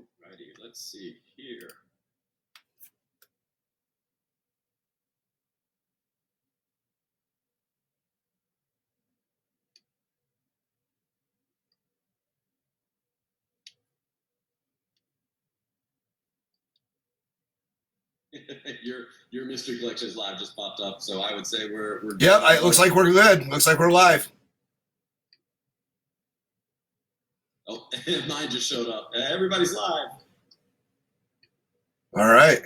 Alrighty, let's see here. Your mystery collections live just popped up, so I would say we're Yep, it looks like we're good. Looks like we're live. Oh, mine just showed up. Everybody's live. All right.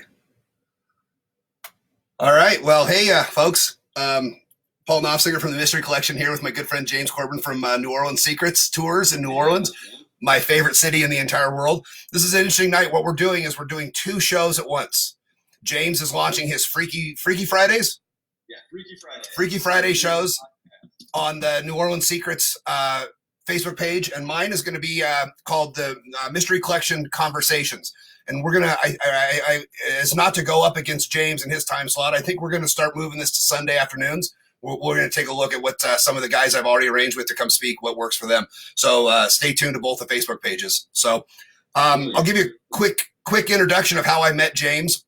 All right. Well, hey, folks. Paul Knopfsinger from the Mystery Collection here with my good friend James Corbyn from New Orleans Secrets Tours in New Orleans, my favorite city in the entire world. This is an interesting night. What we're doing is we're doing two shows at once. James is launching his Freaky Fridays. Yeah, Freaky Friday. Freaky Friday shows on the New Orleans Secrets Facebook page, and mine is going to be called the Mystery Collection Conversations. And we're gonna, it's not to go up against James and his time slot. I think we're going to start moving this to Sunday afternoons. We're going to take a look at what some of the guys I've already arranged with to come speak, what works for them. So stay tuned to both the Facebook pages. So I'll give you a quick introduction of how I met James.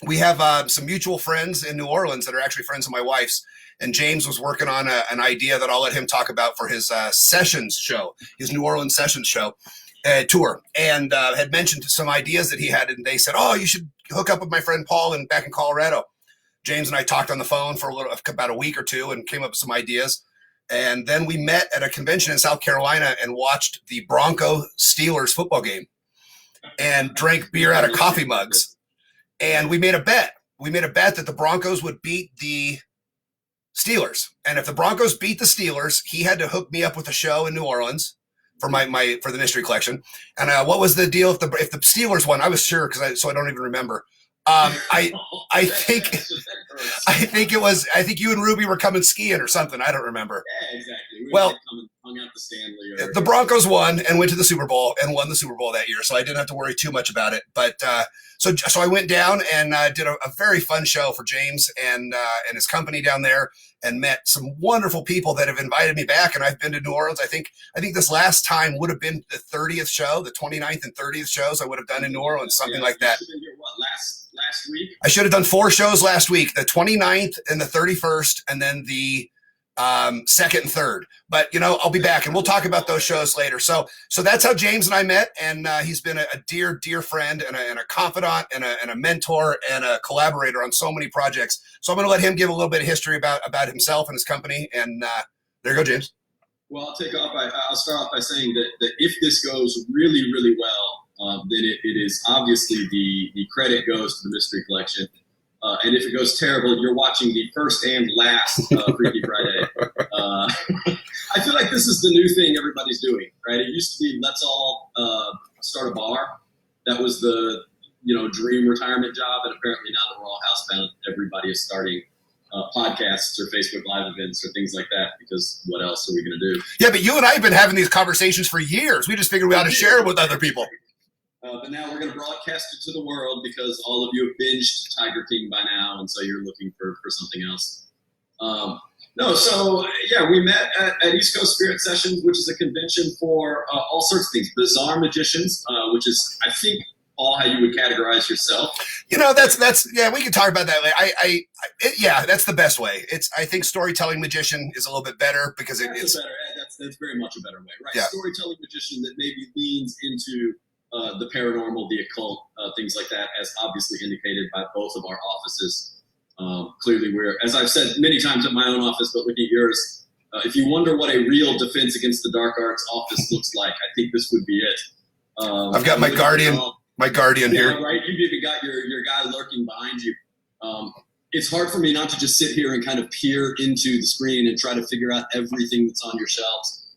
We have some mutual friends in New Orleans that are actually friends of my wife's. And James was working on an idea that I'll let him talk about for his Sessions show, his New Orleans Sessions show tour, and had mentioned some ideas that he had. And they said, oh, you should hook up with my friend Paul back in Colorado. James and I talked on the phone for about a week or two and came up with some ideas. And then we met at a convention in South Carolina and watched the Bronco Steelers football game and drank beer out of coffee mugs. And we made a bet. We made a bet that the Broncos would beat the Steelers. And if the Broncos beat the Steelers, he had to hook me up with a show in New Orleans for for the Mystery Collection. And what was the deal if the Steelers won? I was sure so I don't even remember. I think you and Ruby were coming skiing or something. I don't remember. Yeah, exactly. Well, hung out the Stanley. The Broncos won and went to the Super Bowl and won the Super Bowl that year, so I didn't have to worry too much about it. But so I went down and did a very fun show for James and his company down there, and met some wonderful people that have invited me back. And I've been to New Orleans. I think this last time would have been the 30th show, the 29th and 30th shows I would have done in New Orleans, something like that. Last week? I should have done 4 shows last week, the 29th and the 31st, and then the 2nd and 3rd. But, I'll be back, and we'll talk about those shows later. So that's how James and I met, and he's been a dear, dear friend and a confidant and a mentor and a collaborator on so many projects. So I'm going to let him give a little bit of history about himself and his company, and there you go, James. Well, I'll take off. I'll start off by saying that if this goes really, really well, then it is obviously the credit goes to the Mystery Collection. And if it goes terrible, you're watching the first and last Freaky Friday. I feel like this is the new thing everybody's doing, right? It used to be let's all start a bar. That was the dream retirement job, and apparently now that we're all housebound, everybody is starting podcasts or Facebook Live events or things like that, because what else are we going to do? Yeah, but you and I have been having these conversations for years. We just figured we ought to share it with other people. But now we're going to broadcast it to the world because all of you have binged Tiger King by now, and so you're looking for something else. We met at East Coast Spirit Sessions, which is a convention for all sorts of things. Bizarre magicians, which is, I think, all how you would categorize yourself. That's we can talk about that later. That's the best way. I think storytelling magician is a little bit better because that's very much a better way, right? Yeah. Storytelling magician that maybe leans into the paranormal, the occult, things like that, as obviously indicated by both of our offices. Clearly we're, as I've said many times at my own office, but looking at yours, if you wonder what a real Defense Against the Dark Arts office looks like, I think this would be it. I've got my guardian here. Right? You've even got your guy lurking behind you. It's hard for me not to just sit here and kind of peer into the screen and try to figure out everything that's on your shelves.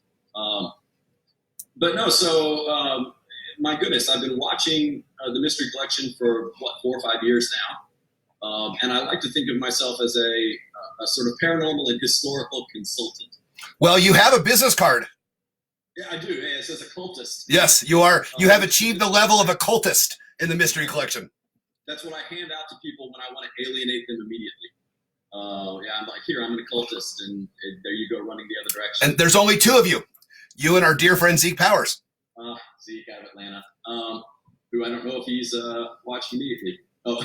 My goodness, I've been watching the Mystery Collection for 4 or 5 years now. And I like to think of myself as a sort of paranormal and historical consultant. Well, you have a business card. Yeah, I do. Yeah, it says occultist. Yes, you are. You have achieved the level of occultist in the Mystery Collection. That's what I hand out to people when I want to alienate them immediately. I'm like, here, I'm an occultist, and there you go, running the other direction. And there's only 2 of you. You and our dear friend Zeke Powers. Zeke out of Atlanta. who I don't know if he's watching immediately. Oh,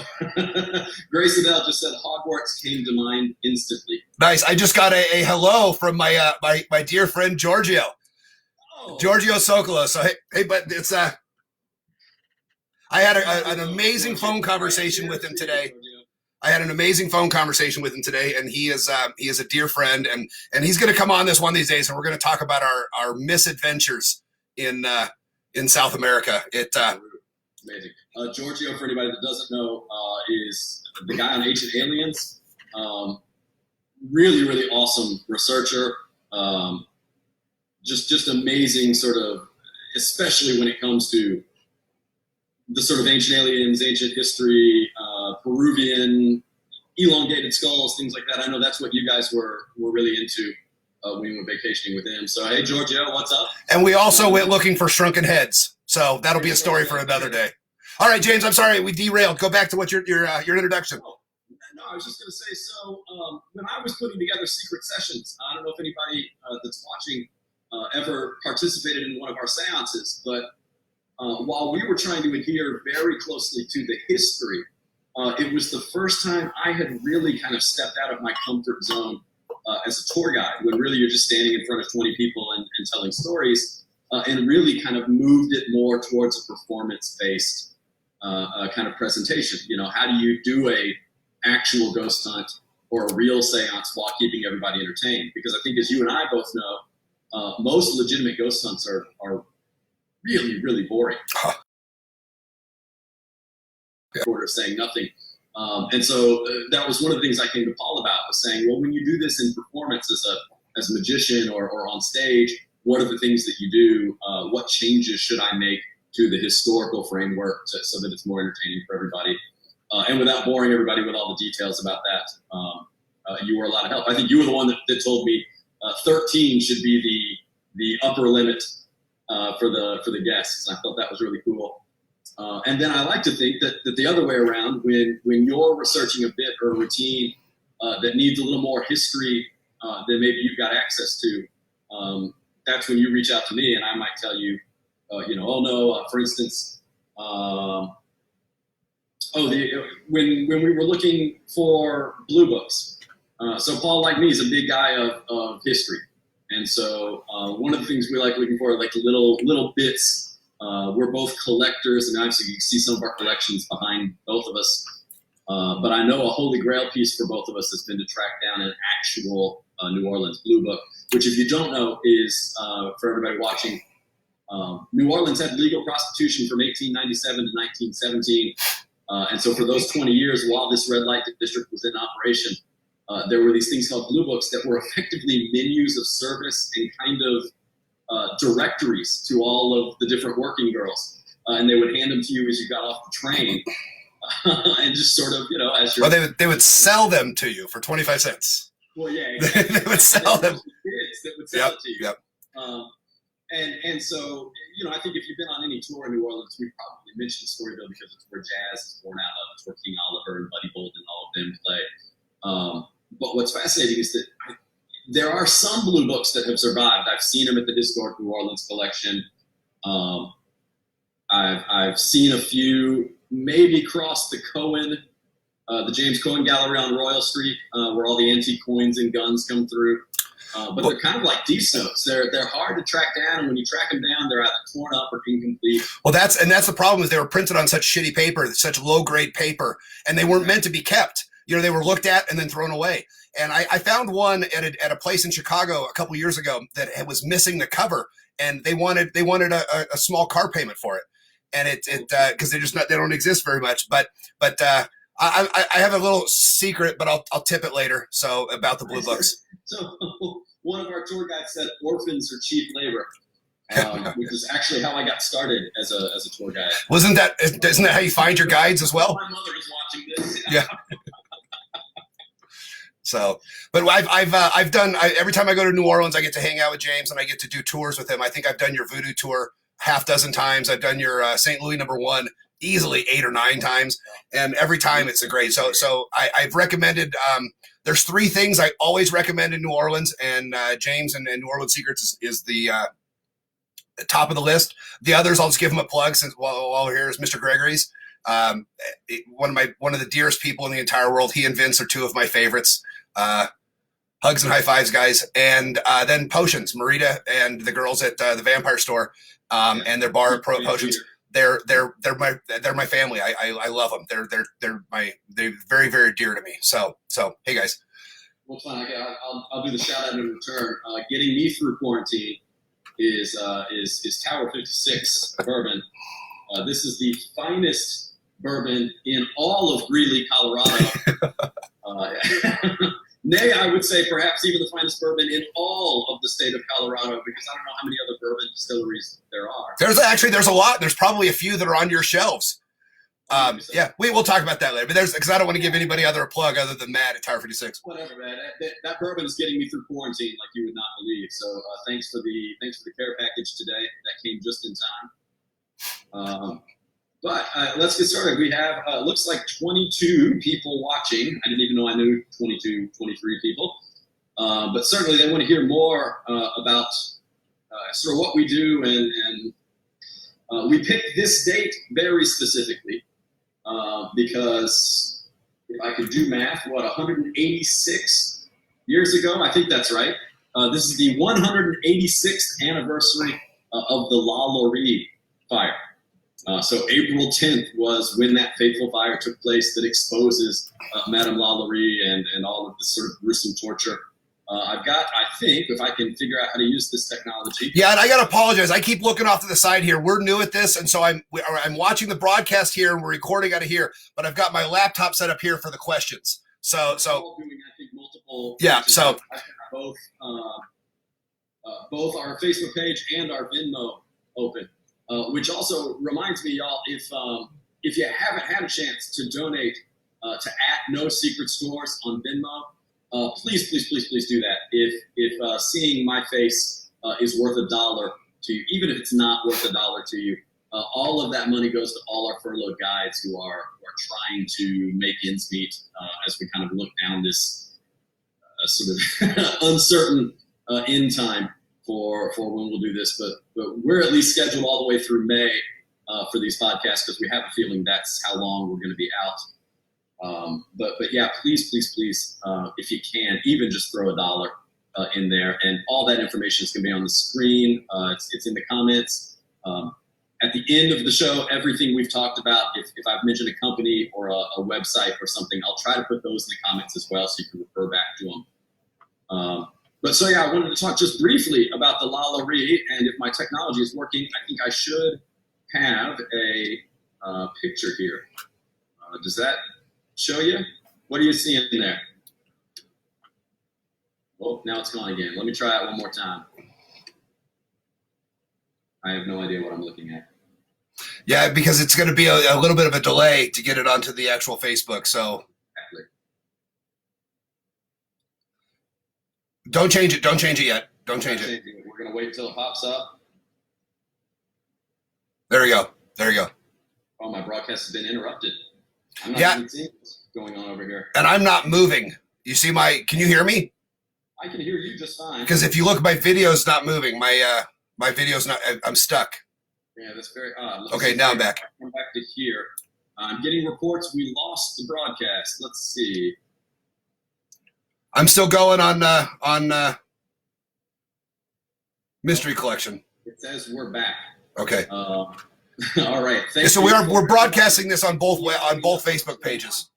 Grayson L just said Hogwarts came to mind instantly. Nice. I just got a hello from my my dear friend Giorgio. Oh. Giorgio Sokolo. So hey, but it's I had an amazing phone conversation with him today. I had an amazing phone conversation with him today, and he is a dear friend, and he's going to come on this one of these days, and we're going to talk about our misadventures in South America. Amazing. Giorgio, for anybody that doesn't know, is the guy on Ancient Aliens. Really, really awesome researcher. Just amazing, sort of, especially when it comes to the sort of ancient aliens, ancient history, Peruvian elongated skulls, things like that. I know that's what you guys were really into when you were vacationing with him. So, hey, Giorgio, what's up? And we also went looking for shrunken heads. So that'll be a story for another day. All right, James, I'm sorry we derailed. Go back to what your introduction. Oh, no, I was just going to say, so when I was putting together secret sessions, I don't know if anybody that's watching ever participated in one of our seances, but while we were trying to adhere very closely to the history, it was the first time I had really kind of stepped out of my comfort zone as a tour guide, when really you're just standing in front of 20 people and telling stories, and really kind of moved it more towards a performance-based kind of presentation. You know, how do you do a actual ghost hunt or a real seance while keeping everybody entertained? Because I think, as you and I both know, most legitimate ghost hunts are really, really boring. Order of saying nothing. And so that was one of the things I came to Paul about, was saying, well, when you do this in performance as a magician or on stage, what are the things that you do? What changes should I make to the historical framework so that it's more entertaining for everybody? And without boring everybody with all the details about that, you were a lot of help. I think you were the one that told me 13 should be the upper limit for the guests. I thought that was really cool. And then I like to think that the other way around, when you're researching a bit or a routine that needs a little more history than maybe you've got access to, that's when you reach out to me, and I might tell you, for instance, when we were looking for blue books. So Paul, like me, is a big guy of history. And so one of the things we like looking for are like little bits. We're both collectors, and obviously you can see some of our collections behind both of us. But I know a holy grail piece for both of us has been to track down an actual New Orleans blue book, which, if you don't know, is, for everybody watching, New Orleans had legal prostitution from 1897 to 1917. And so for those 20 years, while this red light district was in operation, there were these things called blue books that were effectively menus of service and kind of directories to all of the different working girls. And they would hand them to you as you got off the train. And just sort of, as you're... Well, they would sell them to you for 25 cents. Well, yeah, exactly. They would sell them. Kids that would sell it to you. Yep. And so, I think if you've been on any tour in New Orleans, we probably mentioned Storyville because it's where jazz is born out of. It's where King Oliver and Buddy Bolden, all of them play. But what's fascinating is that there are some blue books that have survived. I've seen them at the Historic New Orleans Collection. I've seen a few maybe cross the Cohen, the James Cohen Gallery on Royal Street, where all the antique coins and guns come through. But they're kind of like these notes. They're hard to track down, and when you track them down, they're either torn up or incomplete. Well, that's the problem, is they were printed on such shitty paper, such low grade paper, and they weren't meant to be kept. They were looked at and then thrown away. And I found one at a place in Chicago a couple years ago that was missing the cover, and they wanted a small car payment for it, and it because they don't exist very much. But I have a little secret, but I'll tip it later. So about the blue books. So one of our tour guides said orphans are cheap labor, which is actually how I got started as a tour guide. Isn't that how you find your guides as well? My mother is watching this. Yeah. So, but I've done every time I go to New Orleans, I get to hang out with James and I get to do tours with him. I think I've done your Voodoo tour half dozen times. I've done your St. Louis #1 easily 8 or 9 times, and every time it's a great. So I've recommended. There's 3 things I always recommend in New Orleans, and James and New Orleans Secrets is the top of the list. The others, I'll just give them a plug since while we're here is Mr. Gregory's. One of the dearest people in the entire world. He and Vince are two of my favorites. Hugs and high fives, guys. And then Potions, Marita and the girls at the Vampire Store, and their bar Potions. They're my family. I love them. They're very, very dear to me. So hey guys. Well, fine. I'll do the shout out in return. Getting me through quarantine is Tower 56 bourbon. This is the finest bourbon in all of Greeley, Colorado. Nay, I would say perhaps even the finest bourbon in all of the state of Colorado, because I don't know how many other bourbon distilleries there are. There's a lot. There's probably a few that are on your shelves. Yeah, we'll talk about that later. But because I don't want to give anybody a plug other than Matt at Tower 56. Whatever, man. That bourbon is getting me through quarantine like you would not believe. So thanks for the care package today. That came just in time. But let's get started. We have looks like 22 people watching. I didn't even know I knew 22, 23 people. But certainly they want to hear more about sort of what we do, and we picked this date very specifically. Because if I could do math, 186 years ago? I think that's right. This is the 186th anniversary of the La Laurie fire. So April 10th was when that fateful fire took place that exposes Madame La Laurie and all of this sort of gruesome torture. I think, if I can figure out how to use this technology. Yeah, and I got to apologize. I keep looking off to the side here. We're new at this, and so I'm watching the broadcast here, and we're recording out of here. But I've got my laptop set up here for the questions. So all doing, I think, multiple. Yeah. So I've got both our Facebook page and our Venmo open, which also reminds me, y'all, if you haven't had a chance to donate to @NoSecretStores on Venmo. Please do that. If seeing my face is worth $1 to you, even if it's not worth $1 to you, all of that money goes to all our furloughed guides who are trying to make ends meet as we kind of look down this sort of uncertain end time for when we'll do this. But we're at least scheduled all the way through May for these podcasts because we have a feeling that's how long we're going to be out. But yeah, please, if you can, even just throw $1 in there, and all that information is going to be on the screen. It's in the comments. At the end of the show, everything we've talked about, if I've mentioned a company or a website or something, I'll try to put those in the comments as well so you can refer back to them. But so yeah, I wanted to talk just briefly about the La Laurie, and if my technology is working, I think I should have a picture here. Does that show you? What are you seeing there? Oh, now it's gone again. Let me try it one more time. I have no idea what I'm looking at. Yeah, because it's going to be a little bit of a delay to get it onto the actual Facebook. So Exactly. don't change it. Don't change it yet. Don't change it. We're going to wait until it pops up. There we go. There you go. Oh, my broadcast has been interrupted. I'm not even seeing what's going on over here. And I'm not moving. You see can you hear me? I can hear you just fine. Because if you look, my video's not moving. My video's not, I'm stuck. Yeah, that's very odd. Okay, now I'm back. I'm back to here. I'm getting reports we lost the broadcast. Let's see. I'm still going on Mystery Collection. It says we're back. Okay. All right. So we're broadcasting this on both Facebook pages.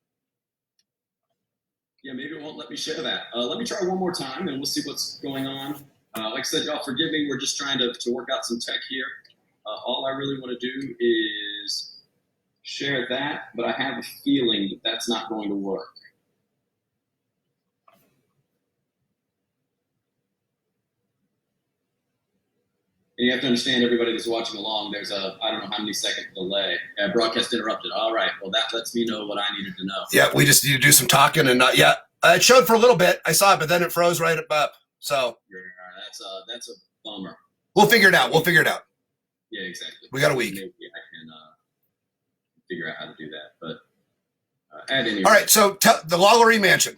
Yeah, maybe it won't let me share that. Let me try one more time, and we'll see what's going on. Like I said, y'all, forgive me. We're just trying to work out some tech here. All I really want to do is share that, but I have a feeling that that's not going to work. And you have to understand, everybody that's watching along, there's I don't know how many second delay. Broadcast interrupted. All right. Well, that lets me know what I needed to know. Yeah, we just need to do some talking and not yet. It showed for a little bit. I saw it, but then it froze right up. So that's a bummer. We'll figure it out. Yeah, exactly. We got a week. Maybe I can figure out how to do that. But at any rate. All right. So the La Laurie Mansion.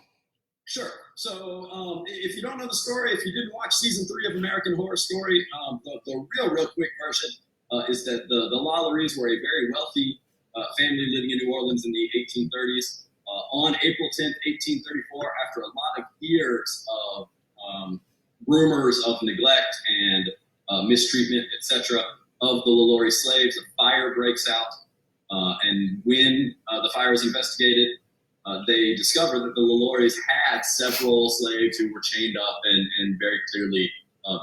Sure. So if you don't know the story, if you didn't watch season 3 of American Horror Story, the real quick version is that the Lalauries were a very wealthy family living in New Orleans in the 1830s. On April 10th, 1834, after a lot of years of rumors of neglect and mistreatment, etc., of the Lalaurie slaves, a fire breaks out. And when the fire is investigated, they discover that the Lalauries had several slaves who were chained up and very clearly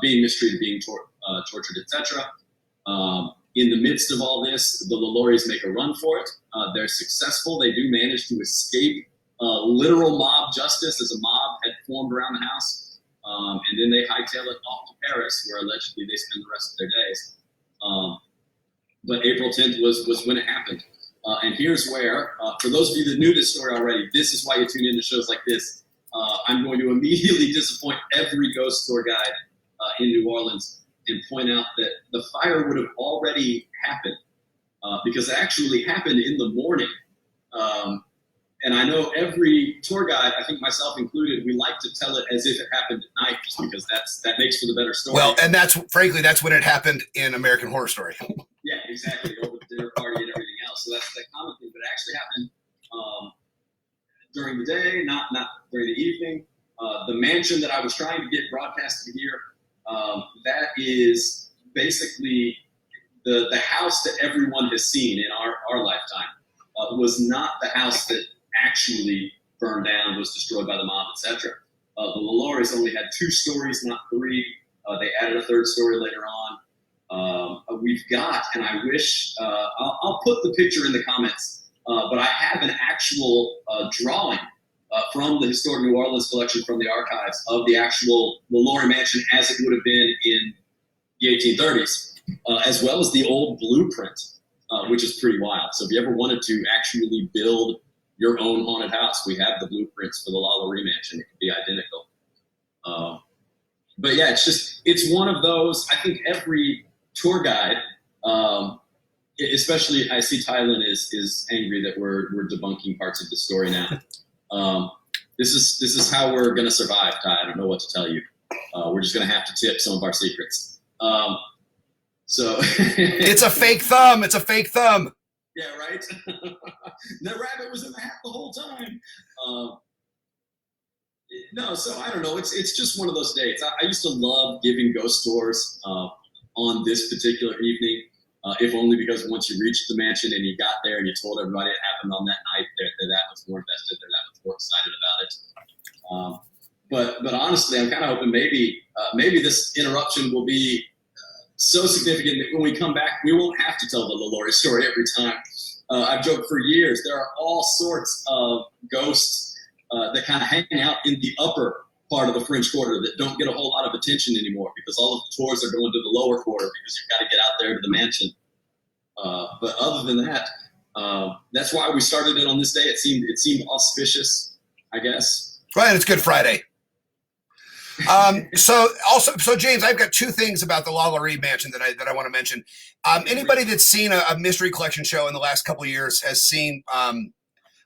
being mistreated, being tortured, etc. In the midst of all this, the Lalauries make a run for it. They're successful. They do manage to escape literal mob justice as a mob had formed around the house. And then they hightail it off to Paris, where allegedly they spend the rest of their days. But April 10th was when it happened. And here's where, for those of you that knew this story already, this is why you tune into shows like this. I'm going to immediately disappoint every ghost tour guide in New Orleans and point out that the fire would have already happened because it actually happened in the morning. And I know every tour guide, I think myself included, we like to tell it as if it happened at night just because that makes for the better story. Well, and that's when it happened in American Horror Story. Yeah, exactly. Over the dinner party and everything else. So that's the common thing, but it actually happened during the day, not during the evening. The mansion that I was trying to get broadcasted here, that is basically the house that everyone has seen in our lifetime. Was not the house that actually burned down, was destroyed by the mob, etc. The Lalauries only had 2 stories, not 3. They added a 3rd story later on. We've got, and I wish, I'll put the picture in the comments, but I have an actual drawing from the Historic New Orleans collection from the archives of the actual Lalaurie mansion as it would have been in the 1830s, as well as the old blueprint, which is pretty wild. So if you ever wanted to actually build your own haunted house, we have the blueprints for the Lalaurie mansion. It could be identical. But yeah, it's one of those, I think every tour guide, especially I see Tylen is angry that we're debunking parts of the story now. This is how we're going to survive, Ty. I don't know what to tell you. We're just going to have to tip some of our secrets. So it's a fake thumb. It's a fake thumb. Yeah, right. The rabbit was in the hat the whole time. No, so I don't know. It's just one of those days. I used to love giving ghost tours on this particular evening, if only because once you reached the mansion and you got there and you told everybody it happened on that night, they're that much more invested, they're that much more excited about it. But honestly, I'm kind of hoping maybe this interruption will be so significant that when we come back, we won't have to tell the Lalaurie story every time. I've joked for years, there are all sorts of ghosts that kind of hang out in the upper part of the French Quarter that don't get a whole lot of attention anymore because all of the tours are going to the lower quarter because you've got to get out there to the mansion. But other than that, that's why we started it on this day. It seemed auspicious, I guess. Right, it's Good Friday. So James, I've got 2 things about the Lalaurie mansion that I want to mention. Anybody that's seen a mystery collection show in the last couple of years has seen,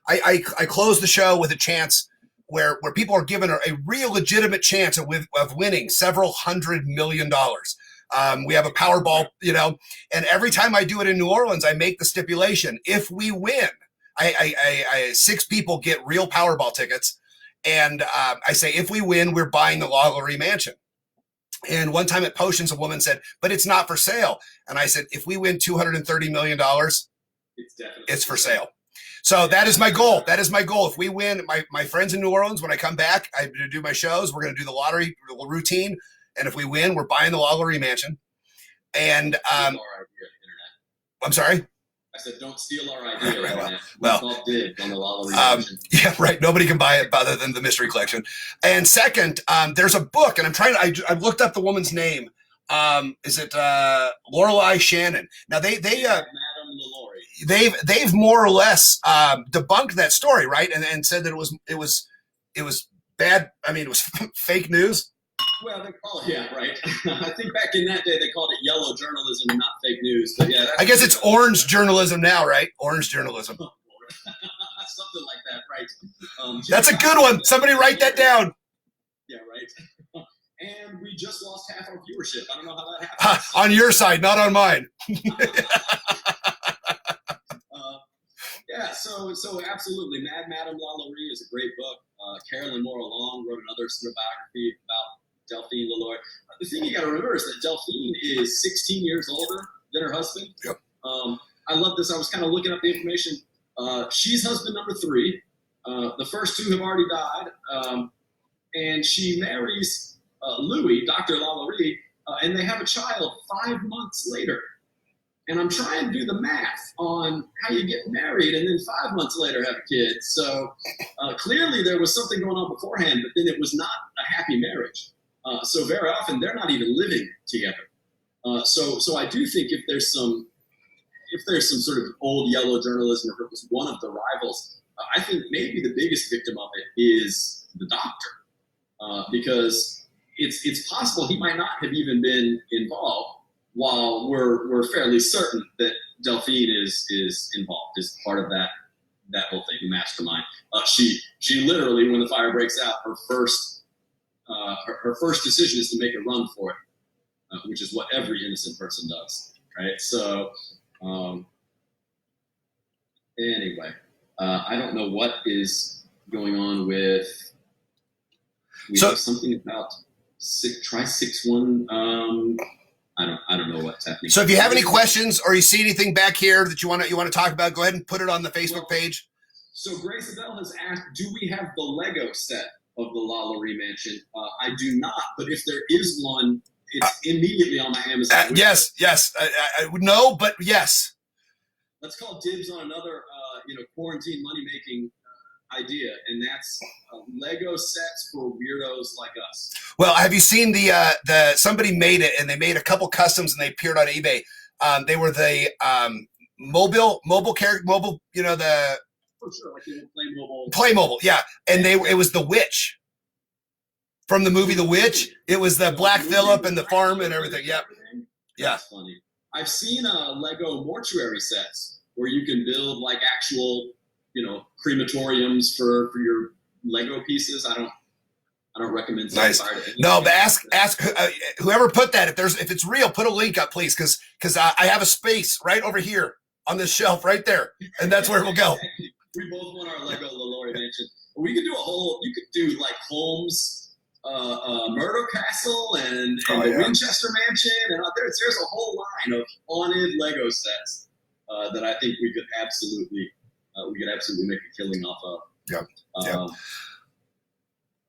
I closed the show with a chance where people are given a real legitimate chance of winning several $100 million. We have a Powerball, and every time I do it in New Orleans, I make the stipulation, if we win, I 6 people get real Powerball tickets. And I say, if we win, we're buying the Lalaurie mansion. And one time at Potions, a woman said, but it's not for sale. And I said, if we win $230 million, it's for sale. So that is my goal. That is my goal. If we win, my friends in New Orleans, when I come back, I do my shows. We're going to do the lottery routine. And if we win, we're buying the Lalaurie mansion. And I'm sorry? I said, don't steal our idea. Right, well, on the Lalaurie yeah, right. Nobody can buy it other than the mystery collection. And second, there's a book, and I looked up the woman's name. Is it Lorelei Shannon? Now Madame Lalaurie. They've more or less debunked that story, right? And said that it was bad. I mean, it was fake news. Well, they call it, yeah, right. I think back in that day, they called it yellow journalism and not fake news. But yeah, I guess it's orange journalism now, right? Orange journalism. Something like that, right? That's a good one. Somebody write that down. Yeah, right. we just lost half our viewership. I don't know how that Ha, happens. on your side, not on mine. Yeah, so absolutely. Mad Madame Lalaurie is a great book. Carolyn Moore Long wrote another sort of biography about Delphine Lalaurie. The thing you got to remember is that Delphine is 16 years older than her husband. Yep. I love this. I was kind of looking up the information. She's husband number 3. The first 2 have already died. And she marries Louis, Dr. Lalaurie, and they have a child 5 months later. And I'm trying to do the math on how you get married and then 5 months later have a kid. So clearly there was something going on beforehand, but then it was not a happy marriage. So very often they're not even living together. So I do think if there's some sort of old yellow journalism, or if it was one of the rivals, I think maybe the biggest victim of it is the doctor, because it's possible he might not have even been involved, while we're fairly certain that Delphine is involved, is part of that whole thing, the mastermind. She literally, when the fire breaks out, her first decision is to make a run for it, which is what every innocent person does, right? So anyway, I don't know what is going on with. We have something about try 6-1. I don't know what's happening. So if you have any questions or you see anything back here that you want to talk about, go ahead and put it on the Facebook page. So Grace Adele has asked, do we have the Lego set of the Lalaurie mansion? I do not, but if there is one, it's immediately on my Amazon. Yes. I would know, but yes. Let's call dibs on another, quarantine money-making idea, and that's Lego sets for weirdos like us. Well, have you seen the somebody made it, and they made a couple customs, and they appeared on eBay. They were the mobile character, the for sure, like Playmobil. Playmobil, yeah, and it was the witch from the movie The Witch. It was the Black Phillip and the farm and everything. Yep. Yeah. That's funny. I've seen Lego mortuary sets where you can build like actual, crematoriums for your Lego pieces. I don't recommend. Nice. No, but ask whoever put that if it's real, put a link up, please, because I have a space right over here on this shelf right there, and that's where it will go. We both want our Lego Lalaurie mansion. We could do you could do like Holmes, Murder Castle, and the Winchester Mansion, and there's a whole line of haunted Lego sets that I think we could absolutely make a killing off of. Yeah.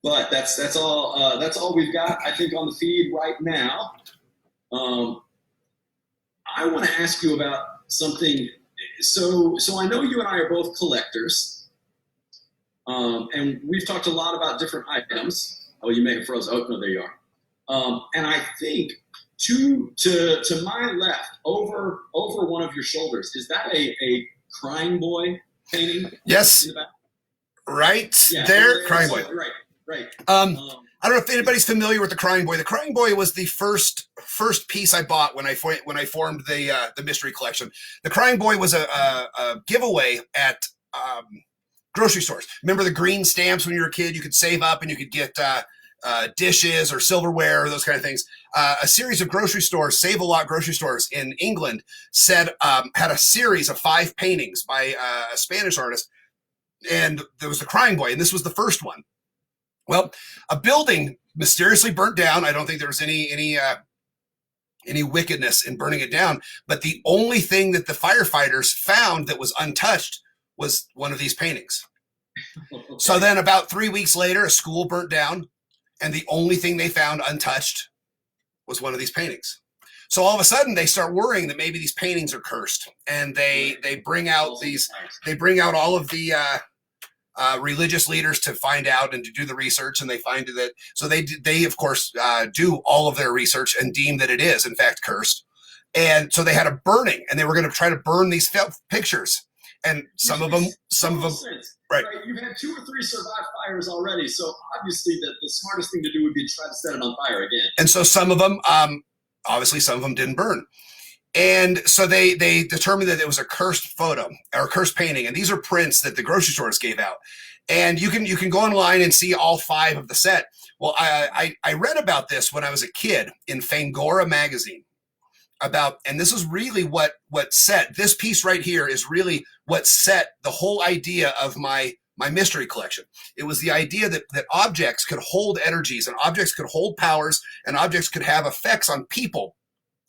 But that's all we've got, I think, on the feed right now. I want to ask you about something. So I know you and I are both collectors, and we've talked a lot about different items. Oh, you may have frozen. Oh, no, there you are. And I think to my left, over one of your shoulders, is that a Crying Boy painting? Yes. In the back? Right there, Crying Boy. Right. I don't know if anybody's familiar with the Crying Boy. The Crying Boy was the first piece I bought when I formed the mystery collection. The Crying Boy was a giveaway at grocery stores. Remember the green stamps when you were a kid? You could save up and you could get dishes or silverware or those kind of things. A series of grocery stores, Save-A-Lot grocery stores in England, had a series of 5 paintings by a Spanish artist, and there was the Crying Boy, and this was the first one. Well, a building mysteriously burnt down. I don't think there was any wickedness in burning it down, but the only thing that the firefighters found that was untouched was one of these paintings. So then about 3 weeks later, a school burnt down, and the only thing they found untouched was one of these paintings. So all of a sudden they start worrying that maybe these paintings are cursed, and they bring out all of the religious leaders to find out and to do the research, and they find that. So they of course do all of their research and deem that it is in fact cursed. And so they had a burning, and they were going to try to burn these pictures. And some of them, right. You've had 2 or 3 survived fires already, so obviously the smartest thing to do would be to try to set it on fire again. And so some of them, obviously some of them didn't burn. And so they determined that it was a cursed photo or a cursed painting. And these are prints that the grocery stores gave out. And you can go online and see all 5 of the set. Well, I read about this when I was a kid in Fangora magazine about, and this is really what set this piece right here is really what set the whole idea of my mystery collection. It was the idea that objects could hold energies, and objects could hold powers, and objects could have effects on people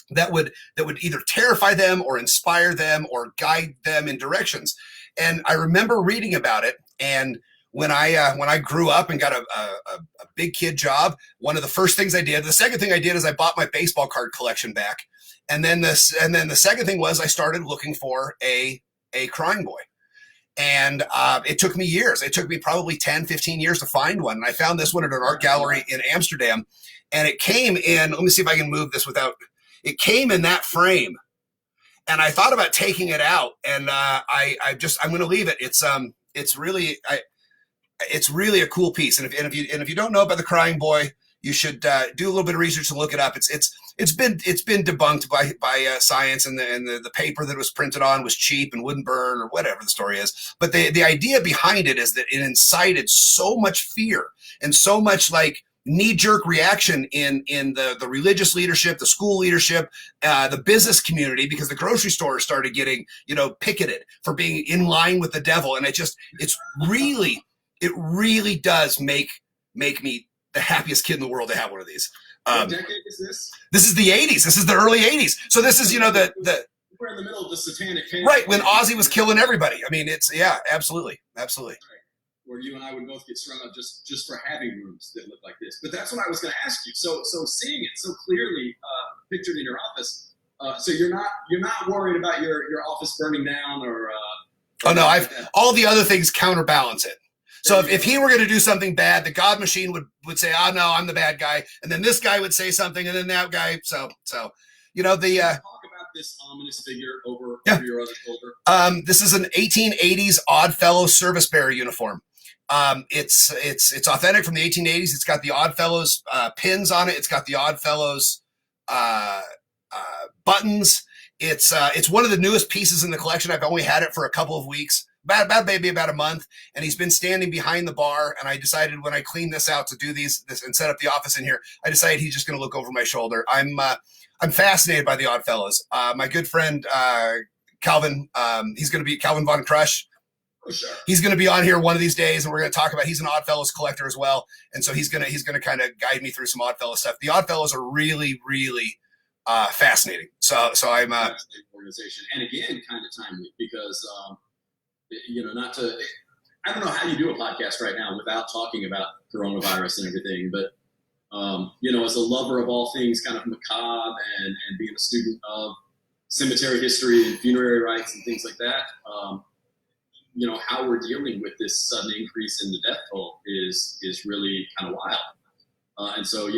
that would either terrify them or inspire them or guide them in directions. And I remember reading about it. And when I grew up and got a big kid job, one of the first things I did, the second thing I did is I bought my baseball card collection back. And then the second thing was I started looking for a crying boy. And it took me years. It took me probably 10, 15 years to find one. And I found this one at an art gallery in Amsterdam. And it came in, let me see if I can move this without, it came in that frame. And I thought about taking it out, and I'm going to leave it. It's really a cool piece. And if you don't know about the crying boy, you should do a little bit of research and look it up. It's been debunked by science, and the paper that it was printed on was cheap and wouldn't burn or whatever the story is. But the idea behind it is that it incited so much fear and so much like knee-jerk reaction in the religious leadership, the school leadership, the business community, because the grocery stores started getting, picketed for being in line with the devil. And it really does make me the happiest kid in the world to have one of these. What decade is this? This is the 80s. This is the early 80s. So this is, we're in the middle of the satanic panic. Right, when Ozzy was killing everybody. I mean, absolutely. Right. Where you and I would both get strung up just for having rooms that look like this. But that's what I was going to ask you. So seeing it so clearly pictured in your office, so you're not worried about your office burning down or oh no, all the other things counterbalance it. So if he were going to do something bad, the God machine would say, "Oh no, I'm the bad guy," and then this guy would say something, and then that guy. So talk about this ominous figure over your other shoulder. This is an 1880s Oddfellows service bearer uniform. It's authentic from the 1880s. It's got the Oddfellows pins on it. It's got the Oddfellows buttons. It's one of the newest pieces in the collection. I've only had it for a couple of weeks, maybe about a month, and he's been standing behind the bar. And I decided when I cleaned this out to do this and set up the office in here, I decided he's just going to look over my shoulder. I'm fascinated by the Oddfellows. My good friend Calvin, he's going to be Calvin Von Crush. Oh, sure. He's going to be on here one of these days, and we're going to talk about. He's an Oddfellows collector as well, and so he's going to kind of guide me through some Oddfellows stuff. The Oddfellows are really, really fascinating. So I'm organization, and again, kind of timely because I don't know how you do a podcast right now without talking about coronavirus and everything, but as a lover of all things kind of macabre and being a student of cemetery history and funerary rites and things like that. How we're dealing with this sudden increase in the death toll is really kind of wild. And so,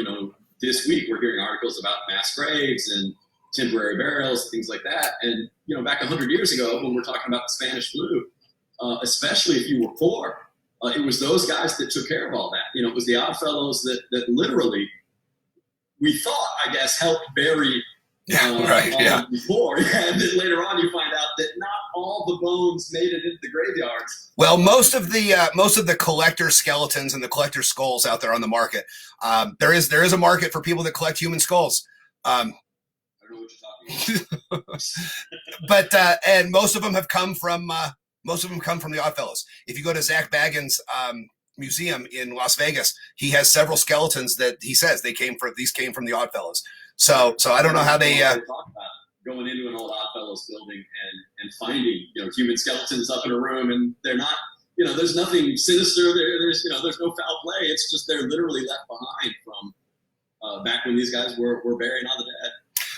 this week we're hearing articles about mass graves and temporary burials, things like that. And, back 100 years ago when we're talking about the Spanish flu, especially if you were poor, it was those guys that took care of all that. It was the Oddfellows that literally we thought, I guess, helped bury before. And then later on you find out that not all the bones made it into the graveyards. Well, most of the collector skeletons and the collector skulls out there on the market, there is a market for people that collect human skulls. I don't know what you're talking about. But and most of them come from the Oddfellows. If you go to Zach Baggins' museum in Las Vegas, he has several skeletons that he says these came from the Oddfellows. So I don't know how they talk about going into an old Oddfellows building and finding human skeletons up in a room, and they're not there's nothing sinister there. There's no foul play. It's just they're literally left behind from back when these guys were burying all the dead.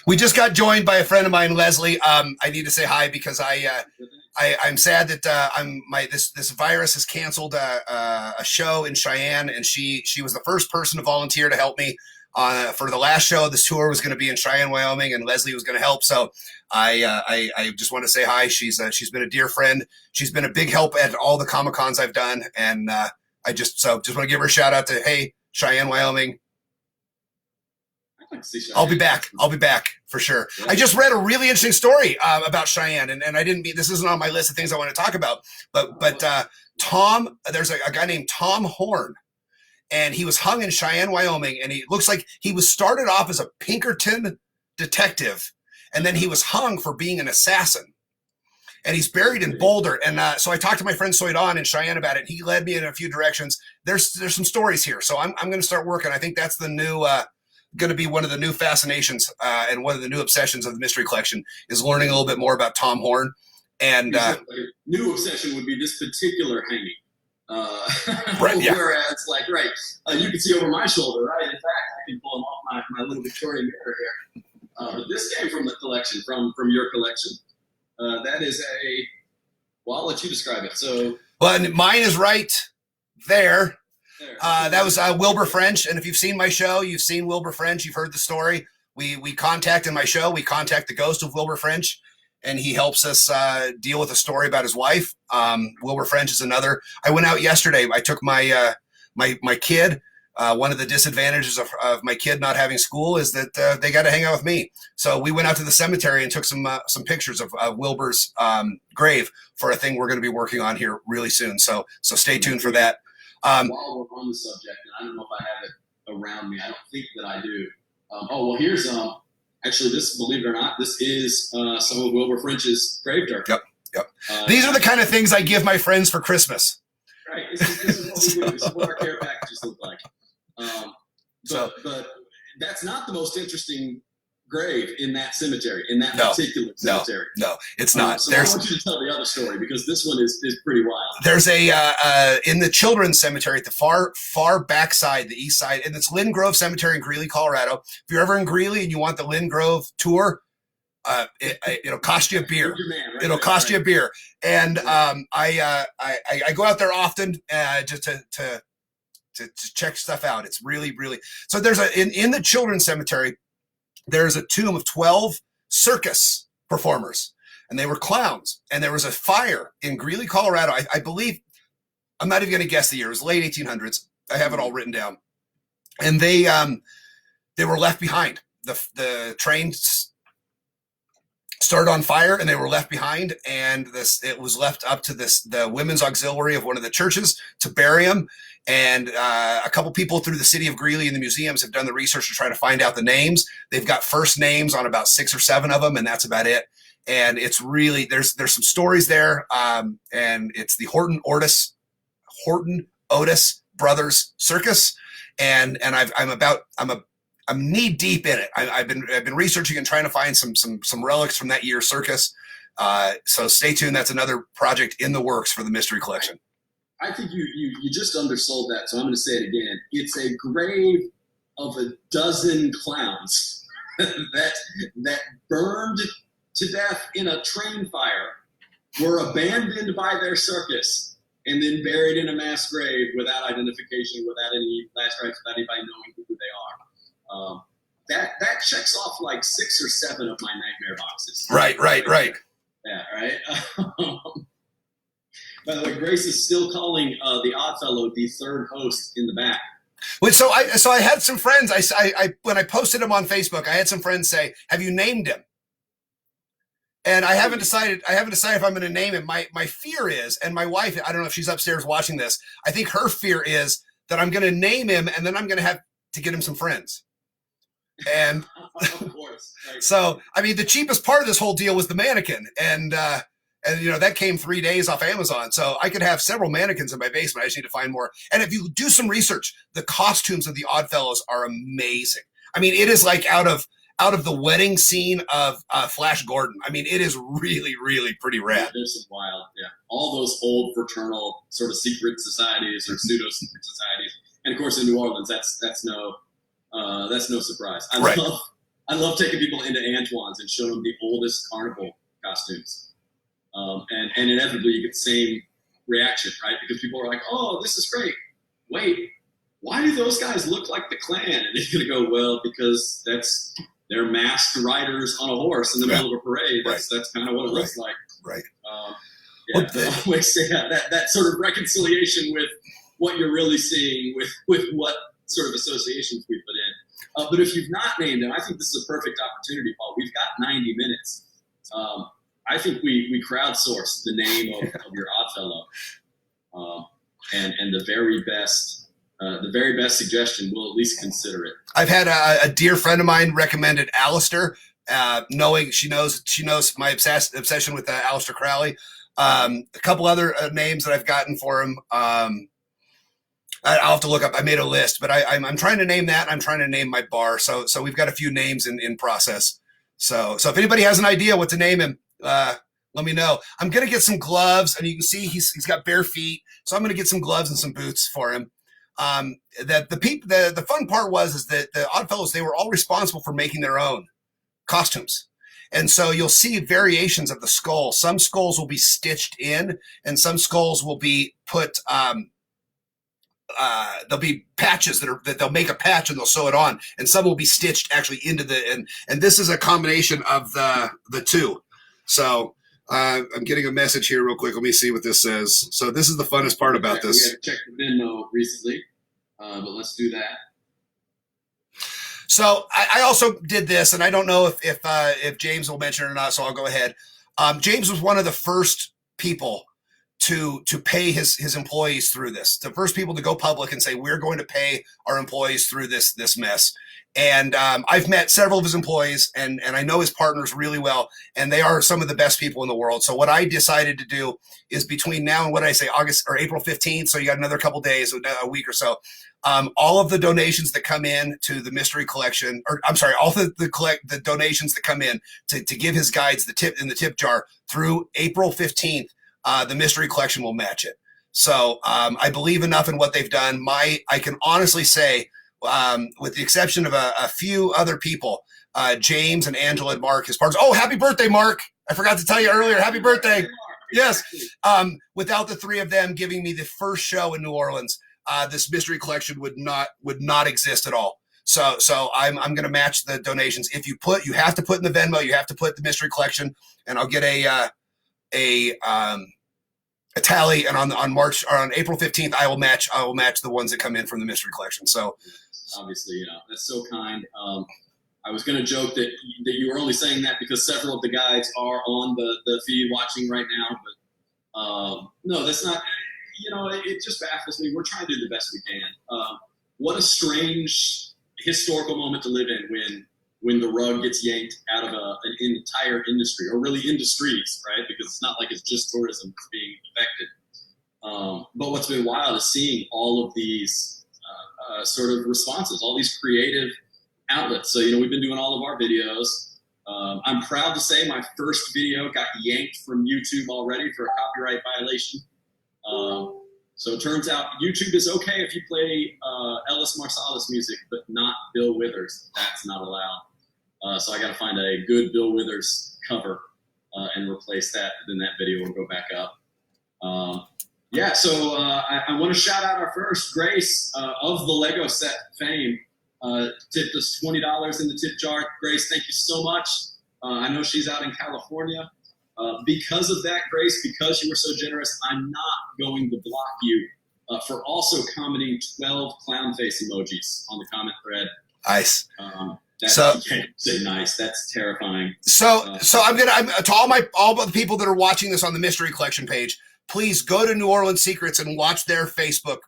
We just got joined by a friend of mine, Leslie. I need to say hi because I'm sad that this virus has canceled a show in Cheyenne, and she was the first person to volunteer to help me for the last show. This tour was going to be in Cheyenne, Wyoming, and Leslie was going to help. So I just want to say hi. She's been a dear friend. She's been a big help at all the Comic-Cons I've done, and I just want to give her a shout out to Cheyenne, Wyoming. I'll be back for sure. Yeah. I just read a really interesting story about Cheyenne, and I didn't this isn't on my list of things I want to talk about, but Tom, there's a guy named Tom Horn, and he was hung in Cheyenne, Wyoming. And he looks like he was started off as a Pinkerton detective, and then he was hung for being an assassin. And he's buried in Boulder. And so I talked to my friend Soydan in Cheyenne about it. And he led me in a few directions. There's some stories here. So I'm going to start working. I think that's the new, going to be one of the new fascinations and one of the new obsessions of the Mystery Collection is learning a little bit more about Tom Horn. And new obsession would be this particular hanging. Right, yeah. Whereas, like, you can see over my shoulder, right? In fact, I can pull them off my little Victorian mirror here. But this came from the collection, from your collection. That is well, I'll let you describe it. So, well, mine is right there. That was Wilbur French. And if you've seen my show, you've seen Wilbur French. You've heard the story. We contact in my show. We contact the ghost of Wilbur French, and he helps us deal with a story about his wife. Wilbur French is another. I went out yesterday. I took my my kid. One of the disadvantages of my kid not having school is that they got to hang out with me. So we went out to the cemetery and took some pictures of Wilbur's grave for a thing we're going to be working on here really soon. So stay tuned for that. While we're on the subject, and I don't know if I have it around me. I don't think that I do. Here's actually, this, believe it or not, this is some of Wilbur French's grave dirt. Yep. These are the kind of things I give my friends for Christmas. Right. This is what we do. This is what our care packages look like. But that's not the most interesting grave in that cemetery, in that particular cemetery. No, it's not. So I want you to tell the other story, because this one is pretty wild. There's in the children's cemetery at the far backside, the east side, and it's Lynn Grove Cemetery in Greeley, Colorado. If you're ever in Greeley and you want the Lynn Grove tour, it'll cost you a beer. It'll cost you a beer. And I go out there often just to check stuff out. It's really, really, so there's in the children's cemetery, there's a tomb of 12 circus performers, and they were clowns. And there was a fire in Greeley, Colorado. I believe, I'm not even going to guess the year. It was late 1800s. I have it all written down. And they were left behind. The train started on fire, and they were left behind. And it was left up to the women's auxiliary of one of the churches to bury them. And a couple people through the city of Greeley and the museums have done the research to try to find out the names. They've got first names on about 6 or 7 of them, and that's about it. And it's really, there's some stories there. And it's the Horton Otis Brothers Circus. And I'm knee deep in it. I've been researching and trying to find some relics from that year's circus. So stay tuned. That's another project in the works for the Mystery Collection. I think you just undersold that, so I'm going to say it again. It's a grave of a dozen clowns that burned to death in a train fire, were abandoned by their circus, and then buried in a mass grave without identification, without any last rites, without anybody knowing who they are. That checks off like 6 or 7 of my nightmare boxes. Right. Yeah, right. By the way, Grace is still calling the Oddfellow the third host in the back. Well, so I had some friends. I when I posted him on Facebook, I had some friends say, "Have you named him?" And I haven't decided. If I'm going to name him. My fear is, and my wife, I don't know if she's upstairs watching this. I think her fear is that I'm going to name him, and then I'm going to have to get him some friends. And of course. Right. So, I mean, the cheapest part of this whole deal was the mannequin, and that came 3 days off Amazon. So I could have several mannequins in my basement. I just need to find more. And if you do some research, the costumes of the Oddfellows are amazing. I mean, it is like out of the wedding scene of Flash Gordon. I mean, it is really, really pretty rad. There's some wild, yeah. All those old fraternal sort of secret societies or pseudo secret societies, and of course in New Orleans, that's no surprise. I love taking people into Antoine's and showing them the oldest carnival costumes. And inevitably you get the same reaction, right? Because people are like, "Oh, this is great. Wait, why do those guys look like the Klan?" And you're going to go, "Well, because they're masked riders on a horse in the middle of a parade. That's kind of what it looks like." Right. I always say that sort of reconciliation with what you're really seeing with what sort of associations we put in. But if you've not named them, I think this is a perfect opportunity, Paul. We've got 90 minutes. I think we crowdsourced the name of your Oddfellow, and the very best the very best suggestion, we'll at least consider it. I've had a dear friend of mine recommended Alistair, knowing she knows my obsession with Alistair Crowley. A couple other names that I've gotten for him. I'll have to look up. I made a list, but I'm trying to name that. I'm trying to name my bar. So we've got a few names in process. So if anybody has an idea what to name him, let me know. I'm gonna get some gloves, and you can see he's got bare feet. So I'm gonna get some gloves and some boots for him. The fun part is that the Oddfellows, they were all responsible for making their own costumes. And so you'll see variations of the skull. Some skulls will be stitched in, and some skulls will be put, there'll be patches that they'll make a patch and they'll sew it on, and some will be stitched actually into and this is a combination of the two. So I'm getting a message here real quick. Let me see what this says. So this is the funnest part about this. We had checked the Venmo recently, but let's do that. So I also did this, and I don't know if James will mention it or not, so I'll go ahead. James was one of the first people to pay his employees through this. The first people to go public and say, we're going to pay our employees through this mess. And I've met several of his employees, and I know his partners really well, and they are some of the best people in the world. So what I decided to do is between now and August or April 15th, so you got another couple days, a week or so, all of the donations that come in to the mystery collection, or I'm sorry, all the donations that come in to give his guides the tip in the tip jar through April 15th, the mystery collection will match it. So I believe enough in what they've done. I can honestly say, with the exception of a few other people, James and Angela and Mark, his partners. Oh, happy birthday, Mark. I forgot to tell you earlier. Happy birthday. Yes. Without the three of them giving me the first show in New Orleans, this mystery collection would not exist at all. So I'm going to match the donations. If you have to put in the Venmo, you have to put the mystery collection, and I'll get a tally. And on April 15th, I will match the ones that come in from the mystery collection. So obviously, that's so kind. I was going to joke that you were only saying that because several of the guides are on the feed watching right now, but no, that's not. It just baffles me. We're trying to do the best we can. What a strange historical moment to live in when the rug gets yanked out of an entire industry, or really industries, right? Because it's not like it's just tourism that's being affected. But what's been wild is seeing all of these sort of responses, all these creative outlets. So, we've been doing all of our videos. I'm proud to say my first video got yanked from YouTube already for a copyright violation. So it turns out YouTube is okay if you play Ellis Marsalis music, but not Bill Withers. That's not allowed. So I got to find a good Bill Withers cover and replace that. Then that video will go back up. So I want to shout out our first Grace of the Lego set fame. Tipped us $20 in the tip jar. Grace, thank you so much. I know she's out in California. Because of that, Grace, because you were so generous, I'm not going to block you for also commenting 12 clown face emojis on the comment thread. Nice. You can't say nice. That's terrifying. So I'm to all the people that are watching this on the Mystery Collection page, please go to New Orleans Secrets and watch their Facebook,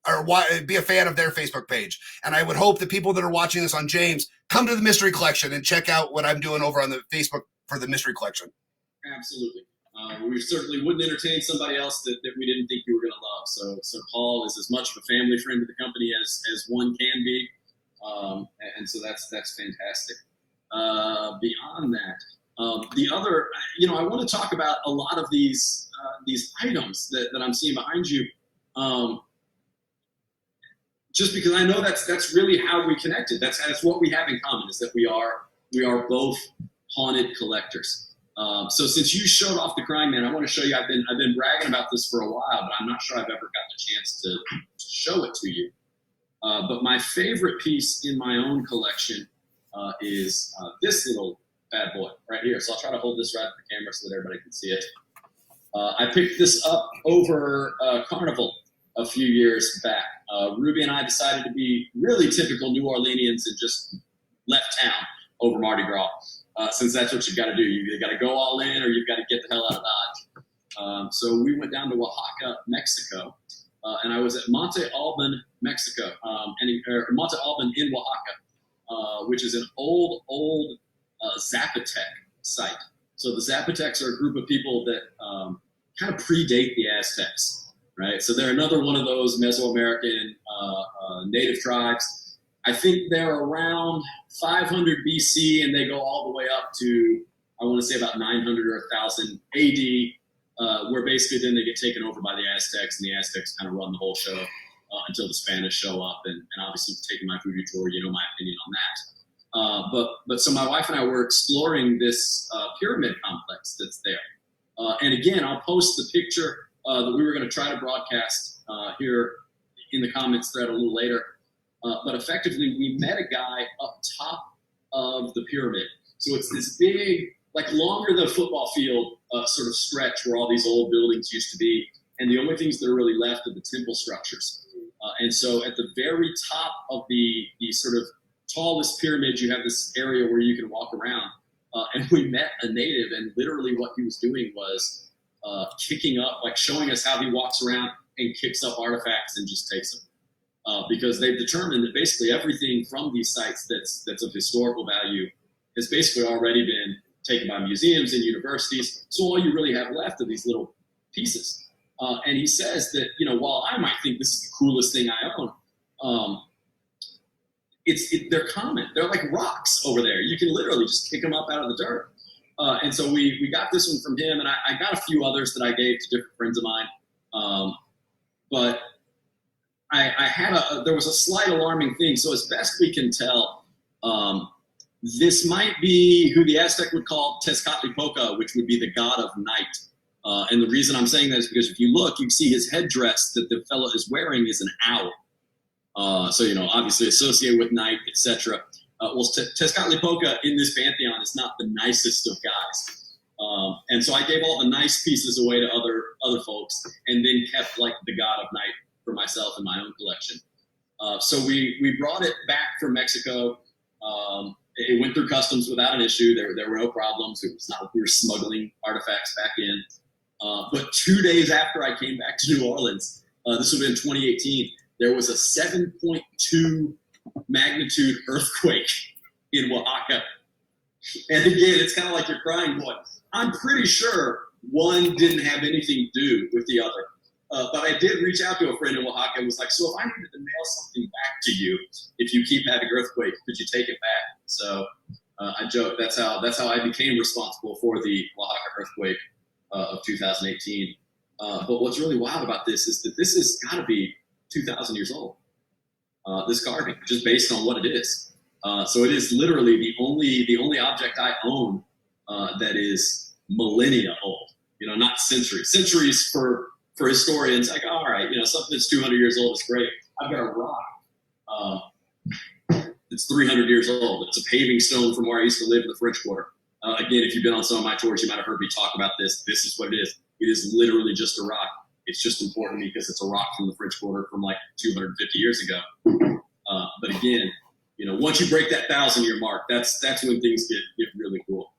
or be a fan of their Facebook page. And I would hope that people that are watching this on James come to the Mystery Collection and check out what I'm doing over on the Facebook for the Mystery Collection. Absolutely. We certainly wouldn't entertain somebody else that we didn't think you were going to love. So Paul is as much of a family friend to the company as one can be. And so that's fantastic. Beyond that, the other, I want to talk about a lot of these items that I'm seeing behind you. Just because I know that's really how we connected. That's what we have in common, is that we are both haunted collectors. So since you showed off the Crying Man, I want to show you. I've been bragging about this for a while, but I'm not sure I've ever gotten a chance to show it to you. But my favorite piece in my own collection is this little bad boy right here. So I'll try to hold this right at the camera so that everybody can see it. I picked this up over Carnival a few years back. Ruby and I decided to be really typical New Orleanians and just left town over Mardi Gras. Since that's what you've got to do. You've got to go all in, or you've got to get the hell out of Dodge. So we went down to Oaxaca, Mexico, and I was at Monte Alban, Mexico, or Monte Alban in Oaxaca, which is an old Zapotec site. So the Zapotecs are a group of people that kind of predate the Aztecs, right? So they're another one of those Mesoamerican native tribes. I think they're around 500 BC, and they go all the way up to, I want to say, about 900 or 1000 AD, where basically then they get taken over by the Aztecs, and the Aztecs kind of run the whole show until the Spanish show up. And obviously, taking my voodoo tour, you know my opinion on that. But so my wife and I were exploring this pyramid complex that's there. And again, I'll post the picture that we were going to try to broadcast here in the comments thread a little later. But effectively, we met a guy up top of the pyramid. So it's this big, like longer than a football field sort of stretch where all these old buildings used to be. And the only things that are really left are the temple structures. And so at the very top of the sort of tallest pyramid, you have this area where you can walk around. And we met a native, and literally what he was doing was kicking up, like showing us how he walks around and kicks up artifacts and just takes them. Because they've determined that basically everything from these sites that's of historical value has basically already been taken by museums and universities. So all you really have left are these little pieces. And he says that, while I might think this is the coolest thing I own, they're common. They're like rocks over there. You can literally just kick them up out of the dirt. And so we got this one from him, and I got a few others that I gave to different friends of mine. But I had there was a slight alarming thing. So as best we can tell, this might be who the Aztec would call Tezcatlipoca, which would be the god of night. And the reason I'm saying that is because if you look, you see his headdress that the fellow is wearing is an owl. So, obviously associated with night, etc. Well, Tezcatlipoca in this pantheon is not the nicest of guys. And so I gave all the nice pieces away to other folks, and then kept like the god of night for myself and my own collection. So we brought it back from Mexico. It went through customs without an issue. There were no problems. It was not like we were smuggling artifacts back in. But 2 days after I came back to New Orleans, this would have been 2018, there was a 7.2 magnitude earthquake in Oaxaca. And again, it's kind of like you're crying, boy. I'm pretty sure one didn't have anything to do with the other. But I did reach out to a friend in Oaxaca and was like, so if I needed to mail something back to you, if you keep having earthquakes, could you take it back? So I joke, that's how I became responsible for the Oaxaca earthquake of 2018. But what's really wild about this is that this has got to be 2,000 years old, this carving, just based on what it is. So it is literally the only object I own that is millennia old, not centuries. Centuries for historians, like, all right, something that's 200 years old is great. I've got a rock that's 300 years old. It's a paving stone from where I used to live in the French Quarter. Again, if you've been on some of my tours, you might have heard me talk about this. This is what it is. It is literally just a rock. It's just important because it's a rock from the French Quarter from like 250 years ago. But again, once you break that 1,000-year mark, that's when things get really cool.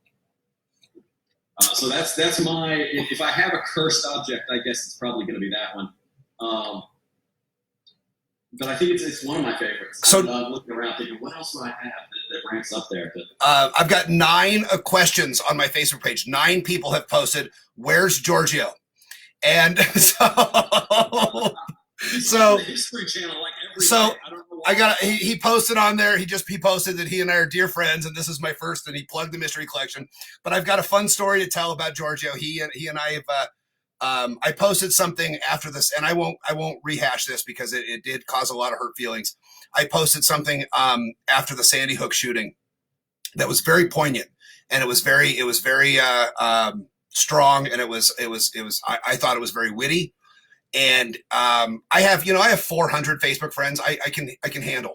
So that's my, if I have a cursed object, I guess it's probably going to be that one. But I think it's one of my favorites. So I'm looking around thinking, what else do I have that ranks up there? I've got 9 questions on my Facebook page. 9 people have posted, "Where's Giorgio?" And so the History Channel, like every so day. I don't know why. he posted on there. He posted that he and I are dear friends, and this is my first. And he plugged the mystery collection. But I've got a fun story to tell about Giorgio. He and I have. I posted something after this, and I won't rehash this because it did cause a lot of hurt feelings. I posted something after the Sandy Hook shooting that was very poignant, and it was very strong, and it was I thought it was very witty. And I have 400 Facebook friends. I can handle.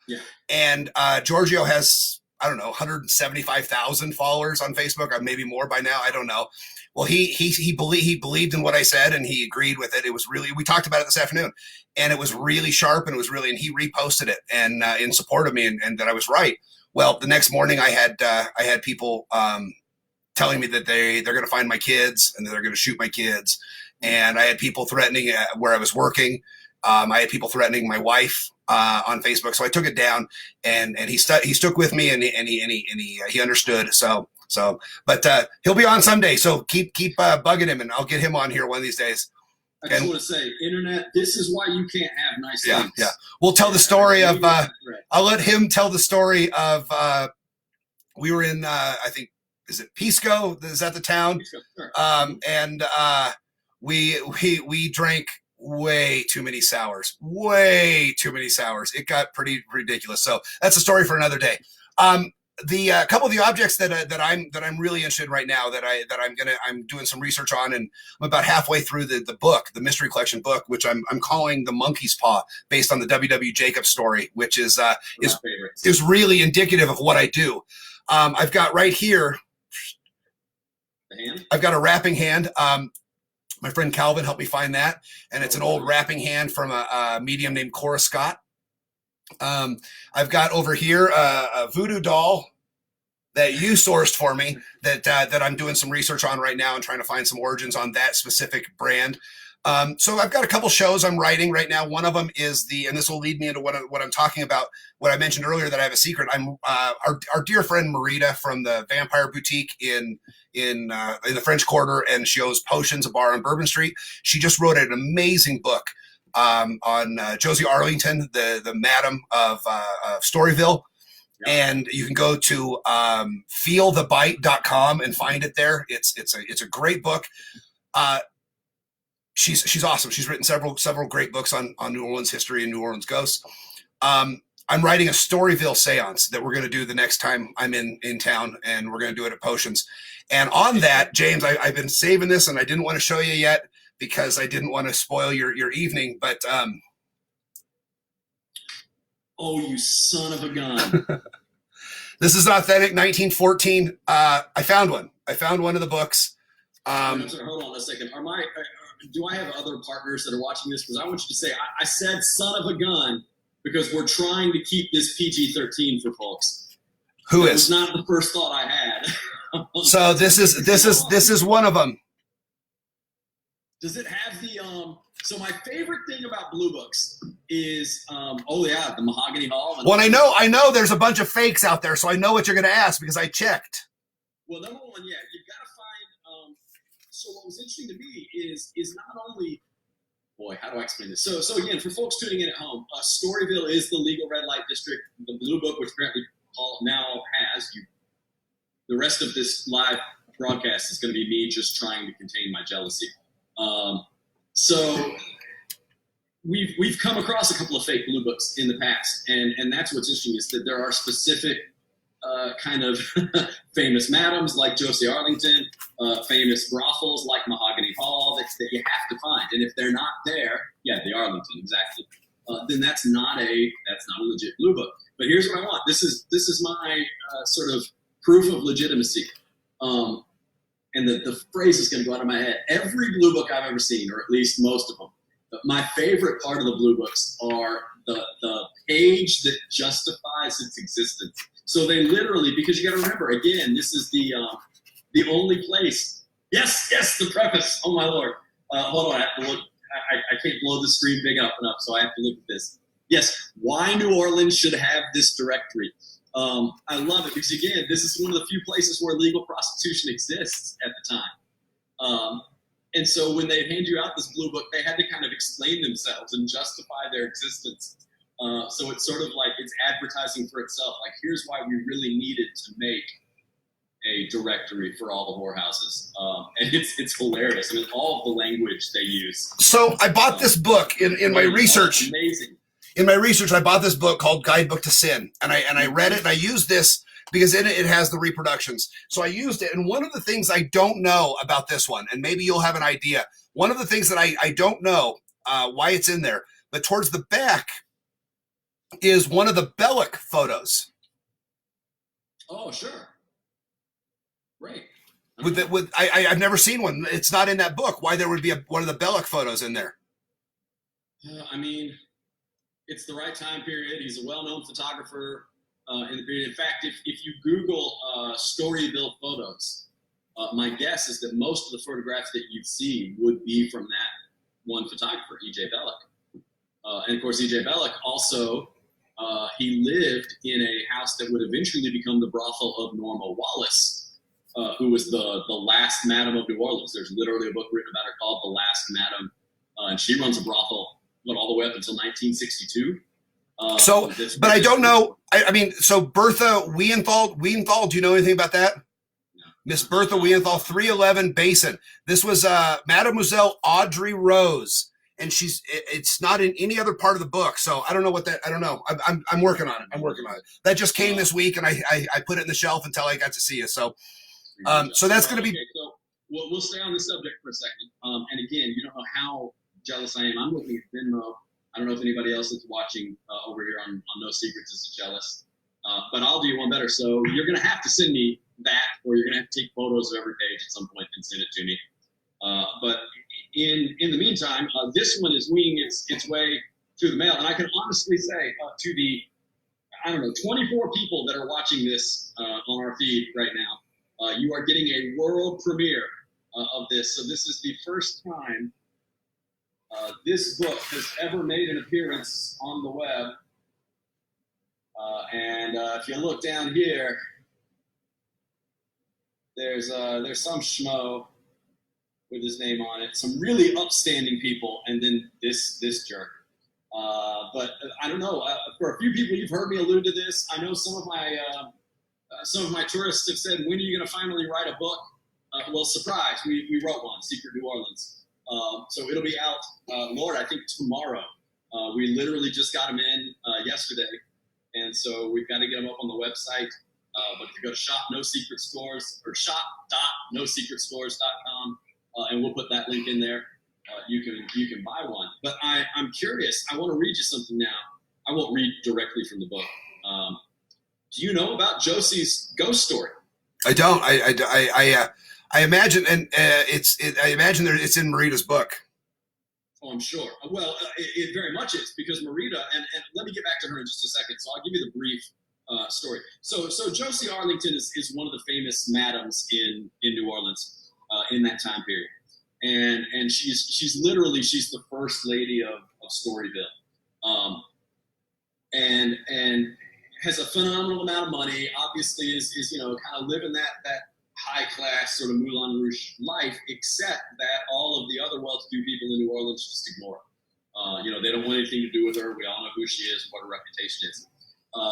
Yeah. And Giorgio has, I don't know, 175,000 followers on Facebook, or maybe more by now. I don't know. Well, he believed in what I said, and he agreed with it. It was really, we talked about it this afternoon, and it was really sharp, and he reposted it and in support of me, and that I was right. Well, the next morning I had people telling me that they're going to find my kids and that they're going to shoot my kids. and I had people threatening where I was working. I had people threatening my wife on Facebook, so I took it down, and he stuck with me, and he understood. But he'll be on someday, so keep bugging him, and I'll get him on here one of these days. I just want to say, internet, this is why you can't have nice things. Yeah. We'll tell the story of, I'll let him tell the story of, we were in, I think, is it Pisco? Is that the town? Pisco, sure. And we drank way too many sours. It got pretty ridiculous. So that's a story for another day. The couple of the objects that I'm really interested in right now that I'm doing some research on, and I'm about halfway through the book, the mystery collection book, which I'm calling The Monkey's Paw, based on the W.W. Jacobs story, which is really indicative of what I do. I've got right here, the hand? I've got a wrapping hand. My friend Calvin helped me find that, and it's an old wrapping hand from a medium named Cora Scott. I've got over here a voodoo doll that you sourced for me that I'm doing some research on right now and trying to find some origins on that specific brand. So I've got a couple shows I'm writing right now. One of them is and this will lead me into what I'm talking about, what I mentioned earlier, that I have a secret. I'm our dear friend Marita from the Vampire Boutique in the French Quarter, and she owns Potions, a bar on Bourbon Street. She just wrote an amazing book on Josie Arlington, the Madam of Storyville. Yeah. And you can go to feelthebite.com and find it there. It's a great book. She's awesome. She's written several great books on New Orleans history and New Orleans ghosts. I'm writing a Storyville seance that we're going to do the next time I'm in town, and we're going to do it at Potions. And on that, James, I've been saving this, and I didn't want to show you yet because I didn't want to spoil your evening. But oh, you son of a gun! This is an authentic 1914. I found one. I found one of the books. I'm sorry, hold on a second. Do I have other partners that are watching this? Because I want you to say, I said son of a gun because we're trying to keep this PG-13 for folks. Who that is? was not the first thought I had. So this is one of them. Does it have the so my favorite thing about Blue Books is the Mahogany Hall. Well, I know there's a bunch of fakes out there, so I know what you're going to ask because I checked. Well, number one, yeah, you've got to find. So what was interesting to me is not only, boy, how do I explain this? So again, for folks tuning in at home, Storyville is the legal red light district. The Blue Book, which apparently Paul now has, the rest of this live broadcast is going to be me just trying to contain my jealousy. So we've come across a couple of fake Blue Books in the past, and that's what's interesting is that there are specific kind of famous madams like Josie Arlington, famous brothels like Mahogany Hall that you have to find, and if they're not there, the Arlington exactly, then that's not a legit Blue Book. But here's what I want. This is my sort of proof of legitimacy. And the phrase is going to go out of my head. Every Blue Book I've ever seen, or at least most of them, my favorite part of the Blue Books are the page that justifies its existence. So they literally, because you got to remember, again, this is the only place. Yes, the preface. Oh my Lord. Hold on, I have to look. I can't blow the screen big up enough, so I have to look at this. Yes, why New Orleans should have this directory. I love it because, again, this is one of the few places where legal prostitution exists at the time. And so when they hand you out this Blue Book, they had to kind of explain themselves and justify their existence. So it's sort of like it's advertising for itself. Like, here's why we really needed to make a directory for all the whorehouses. And it's hilarious. I mean, all of the language they use. So I bought this book in my research. Amazing. In my research, I bought this book called Guidebook to Sin, and I read it, and I used this because in it has the reproductions. So I used it, and one of the things I don't know about this one, and maybe you'll have an idea, one of the things that I don't know why it's in there, but towards the back is one of the Belloc photos. Oh, sure. Right. I've never seen one. It's not in that book. Why there would be one of the Belloc photos in there? I mean, it's the right time period. He's a well-known photographer in the period. In fact, if you Google Storyville photos, My guess is that most of the photographs that you'd see would be from that one photographer, E.J. Belloc. And of course, E.J. Belloc also, he lived in a house that would eventually become the brothel of Norma Wallace, who was the last Madam of New Orleans. There's literally a book written about her called The Last Madam, and she runs a brothel all the way up until 1962. But I don't know. I mean, so Bertha Wiehenthal, do you know anything about that? Miss Bertha Wiehenthal, 311 Basin. This was Mademoiselle Audrey Rose, and it's not in any other part of the book. So I don't know what that. I don't know. I'm working on it. That just came this week, and I put it in the shelf until I got to see you. So that's going to be. Okay, so we'll stay on this subject for a second. And again, you don't know how jealous I am. I'm looking at Venmo. I don't know if anybody else that's watching over here on No Secrets is jealous, but I'll do you one better. So you're going to have to send me back, or you're going to have to take photos of every page at some point and send it to me. But in the meantime, this one is winging its way through the mail, and I can honestly say to the 24 people that are watching this on our feed right now, you are getting a world premiere of this. So this is the first time this book has ever made an appearance on the web. And if you look down here, there's some schmo with his name on it, some really upstanding people, and then this jerk. But I don't know. For a few people, you've heard me allude to this. I know some of my tourists have said, "When are you going to finally write a book?" Well, surprise, we wrote one, Secret New Orleans. So it'll be out, Lord, I think tomorrow. We literally just got them in yesterday, and so we've got to get them up on the website. But if you go to Shop No Secret Stores or shop.nosecretstores.com, and we'll put that link in there, you can buy one. But I'm curious. I want to read you something now. I won't read directly from the book. Do you know about Josie's ghost story? I don't. I imagine, and I imagine it's in Marita's book. Oh, I'm sure. Well, it very much is, because Marita, and let me get back to her in just a second. So I'll give you the brief story. So Josie Arlington is one of the famous madams in New Orleans in that time period, and she's literally the first lady of Storyville, and has a phenomenal amount of money. Obviously, is kind of living that high class sort of Moulin Rouge life, except that all of the other well-to-do people in New Orleans just ignore her. They don't want anything to do with her. We all know who she is, what her reputation is.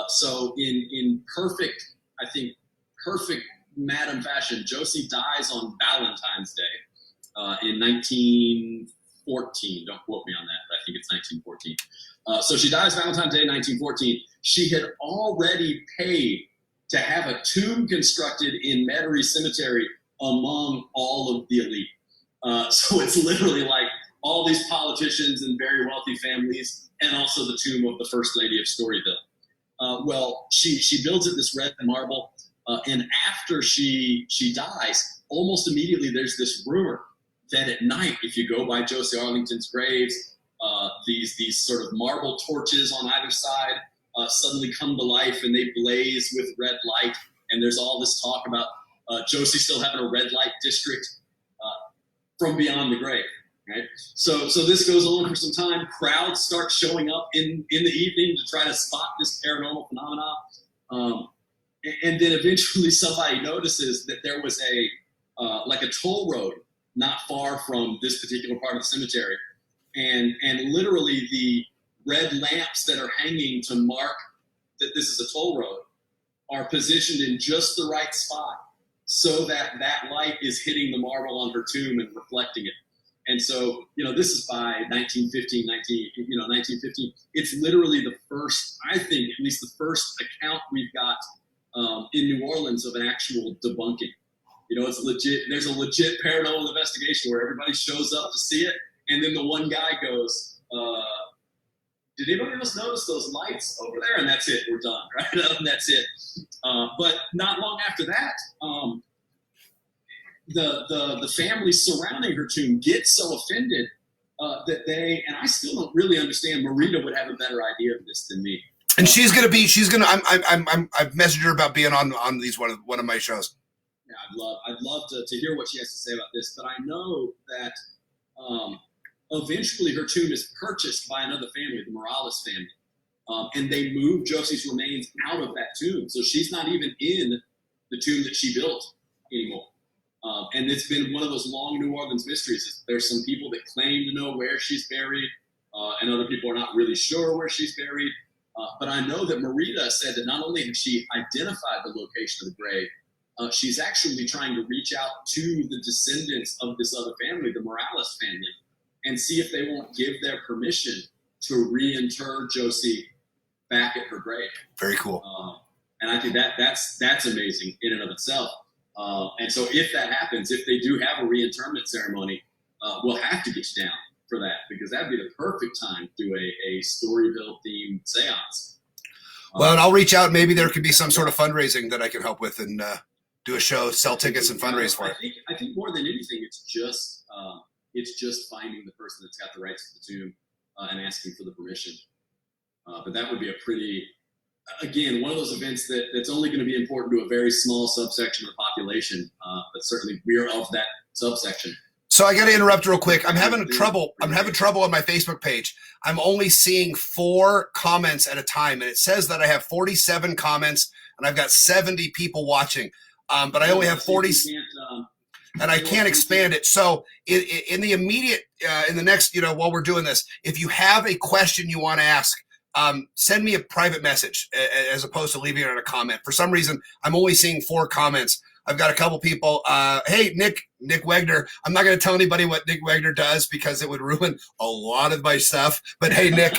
So in perfect madam fashion, Josie dies on Valentine's Day in 1914. Don't quote me on that, but I think it's 1914. So she dies Valentine's Day, 1914. She had already paid to have a tomb constructed in Metairie Cemetery among all of the elite. So it's literally like all these politicians and very wealthy families, and also the tomb of the First Lady of Storyville. Well, she builds it this red marble, and after she dies, almost immediately there's this rumor that at night, if you go by Josie Arlington's graves, these sort of marble torches on either side suddenly come to life, and they blaze with red light. And there's all this talk about Josie still having a red light district from beyond the grave. Right. So this goes on for some time. Crowds start showing up in the evening to try to spot this paranormal phenomena. And then eventually somebody notices that there was a toll road not far from this particular part of the cemetery. And literally the red lamps that are hanging to mark that this is a toll road are positioned in just the right spot so that light is hitting the marble on her tomb and reflecting it. And so, this is by 1915. It's literally the first, I think, at least the first account we've got in New Orleans of an actual debunking. It's legit. There's a legit paranormal investigation where everybody shows up to see it, and then the one guy goes, did anybody else notice those lights over there? And that's it. We're done, right? And that's it. But not long after that, the family surrounding her tomb get so offended that they, and I still don't really understand, Marita would have a better idea of this than me. And I've messaged her about being on these one of my shows. Yeah, I'd love to hear what she has to say about this, but I know that eventually her tomb is purchased by another family, the Morales family, and they move Josie's remains out of that tomb, so she's not even in the tomb that she built anymore. And it's been one of those long New Orleans mysteries. There's some people that claim to know where she's buried, and other people are not really sure where she's buried. But I know that Marita said that not only has she identified the location of the grave, she's actually trying to reach out to the descendants of this other family, the Morales family, and see if they won't give their permission to reinter Josie back at her grave. Very cool. And I think that's amazing in and of itself. And so if that happens, if they do have a reinterment ceremony, we'll have to get you down for that, because that'd be the perfect time to do a Storyville themed seance. Well, and I'll reach out. Maybe there could be some sort of fundraising that I can help with and do a show, sell tickets, and fundraise for it. I think more than anything, it's just finding the person that's got the rights to the tomb and asking for the permission. But that would be a pretty, again, one of those events that's only going to be important to a very small subsection of the population. But certainly we're of that subsection. So I got to interrupt real quick. I'm having trouble on my Facebook page. I'm only seeing 4 comments at a time, and it says that I have 47 comments and I've got 70 people watching. But I only have 40, and I can't expand it. So in the immediate, in the next, while we're doing this, if you have a question you want to ask, send me a private message as opposed to leaving it in a comment. For some reason, I'm only seeing 4 comments. I've got a couple people. Hey, Nick Wegner. I'm not going to tell anybody what Nick Wegner does because it would ruin a lot of my stuff. But hey, Nick,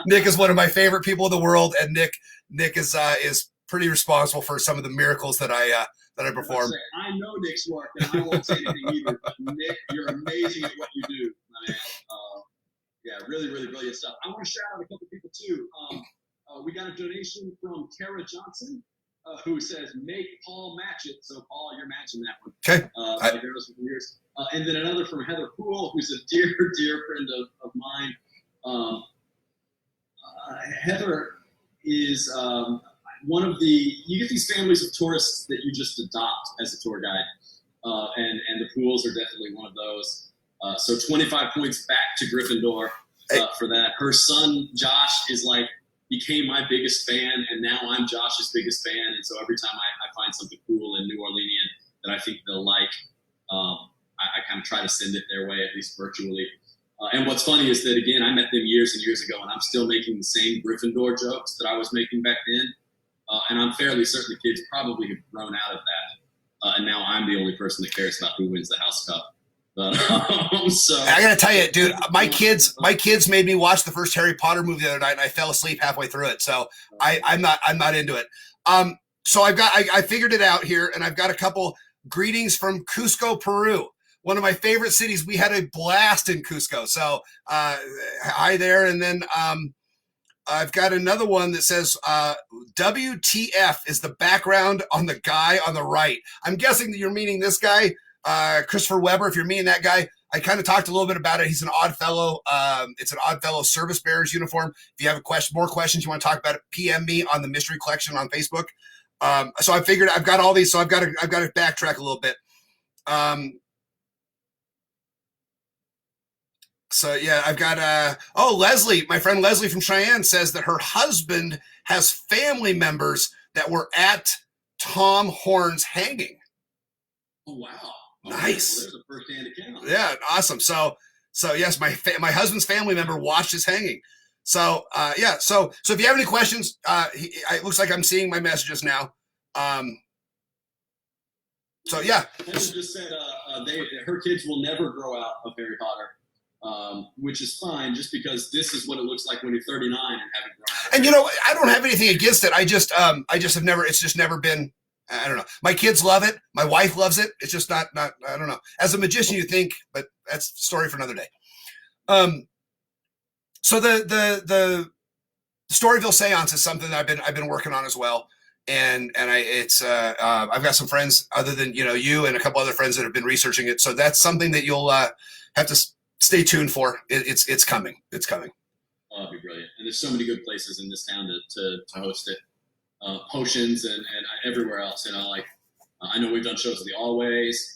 Nick is one of my favorite people in the world, and Nick is pretty responsible for some of the miracles that I perform. I know Nick's work, and I won't say anything either. But Nick, you're amazing at what you do, my man. Yeah, really, really brilliant stuff. I want to shout out a couple people too. We got a donation from Kara Johnson, who says, "Make Paul match it." So Paul, you're matching that one. Okay. There was for years. And then another from Heather Poole, who's a dear, dear friend of mine. Heather is one of you get these families of tourists that you just adopt as a tour guide. And the Pools are definitely one of those. So 25 points back to Gryffindor for that. Her son, Josh, became my biggest fan, and now I'm Josh's biggest fan. And so every time I find something cool in New Orleanian that I think they'll like, I kind of try to send it their way, at least virtually. And what's funny is that, again, I met them years and years ago, and I'm still making the same Gryffindor jokes that I was making back then. And I'm fairly certain the kids probably have grown out of that. And now I'm the only person that cares about who wins the House Cup. But, so I gotta tell you, dude, my kids made me watch the first Harry Potter movie the other night, and I fell asleep halfway through it. So I'm not into it. So I figured it out here, and I've got a couple greetings from Cusco, Peru, one of my favorite cities. We had a blast in Cusco. So hi there, and then I've got another one that says WTF is the background on the guy on the right. I'm guessing that you're meaning this guy. Christopher Weber, if you're meaning that guy, I kind of talked a little bit about it. He's an Odd Fellow. It's an Odd Fellow service bearer's uniform. If you have more questions, you want to talk about it, PM me on the Mystery Collection on Facebook. So I figured I've got all these, so I've got to backtrack a little bit. So yeah, I've got Leslie, my friend Leslie from Cheyenne, says that her husband has family members that were at Tom Horn's hanging. Oh wow. Nice. Well, there's a first-hand account. Yeah, awesome. So yes, my husband's family member watched his hanging. So yeah, so if you have any questions, it looks like I'm seeing my messages now. So yeah. Heather just said her kids will never grow out of Harry Potter, which is fine, just because this is what it looks like when you're 39 and haven't grown out. And I don't have anything against it. I just have never. It's just never been. I don't know. My kids love it. My wife loves it. It's just not. I don't know. As a magician, you think, but that's a story for another day. So the Storyville seance is something that I've been working on as well, and I've got some friends other than you and a couple other friends that have been researching it. So that's something that you'll have to stay tuned for. It's coming. It's coming. Oh, it'd be brilliant. And there's so many good places in this town to host it. Potions and everywhere else, I know we've done shows with the Always.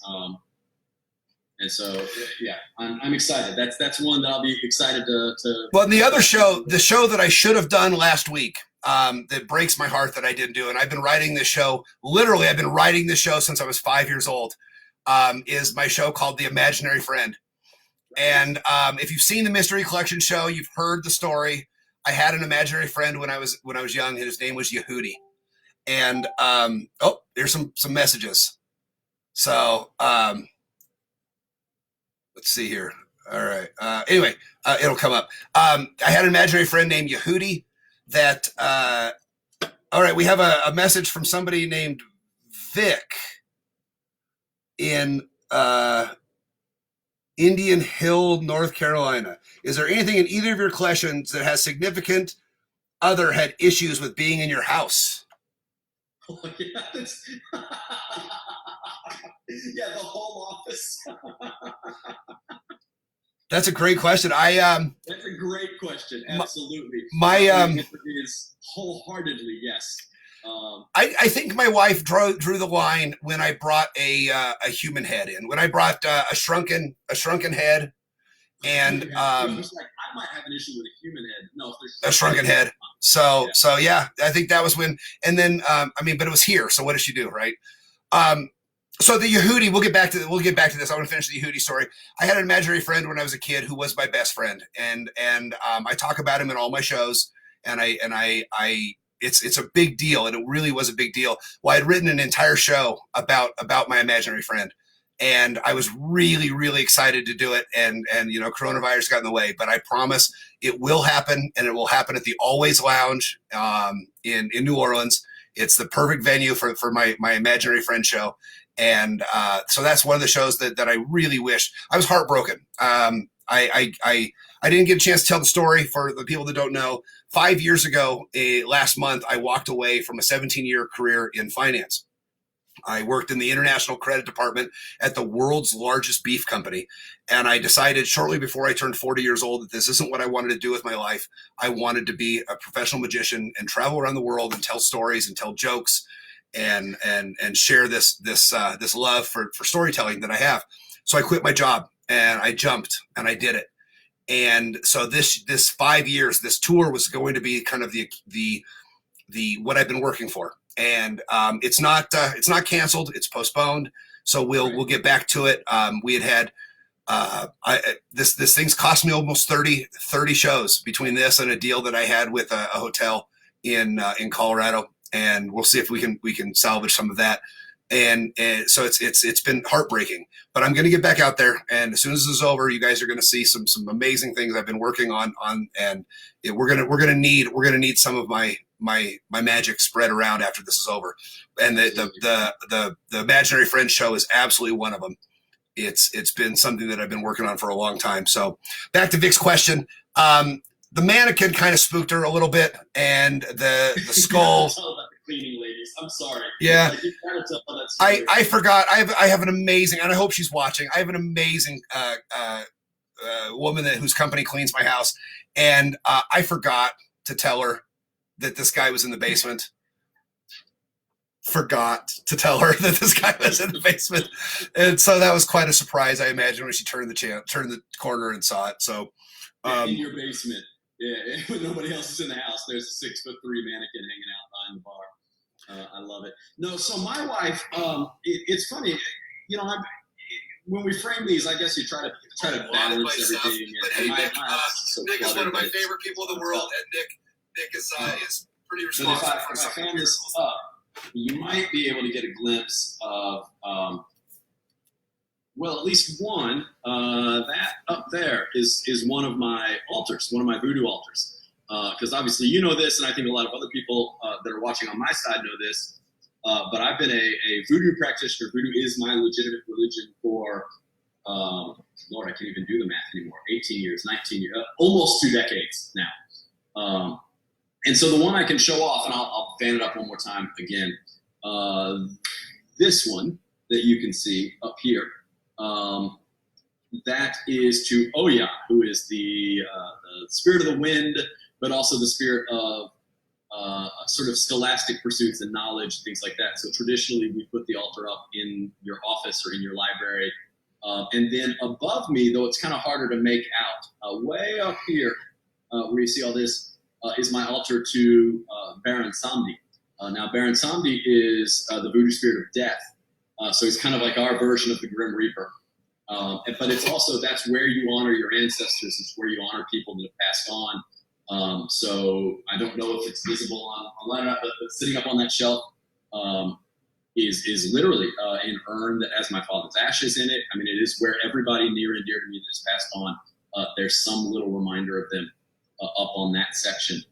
And so, yeah, I'm excited. That's one that I'll be excited to. Well, and the other show, the show that I should have done last week, that breaks my heart that I didn't do, and I've been writing this show. Literally, I've been writing this show since I was 5 years old. Is my show called The Imaginary Friend. And if you've seen the Mystery Collection show, you've heard the story. I had an imaginary friend when I was young, and his name was Yehudi. And oh, there's some messages. So let's see here. All right. Anyway, it'll come up. I had an imaginary friend named Yehudi. That all right. We have a message from somebody named Vic in Indian Hill, North Carolina. Is there anything in either of your collections that has significant other had issues with being in your house? Oh, yeah, yeah, the whole office. That's a great question. That's a great question. Absolutely. My answer is wholeheadedly yes. I think my wife drew the line when I brought a human head in. When I brought a shrunken head, and I was like, I might have an issue with a human head. No, if there's a shrunken head. So yeah, I think that was when. And then but it was here. So what did she do, right? So the Yehudi, we'll get back to this. I want to finish the Yehudi story. I had an imaginary friend when I was a kid who was my best friend, and I talk about him in all my shows, and it's a big deal, and it really was a big deal. Well, I'd written an entire show about my imaginary friend, and I was really, really excited to do it, and coronavirus got in the way, but I promise it will happen, and it will happen at the Always Lounge in New Orleans. It's the perfect venue for my imaginary friend show. And so that's one of the shows that I really wish. I was heartbroken. I didn't get a chance to tell the story for the people that don't know. 5 years ago, last month, I walked away from a 17-year career in finance. I worked in the international credit department at the world's largest beef company. And I decided shortly before I turned 40 years old that this isn't what I wanted to do with my life. I wanted to be a professional magician and travel around the world and tell stories and tell jokes and share this love for storytelling that I have. So I quit my job and I jumped and I did it. And so this 5 years, this tour was going to be kind of the what I've been working for. And it's not canceled. It's postponed. So we'll get back to it. We had this thing's cost me almost 30 shows between this and a deal that I had with a hotel in Colorado. And we'll see if we can salvage some of that. And so it's been heartbreaking, but I'm going to get back out there. And as soon as this is over, you guys are going to see some amazing things I've been working on, and we're going to need some of my magic spread around after this is over. And the Imaginary Friends show is absolutely one of them. It's been something that I've been working on for a long time. So back to Vic's question. The mannequin kind of spooked her a little bit, and the skull. Cleaning ladies. I'm sorry. Yeah. Like, you gotta tell that story. I forgot. I have an amazing, and I hope she's watching. I have an amazing woman whose company cleans my house, and I forgot to tell her that this guy was in the basement. Forgot to tell her that this guy was in the basement, and so that was quite a surprise. I imagine when she turned the corner and saw it. So in your basement. Yeah, when nobody else is in the house, there's a 6'3" mannequin hanging out behind the bar. I love it. No, so my wife, it's funny, when we frame these, I guess you try to balance everything. But hey, Nick is one of my favorite people in the world, and Nick is pretty responsible. If I fan this up, you might be able to get a glimpse of. Well, at least one, that up there is one of my altars, one of my voodoo altars. Because obviously you know this, and I think a lot of other people that are watching on my side know this, but I've been a voodoo practitioner. Voodoo is my legitimate religion for, Lord, I can't even do the math anymore, 18 years, 19 years, almost 2 decades now. And so the one I can show off, and I'll fan it up one more time again, this one that you can see up here, that is to Oya, who is the spirit of the wind, but also the spirit of sort of scholastic pursuits and knowledge, things like that. So traditionally, we put the altar up in your office or in your library. And then above me, though it's kind of harder to make out, way up here, where you see all this, is my altar to Baron Samedi. Now, Baron Samedi is the voodoo spirit of death. So he's kind of like our version of the Grim Reaper. But it's also, that's where you honor your ancestors. It's where you honor people that have passed on. So I don't know if it's visible online, but sitting up on that shelf is literally an urn that has my father's ashes in it. I mean, it is where everybody near and dear to me that has passed on, there's some little reminder of them up on that section.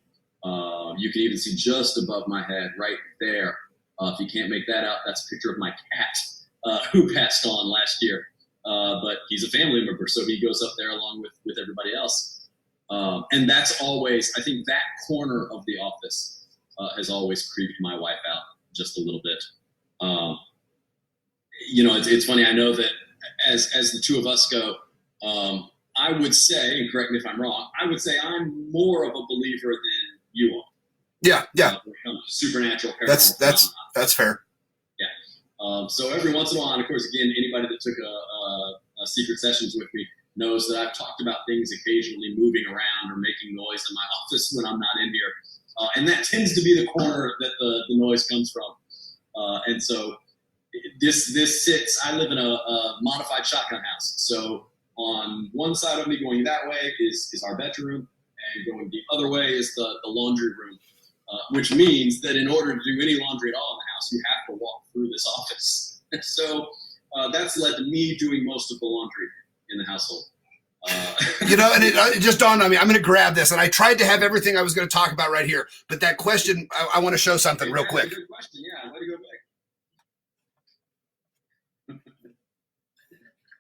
You can even see just above my head right there. If you can't make that out, that's a picture of my cat who passed on last year. But he's a family member, so he goes up there along with everybody else. And that's always, I think that corner of the office has always creeped my wife out just a little bit. It's funny. I know that as the two of us go, I would say, and correct me if I'm wrong, I would say I'm more of a believer than you are. Yeah. When it comes to supernatural, paranormal. That's fair. Yeah. So every once in a while, and of course, again, anybody that took a secret sessions with me knows that I've talked about things occasionally moving around or making noise in my office when I'm not in here. And that tends to be the corner that the noise comes from. And so this sits, I live in a modified shotgun house. So on one side of me going that way is our bedroom, and going the other way is the laundry room, which means that in order to do any laundry at all in the house, you have to walk through this office. So that's led to me doing most of the laundry in the household. And it just dawned on me. I'm going to grab this, and I tried to have everything I was going to talk about right here. But that question, I want to show something real quick. Good question. Yeah, way to go back.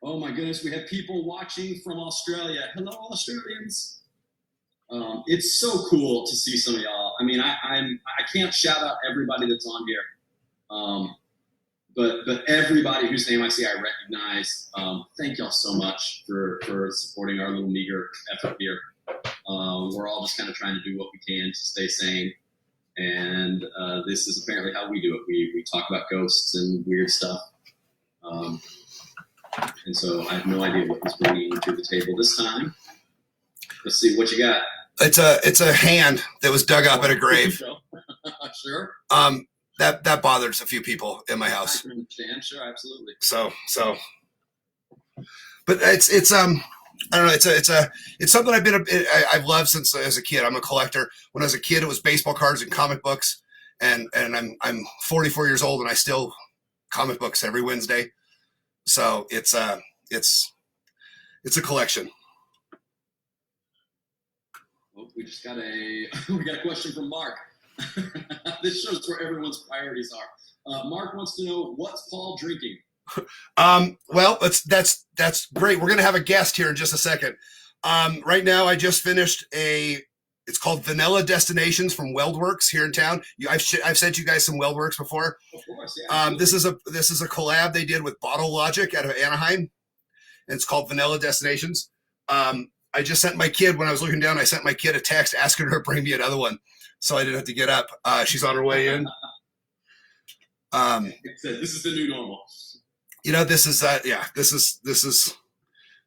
Oh my goodness, we have people watching from Australia. Hello, Australians. It's so cool to see some of y'all. I mean, I can't shout out everybody that's on here. But everybody whose name I see, I recognize. Thank y'all so much for supporting our little meager effort here. We're all just kind of trying to do what we can to stay sane. And this is apparently how we do it. We talk about ghosts and weird stuff. And so I have no idea what he's bringing to the table this time. Let's see what you got. It's a hand that was dug up at a grave. Sure. That bothers a few people in my house. I can understand. Sure, absolutely. So, but it's I don't know. It's something I've loved since as a kid. I'm a collector. When I was a kid, it was baseball cards and comic books, and I'm 44 years old and I still comic books every Wednesday. So it's a collection. Well, we just got a question from Mark. This shows where everyone's priorities are. Mark wants to know, what's Paul drinking? Well, that's great. We're gonna have a guest here in just a second. Right now, I just finished it's called Vanilla Destinations from Weldworks here in town. I've sent you guys some Weldworks before. Of course, yeah. This is a collab they did with Bottle Logic out of Anaheim, and it's called Vanilla Destinations. I just sent my kid, when I was looking down, I sent my kid a text asking her to bring me another one, so I didn't have to get up. She's on her way in. This is the new normal. This is.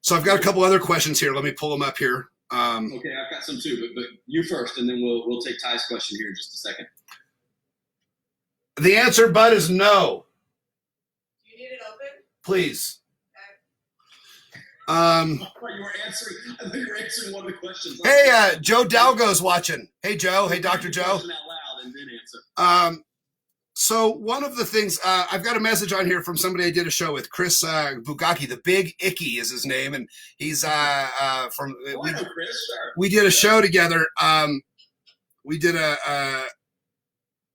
So I've got a couple other questions here. Let me pull them up here. Okay, I've got some too, but you first, and then we'll take Ty's question here in just a second. The answer, Bud, is no. Do you need it open? Please. I thought you were answering one of the questions. Hey, Joe Dalgo's watching. Hey, Joe. Hey, Dr. Joe. Question out loud and then answer. So one of the things, I've got a message on here from somebody I did a show with, Chris Bugaki. The Big Icky is his name, and he's from. I know Chris, sure. We did a show together. We did a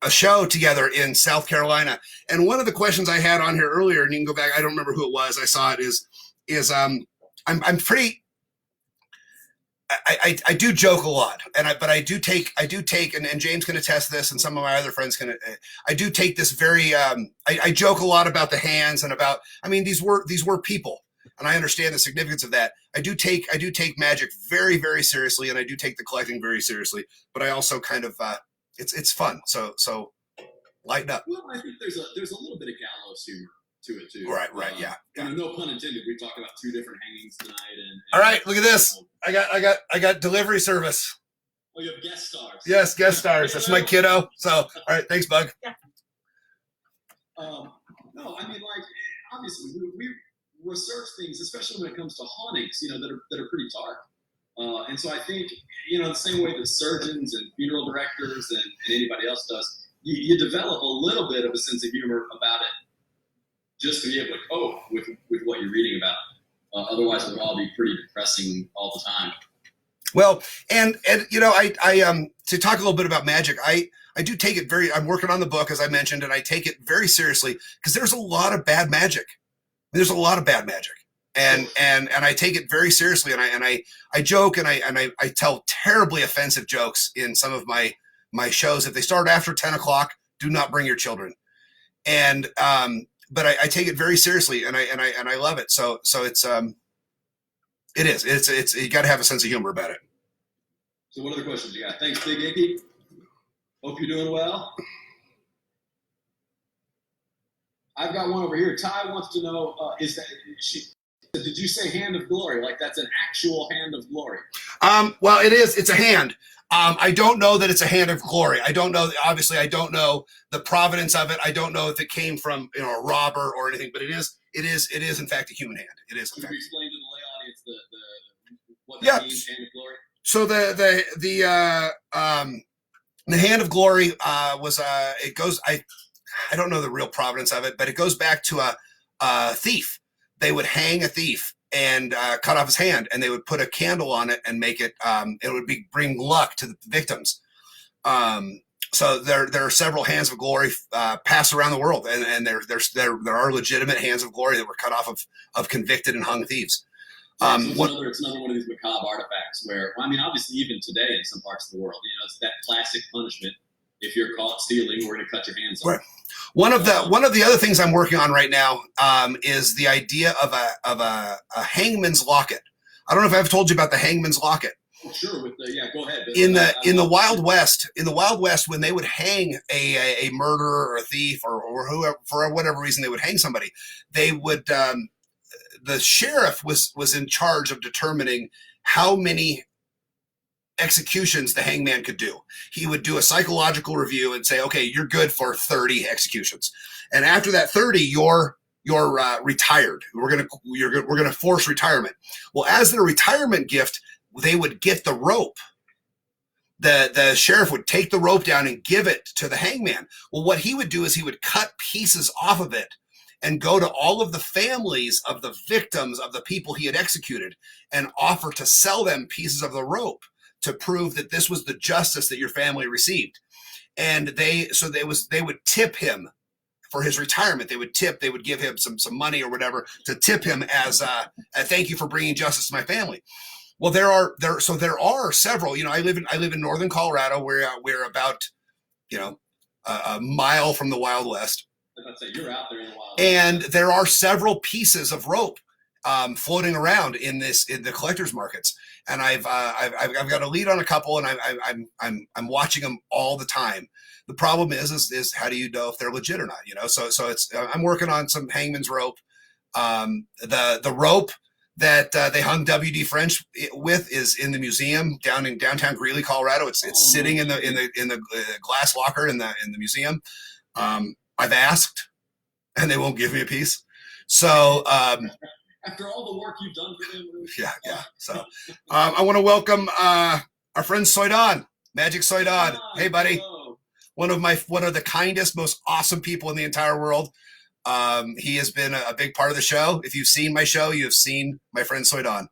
show together in South Carolina, and one of the questions I had on here earlier, and you can go back. I don't remember who it was. I saw it. Is I'm pretty. I do joke a lot, but I do take, and James can attest this, and some of my other friends can. I do take this very. I joke a lot about the hands and about. I mean, these were people, and I understand the significance of that. I do take magic very, very seriously, and I do take the collecting very seriously. But I also kind of, it's fun. So lighten up. Well, I think there's a little bit of gallows humor to it too. Right, yeah. No pun intended. We talked about 2 different hangings tonight, and All right, look at this. I got delivery service. Oh, you have guest stars. Yes, guest stars. That's my kiddo. So, all right, thanks, Bug. No, I mean, like, obviously, we research things, especially when it comes to hauntings, that are pretty dark. And so I think, the same way that surgeons and funeral directors and anybody else does, you develop a little bit of a sense of humor about it, just to be able to cope with what you're reading about. Otherwise, it would all be pretty depressing all the time. Well, and I to talk a little bit about magic, I do take it I'm working on the book, as I mentioned, and I take it very seriously because there's a lot of bad magic. There's a lot of bad magic, and I take it very seriously, and I joke and I tell terribly offensive jokes in some of my shows. If they start after 10 o'clock, do not bring your children. And but I take it very seriously, and I love it. So it's you got to have a sense of humor about it. So what other questions you got? Thanks, Big Icky. Hope you're doing well. I've got one over here. Ty wants to know, did you say hand of glory? Like that's an actual hand of glory? Well, it is. It's a hand. I don't know that it's a hand of glory. I don't know. Obviously, I don't know the provenance of it. I don't know if it came from a robber or anything. But it is in fact a human hand. It is. Can you explain to the lay audience what that means, hand of glory? So the hand of glory was it goes. I don't know the real provenance of it, but it goes back to a thief. They would hang a thief and cut off his hand, and they would put a candle on it and make it. It would bring luck to the victims. So there are several hands of glory passed around the world, and there are legitimate hands of glory that were cut off of convicted and hung thieves. It's another one of these macabre artifacts where, obviously, even today in some parts of the world, it's that classic punishment. If you're caught stealing, we're going to cut your hands off. Right. One of the other things I'm working on right now is the idea of a hangman's locket. I don't know if I've told you about the hangman's locket. Oh, sure. Go ahead. In the Wild West, when they would hang a murderer or a thief or whoever, for whatever reason they would hang somebody, they would the sheriff was in charge of determining how many executions the hangman could do. He would do a psychological review and say, okay, you're good for 30 executions. And after that 30, you're retired. We're going to force retirement. Well, as their retirement gift, they would get the rope. The sheriff would take the rope down and give it to the hangman. Well, what he would do is he would cut pieces off of it and go to all of the families of the victims of the people he had executed and offer to sell them pieces of the rope to prove that this was the justice that your family received. And they would tip him for his retirement. They would give him some money or whatever to tip him as a thank you for bringing justice to my family. Well, there are several. I live in northern Colorado, where we're about a mile from the Wild West. I'd say you're out there in the Wild West. And there are several pieces of rope floating around in the collectors markets, and I've got a lead on a couple, and I'm watching them all the time. The problem is how do you know if they're legit or not? So it's I'm working on some hangman's rope. The rope that they hung W.D. French with is in the museum down in downtown Greeley, Colorado. It's sitting in the glass locker in the museum. I've asked, and they won't give me a piece. So. After all the work you've done for them. Yeah. So I want to welcome our friend Soidan, Magic Soidan. Hey, buddy. Hello. One of the kindest, most awesome people in the entire world. He has been a big part of the show. If you've seen my show, you have seen my friend Soidan.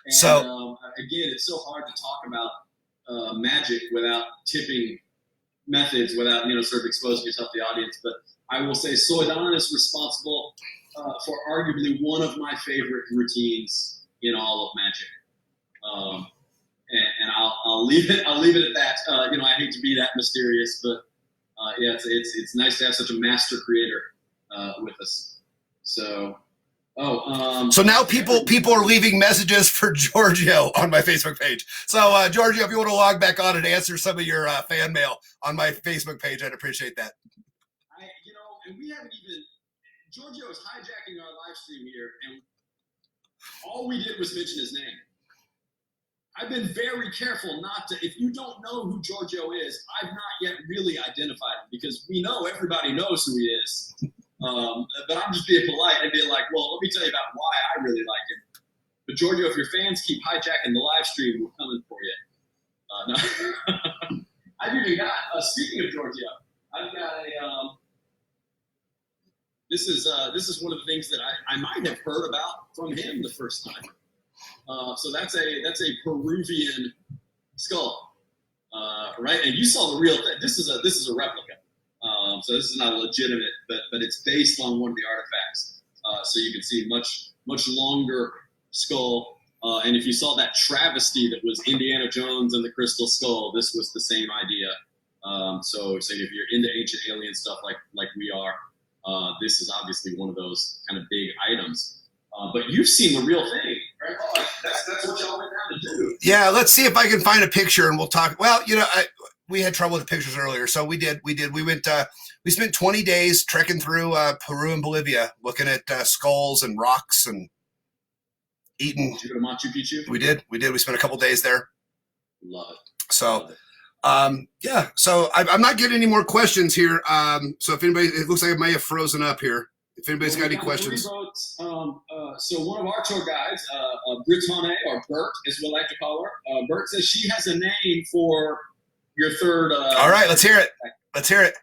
And, again, it's so hard to talk about magic without tipping methods, without sort of exposing yourself to the audience. But I will say Soidan is responsible for arguably one of my favorite routines in all of magic, and I'll leave it at that. I hate to be that mysterious, but it's nice to have such a master creator with us. So So now people are leaving messages for Giorgio on my Facebook page. So Giorgio, if you want to log back on and answer some of your fan mail on my Facebook page, I'd appreciate that. And we haven't even. Giorgio is hijacking our live stream here, and all we did was mention his name. I've been very careful not to. If you don't know who Giorgio is, I've not yet really identified him because we know everybody knows who he is. But I'm just being polite and being like, well, let me tell you about why I really like him. But Giorgio, if your fans keep hijacking the live stream, we're coming for you. No. I've even got. Speaking of Giorgio, I've got a. This is one of the things that I might have heard about from him the first time. So that's a Peruvian skull, right? And you saw the real thing. This is a replica. So this is not a legitimate, but it's based on one of the artifacts. So you can see much longer skull. And if you saw that travesty that was Indiana Jones and the Crystal Skull, this was the same idea. So if you're into ancient alien stuff like we are, this is obviously one of those kind of big items. But you've seen the real thing, right? Oh, that's what y'all went down to do. Yeah, let's see if I can find a picture and we'll talk. Well, we had trouble with the pictures earlier, so we did. We went. We spent 20 days trekking through Peru and Bolivia, looking at skulls and rocks and eating. Did you go to Machu Picchu? We did. We spent a couple days there. Love it. So, yeah. So I'm not getting any more questions here. So if anybody, it looks like it may have frozen up here. If anybody's got any questions. So one of our tour guides, Brittone, or Bert, as we like to call her, Bert says she has a name for your third. All right, let's hear it. Let's hear it.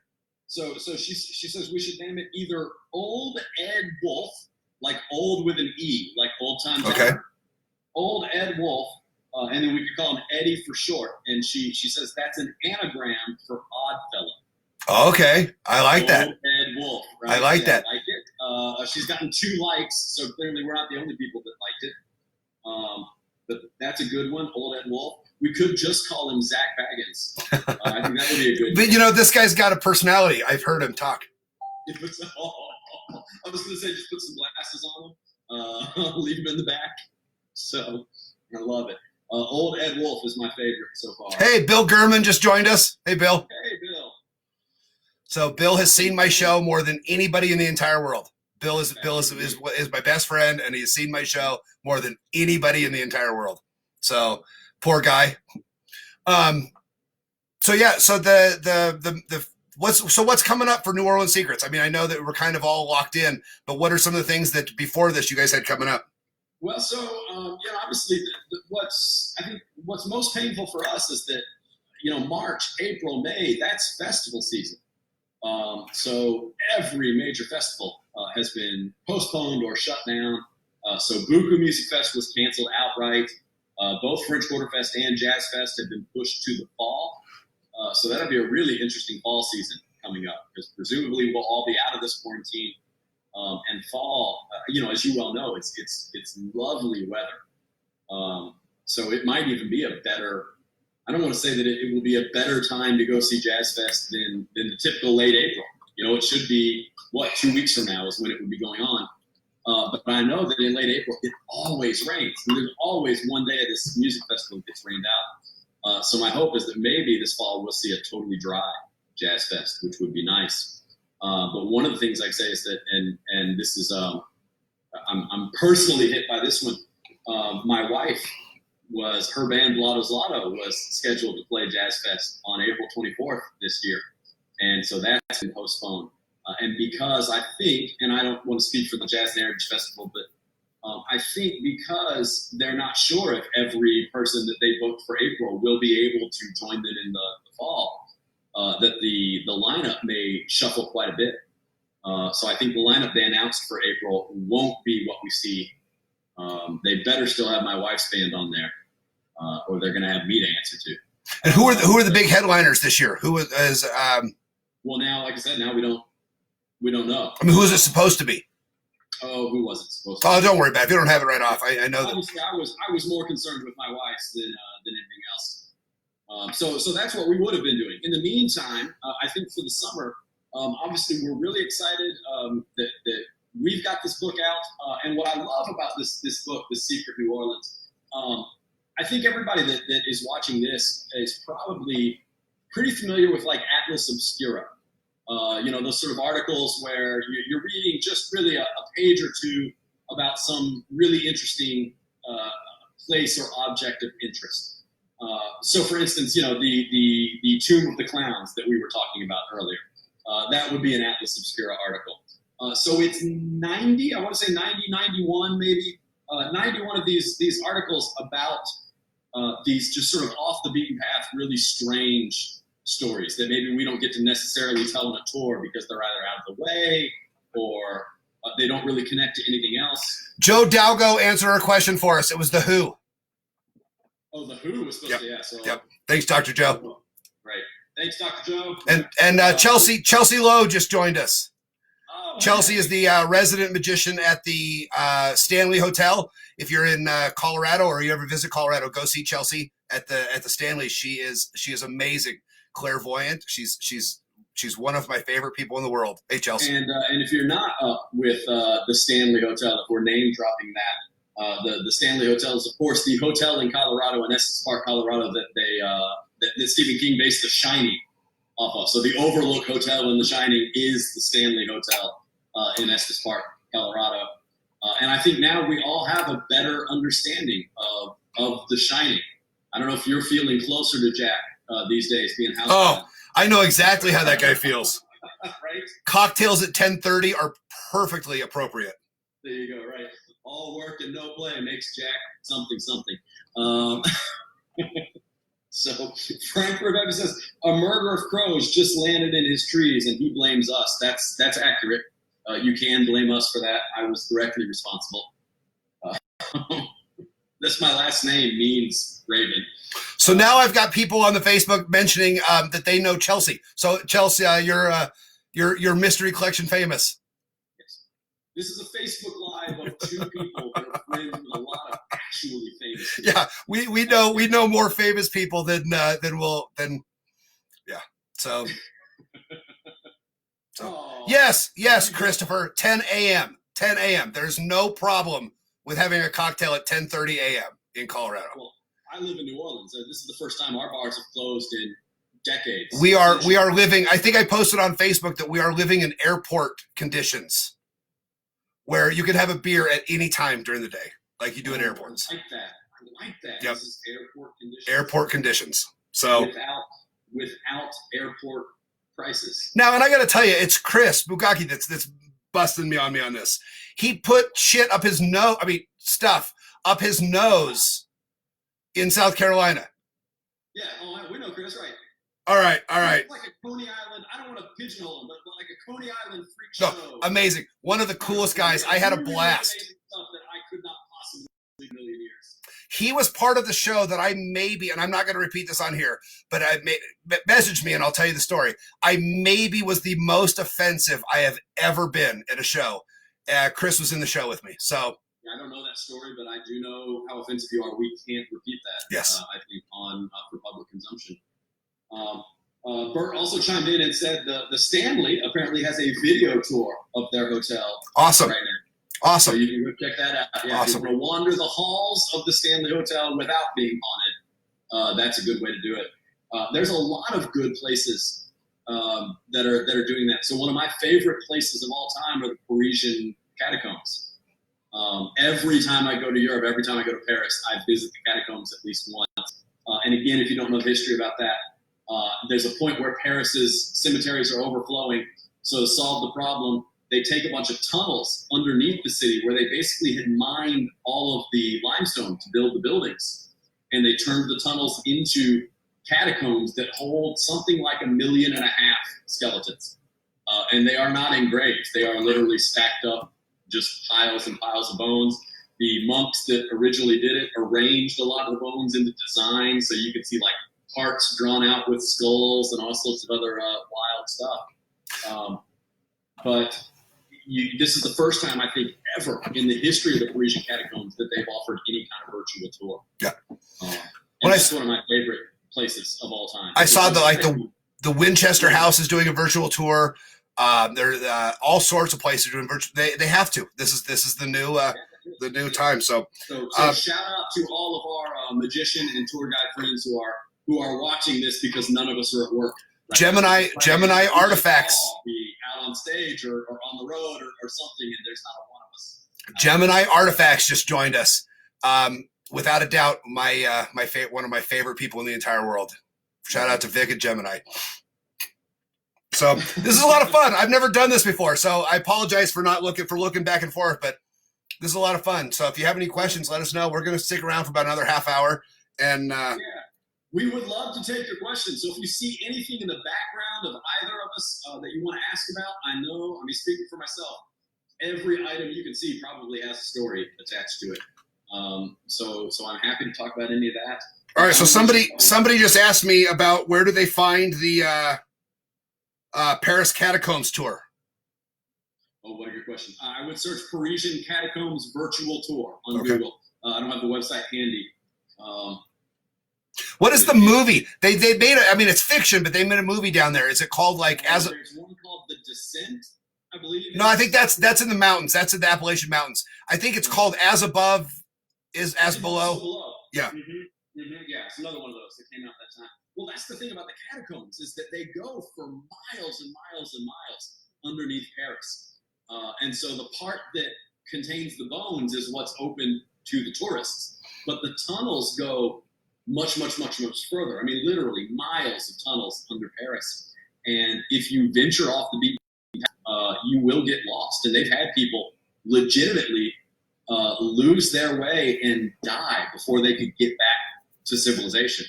So she says we should name it either Old Ed Wolf, like old with an E, like old time. Okay. Old Ed Wolf, and then we could call him Eddie for short. And she says that's an anagram for Odd Fellow. Okay, I like that. Old Ed Wolf. Right? I like that. I like it. She's gotten 2 likes, so clearly we're not the only people that liked it. But that's a good one, Old Ed Wolf. We could just call him Zach Baggins. I think that would be a good. But this guy's got a personality. I've heard him talk. I was going to say just put some glasses on him, leave him in the back. So I love it. Old Ed Wolf is my favorite so far. Hey, Bill Gurman just joined us. Hey, Bill. Hey, Bill. So Bill has seen my show more than anybody in the entire world. Bill is my best friend, and he has seen my show more than anybody in the entire world. So poor guy. So yeah. So what's coming up for New Orleans Secrets? I mean, I know that we're kind of all locked in, but what are some of the things that before this you guys had coming up? Well, so obviously, what's most painful for us is that March, April, May, that's festival season. So every major festival has been postponed or shut down. So Buku Music Fest was canceled outright. Both French Quarter Fest and Jazz Fest have been pushed to the fall. So that'll be a really interesting fall season coming up because presumably we'll all be out of this quarantine. And fall, as you well know, it's lovely weather. So it might even be a better. I don't want to say that it will be a better time to go see Jazz Fest than the typical late April. It should be 2 weeks from now is when it would be going on. But I know that in late April it always rains. And there's always one day of this music festival that gets rained out. So my hope is that maybe this fall we'll see a totally dry Jazz Fest, which would be nice. But one of the things I say is that, and this is, I'm personally hit by this one. My wife her band Blotto's Lotto was scheduled to play Jazz Fest on April 24th this year. And so that's been postponed. And because I think, and I don't want to speak for the Jazz and Heritage Festival, but I think because they're not sure if every person that they booked for April will be able to join them in the fall, that the lineup may shuffle quite a bit. So I think the lineup they announced for April won't be what we see. They better still have my wife's band on there, or they're going to have me to answer to. And who are the big headliners this year? Who is? Well, now, like I said, now we don't know. I mean, who is it supposed to be? Oh, who was it supposed to be? Oh, don't worry about it. If you don't have it right off, I know that. Obviously, I was more concerned with my wife's than anything else. So that's what we would have been doing. In the meantime, I think for the summer, obviously we're really excited that we've got this book out, and what I love about this book, The Secret New Orleans, I think everybody that is watching this is probably pretty familiar with like Atlas Obscura. Those sort of articles where you're reading just really a page or two about some really interesting place or object of interest. So, for instance, the Tomb of the Clowns that we were talking about earlier, that would be an Atlas Obscura article. So it's 90, I want to say 90, 91 maybe, 91 of these articles about these just sort of off the beaten path, really strange stories that maybe we don't get to necessarily tell on a tour because they're either out of the way or they don't really connect to anything else. Joe Dalgo answered our question for us. It was The Who. Oh, The Who was supposed to, yeah. So, yep. Thanks, Dr. Joe. Right. Thanks, Dr. Joe. And Chelsea Lowe just joined us. Oh, Chelsea is the resident magician at the Stanley Hotel. If you're in Colorado or you ever visit Colorado, go see Chelsea at the Stanley. She is amazing, clairvoyant. She's one of my favorite people in the world. Hey, Chelsea. And if you're not up with the Stanley Hotel, if we're name dropping that, the Stanley Hotel is, of course, the hotel in Colorado, in Estes Park, Colorado, that Stephen King based The Shining off of. So the Overlook Hotel in The Shining is the Stanley Hotel in Estes Park, Colorado. And I think now we all have a better understanding of The Shining. I don't know if you're feeling closer to Jack these days, being housebound. Oh, I know exactly how that guy feels. Right? Cocktails at 10:30 are perfectly appropriate. There you go, right. All work and no play makes Jack something. So Frank Rebecca says, a murder of crows just landed in his trees and he blames us. That's accurate. You can blame us for that. I was directly responsible. That's my last name means Raven. So now I've got people on the Facebook mentioning that they know Chelsea. So Chelsea, you're Mystery Collection famous. Yes. This is a Facebook Live of two people that are friends with a lot of actually famous people. Yeah, we know more famous people than yeah. So yes, Christopher. 10 a.m. 10 a.m. There's no problem with having a cocktail at 10:30 a.m. in Colorado. Well, I live in New Orleans. This is the first time our bars have closed in decades. We are living. I think I posted on Facebook that we are living in airport conditions, where you can have a beer at any time during the day, like you do at airports. I like that. Yep. This is airport conditions. Airport conditions. So without airport prices. Now, and I got to tell you, it's Chris Bugaki that's busting me on this. He put shit up his nose. I mean, stuff up his nose in South Carolina. Yeah, we know Chris, right? All right. It's like a Coney Island. I don't want to pigeonhole him, but like a Coney Island freak show. No, amazing. One of the coolest guys. I had a blast. Stuff that I could not possibly do in a million years. He was part of the show that I maybe, and I'm not going to repeat this on here, but message me and I'll tell you the story. I maybe was the most offensive I have ever been at a show. Chris was in the show with me. So I don't know that story, but I do know how offensive you are. We can't repeat that. Yes. I think for public consumption. Bert also chimed in and said the Stanley apparently has a video tour of their hotel. Awesome. Right now. Awesome. So you can go check that out. Yeah, awesome. If you want to wander the halls of the Stanley Hotel without being haunted, that's a good way to do it. There's a lot of good places that are doing that. So one of my favorite places of all time are the Parisian catacombs. Every time I go to Europe, every time I go to Paris, I visit the catacombs at least once. And again, if you don't know the history about that, there's a point where Paris's cemeteries are overflowing. So to solve the problem, they take a bunch of tunnels underneath the city where they basically had mined all of the limestone to build the buildings. And they turned the tunnels into catacombs that hold something like 1.5 million skeletons. And they are not in graves. They are literally stacked up, just piles and piles of bones. The monks that originally did it arranged a lot of the bones into design, so you could see like hearts drawn out with skulls and all sorts of other wild stuff. But this is the first time, I think, ever in the history of the Parisian catacombs that they've offered any kind of virtual tour. Yeah. And that's one of my favorite places of all time. I saw the Winchester House is doing a virtual tour. There all sorts of places doing virtual. They have to. This is the new time. So shout out to all of our magician and tour guide friends who are watching this, because none of us are at work. Right? Gemini artifacts. Be out on stage or on the road or something, and there's not one of us. Gemini artifacts just joined us. Without a doubt, one of my favorite people in the entire world. Shout out to Vic and Gemini. So this is a lot of fun. I've never done this before, so I apologize for looking back and forth, but this is a lot of fun. So if you have any questions, let us know. We're going to stick around for about another half hour, and we would love to take your questions. So if you see anything in the background of either of us that you want to ask about, speaking for myself, every item you can see probably has a story attached to it. So I'm happy to talk about any of that. All right. So somebody just asked me about where do they find the Paris Catacombs tour. Oh, what are your questions? I would search Parisian Catacombs Virtual Tour on Google. I don't have the website handy. What is the movie? They made it. I mean, it's fiction, but they made a movie down there. Is it called There's one called The Descent, I believe. No, I think that's in the mountains. That's in the Appalachian Mountains. I think it's called As Above is As Below. Yeah. Yeah, it's another one of those that came out that time. Well, that's the thing about the catacombs, is that they go for miles and miles and miles underneath Paris. And so the part that contains the bones is what's open to the tourists. But the tunnels go much, much, much, much further. I mean, literally miles of tunnels under Paris. And if you venture off the beaten path, you will get lost. And they've had people legitimately lose their way and die before they could get back to civilization.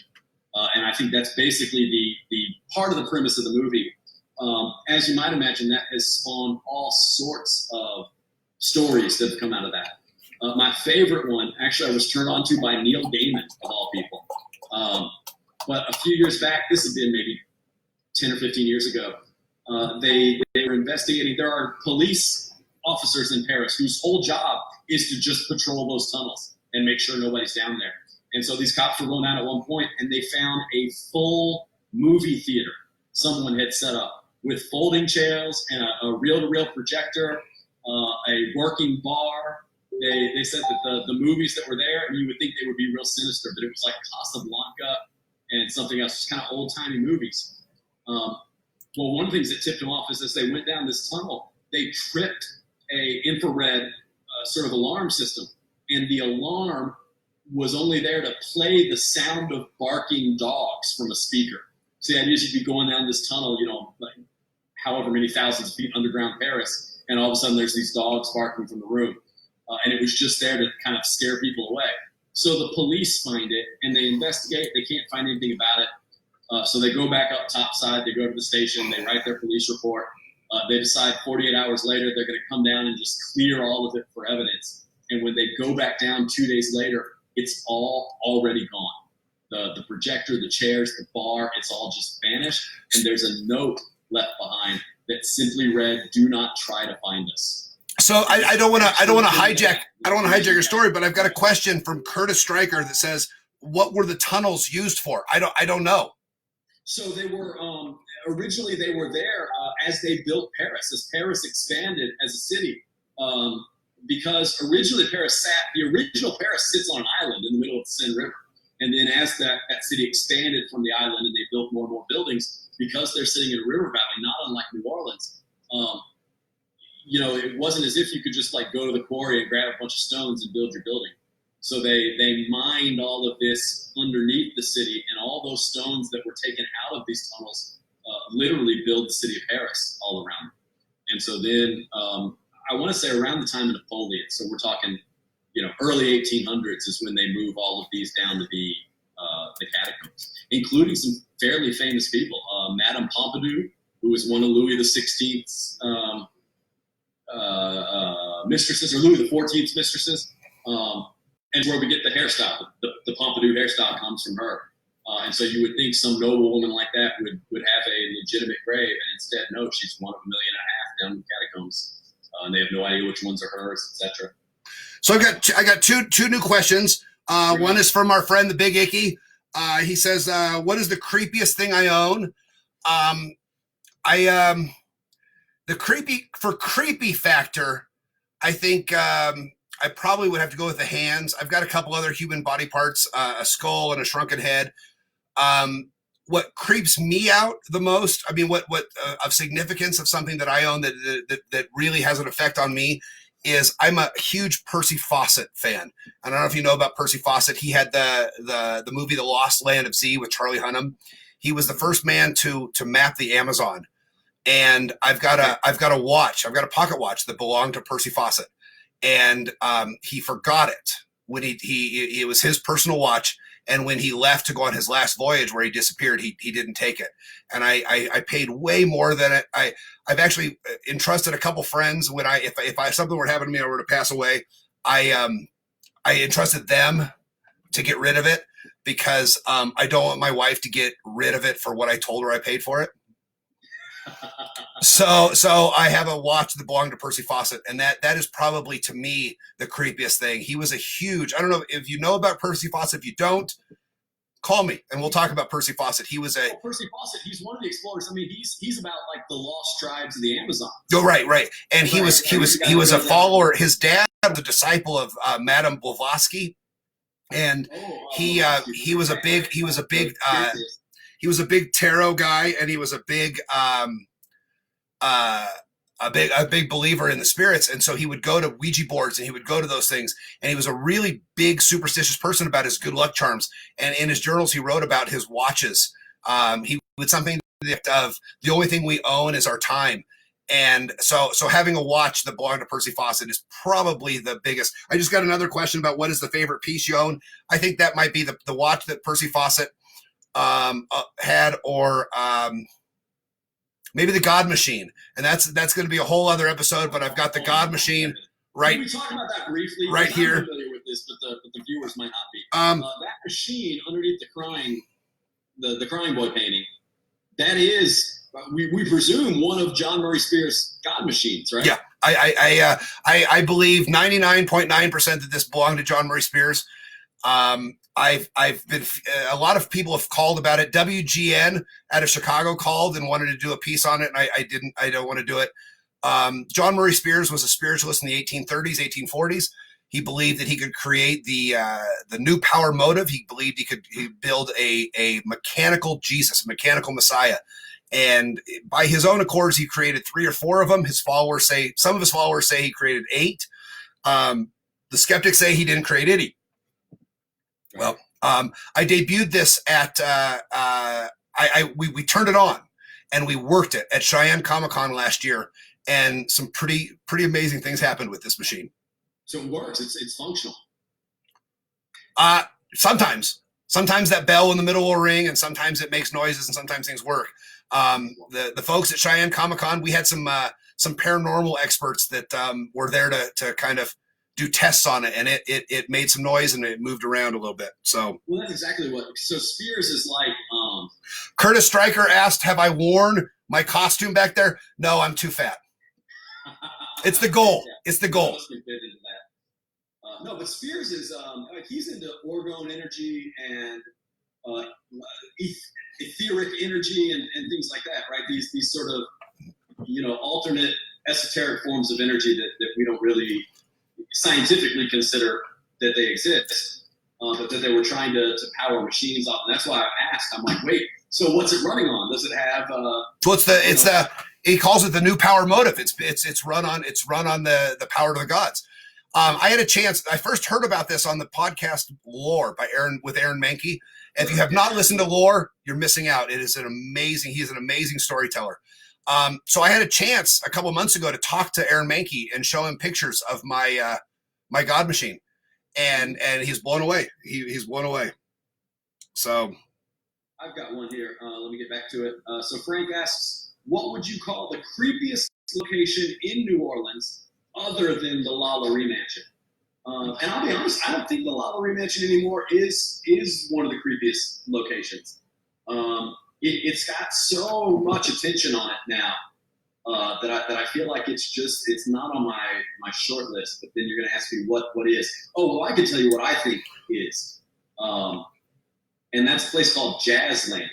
And I think that's basically the part of the premise of the movie. As you might imagine, that has spawned all sorts of stories that have come out of that. My favorite one, actually, I was turned on to by Neil Gaiman, of all people. But a few years back, this had been maybe 10 or 15 years ago, they were investigating. There are police officers in Paris whose whole job is to just patrol those tunnels and make sure nobody's down there. And so these cops were going out at one point, and they found a full movie theater someone had set up with folding chairs and a reel-to-reel projector, a working bar. They said that the movies that were there, and you would think they would be real sinister, but it was like Casablanca and something else, just kind of old-timey movies. Well, one of the things that tipped them off is as they went down this tunnel, they tripped a infrared sort of alarm system, and the alarm was only there to play the sound of barking dogs from a speaker. So the idea is you'd be going down this tunnel, like however many thousands of feet underground Paris, and all of a sudden there's these dogs barking from the room. And it was just there to kind of scare people away. So the police find it, and they investigate. They can't find anything about it. So they go back up topside. They go to the station. They write their police report. They decide 48 hours later they're going to come down and just clear all of it for evidence. And when they go back down 2 days later, it's all already gone. The projector, the chairs, the bar, it's all just vanished. And there's a note left behind that simply read, "Do not try to find us." So I don't want to hijack your story, but I've got a question from Curtis Stryker that says, "What were the tunnels used for?" I don't know. So they were originally they were there as they built Paris, as Paris expanded as a city. Because originally the original Paris sits on an island in the middle of the Seine River. And then as that city expanded from the island and they built more and more buildings, because they're sitting in a river valley, not unlike New Orleans, it wasn't as if you could just like go to the quarry and grab a bunch of stones and build your building. So they mined all of this underneath the city, and all those stones that were taken out of these tunnels literally build the city of Paris all around. And so then I want to say around the time of Napoleon, so we're talking, early 1800s is when they move all of these down to the catacombs, including some fairly famous people. Madame Pompadour, who was one of Louis XVI's mistresses, or Louis XIV's mistresses, and where we get the hairstyle. The Pompadour hairstyle comes from her. And so you would think some noble woman like that would have a legitimate grave, and instead, no, she's one of 1.5 million down in the catacombs. And they have no idea which ones are hers, etc. So I got two new questions. One is from our friend, the Big Icky. He says, what is the creepiest thing I own? The creepy factor, I think I probably would have to go with the hands. I've got a couple other human body parts, a skull and a shrunken head. What creeps me out the most, I mean, what of significance of something that I own that really has an effect on me is I'm a huge Percy Fawcett fan. I don't know if you know about Percy Fawcett. He had the movie The Lost Land of Z with Charlie Hunnam. He was the first man to map the Amazon. And I've got a watch. I've got a pocket watch that belonged to Percy Fawcett. And he forgot it when it was his personal watch. And when he left to go on his last voyage where he disappeared, he didn't take it. And I paid way more than it. I've actually entrusted a couple friends when if something were to happen to me, I were to pass away, I entrusted them to get rid of it because I don't want my wife to get rid of it for what I told her I paid for it. So I have a watch that belonged to Percy Fawcett, and that is probably to me the creepiest thing. He was a huge, I don't know if you know about Percy Fawcett. If you don't, call me and we'll talk about Percy Fawcett. He was Percy Fawcett, he's one of the explorers. I mean, he's about like the lost tribes of the Amazon. Oh, right. And he was a follower. His dad was a disciple of Madame Blavatsky, and he was a big tarot guy, and he was a big believer in the spirits. And so he would go to Ouija boards and he would go to those things. And he was a really big superstitious person about his good luck charms. And in his journals, he wrote about his watches. He would something of the only thing we own is our time. And so having a watch that belonged to Percy Fawcett is probably the biggest. I just got another question about what is the favorite piece you own. I think that might be the watch that Percy Fawcett had, or maybe the God Machine, and that's going to be a whole other episode. But I've got the God Machine right. Can we talk about that briefly? Right here. I'm familiar with this, but the viewers might not be. That machine underneath the crying boy painting, that is, we presume, one of John Murray Spears' God machines, right? Yeah, I believe 99.9% that this belonged to John Murray Spears. I've been, a lot of people have called about it. WGN out of Chicago called and wanted to do a piece on it. And I don't want to do it. John Murray Spears was a spiritualist in the 1830s, 1840s. He believed that he could create the new power motive. He believed he could build a mechanical Jesus, a mechanical Messiah. And by his own accords, he created 3 or 4 of them. Some of his followers say he created 8. The skeptics say he didn't create any. Well, I debuted this at we turned it on and we worked it at Cheyenne Comic-Con last year, and some pretty amazing things happened with this machine. So it works. It's functional. Sometimes that bell in the middle will ring, and sometimes it makes noises, and sometimes things work. The folks at Cheyenne Comic-Con, we had some paranormal experts that were there to kind of do tests on it, and it made some noise and it moved around a little bit. So, well, that's exactly what. So Spears is like. Curtis Stryker asked, "Have I worn my costume back there?" No, I'm too fat. It's the goal. It's the goal. No, but Spears is like, he's into orgone energy and etheric energy and things like that, right? These sort of alternate esoteric forms of energy that we don't really scientifically consider that they exist, but that they were trying to power machines off. And that's why I asked. I'm like, wait, so what's it running on? Does it have? So he calls it the new power motive. It's run on the power to the gods. I had a chance. I first heard about this on the podcast Lore with Aaron Mahnke. If you have not listened to Lore, you're missing out. He's an amazing storyteller. So I had a chance a couple of months ago to talk to Aaron Mahnke and show him pictures of my God machine, and he's blown away. He's blown away. So I've got one here. Let me get back to it. So Frank asks, what would you call the creepiest location in New Orleans other than the Lalaurie Mansion? And I'll be honest, I don't think the Lalaurie Mansion anymore is one of the creepiest locations. It's got so much attention on it now that I feel like it's not on my short list. But then you're going to ask me what is. Oh, well, I can tell you what I think is, and that's a place called Jazzland,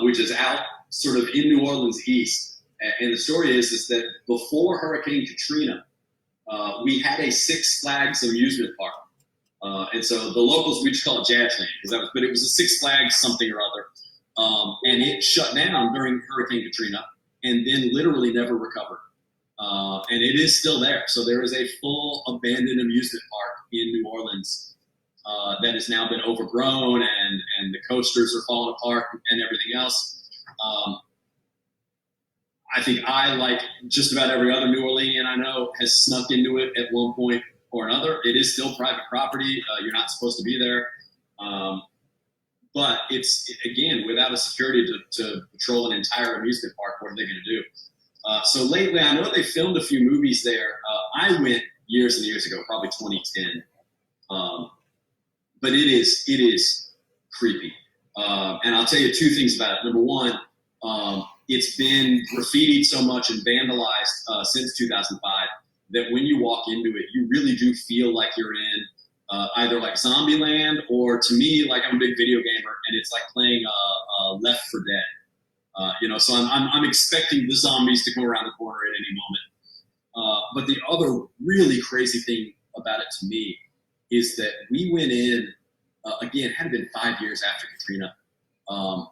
which is out sort of in New Orleans East. And the story is that before Hurricane Katrina, we had a Six Flags amusement park. And so the locals, we just call it Jazzland, but it was a Six Flags something or other. And it shut down during Hurricane Katrina and then literally never recovered. And it is still there. So there is a full abandoned amusement park in New Orleans that has now been overgrown, and the coasters are falling apart and everything else. I think I, like just about every other New Orleanian I know, has snuck into it at one point or another. It is still private property. You're not supposed to be there. But it's, again, without a security to patrol an entire amusement park, what are they going to do? So lately, I know they filmed a few movies there. I went years and years ago, probably 2010. But it is creepy. And I'll tell you two things about it. Number one, it's been graffitied so much and vandalized since 2005 that when you walk into it, you really do feel like you're in either like Zombieland, or to me, like I'm a big video gamer and it's like playing Left 4 Dead. So I'm expecting the zombies to come around the corner at any moment. But the other really crazy thing about it to me is that we went in, again, it had been 5 years after Katrina.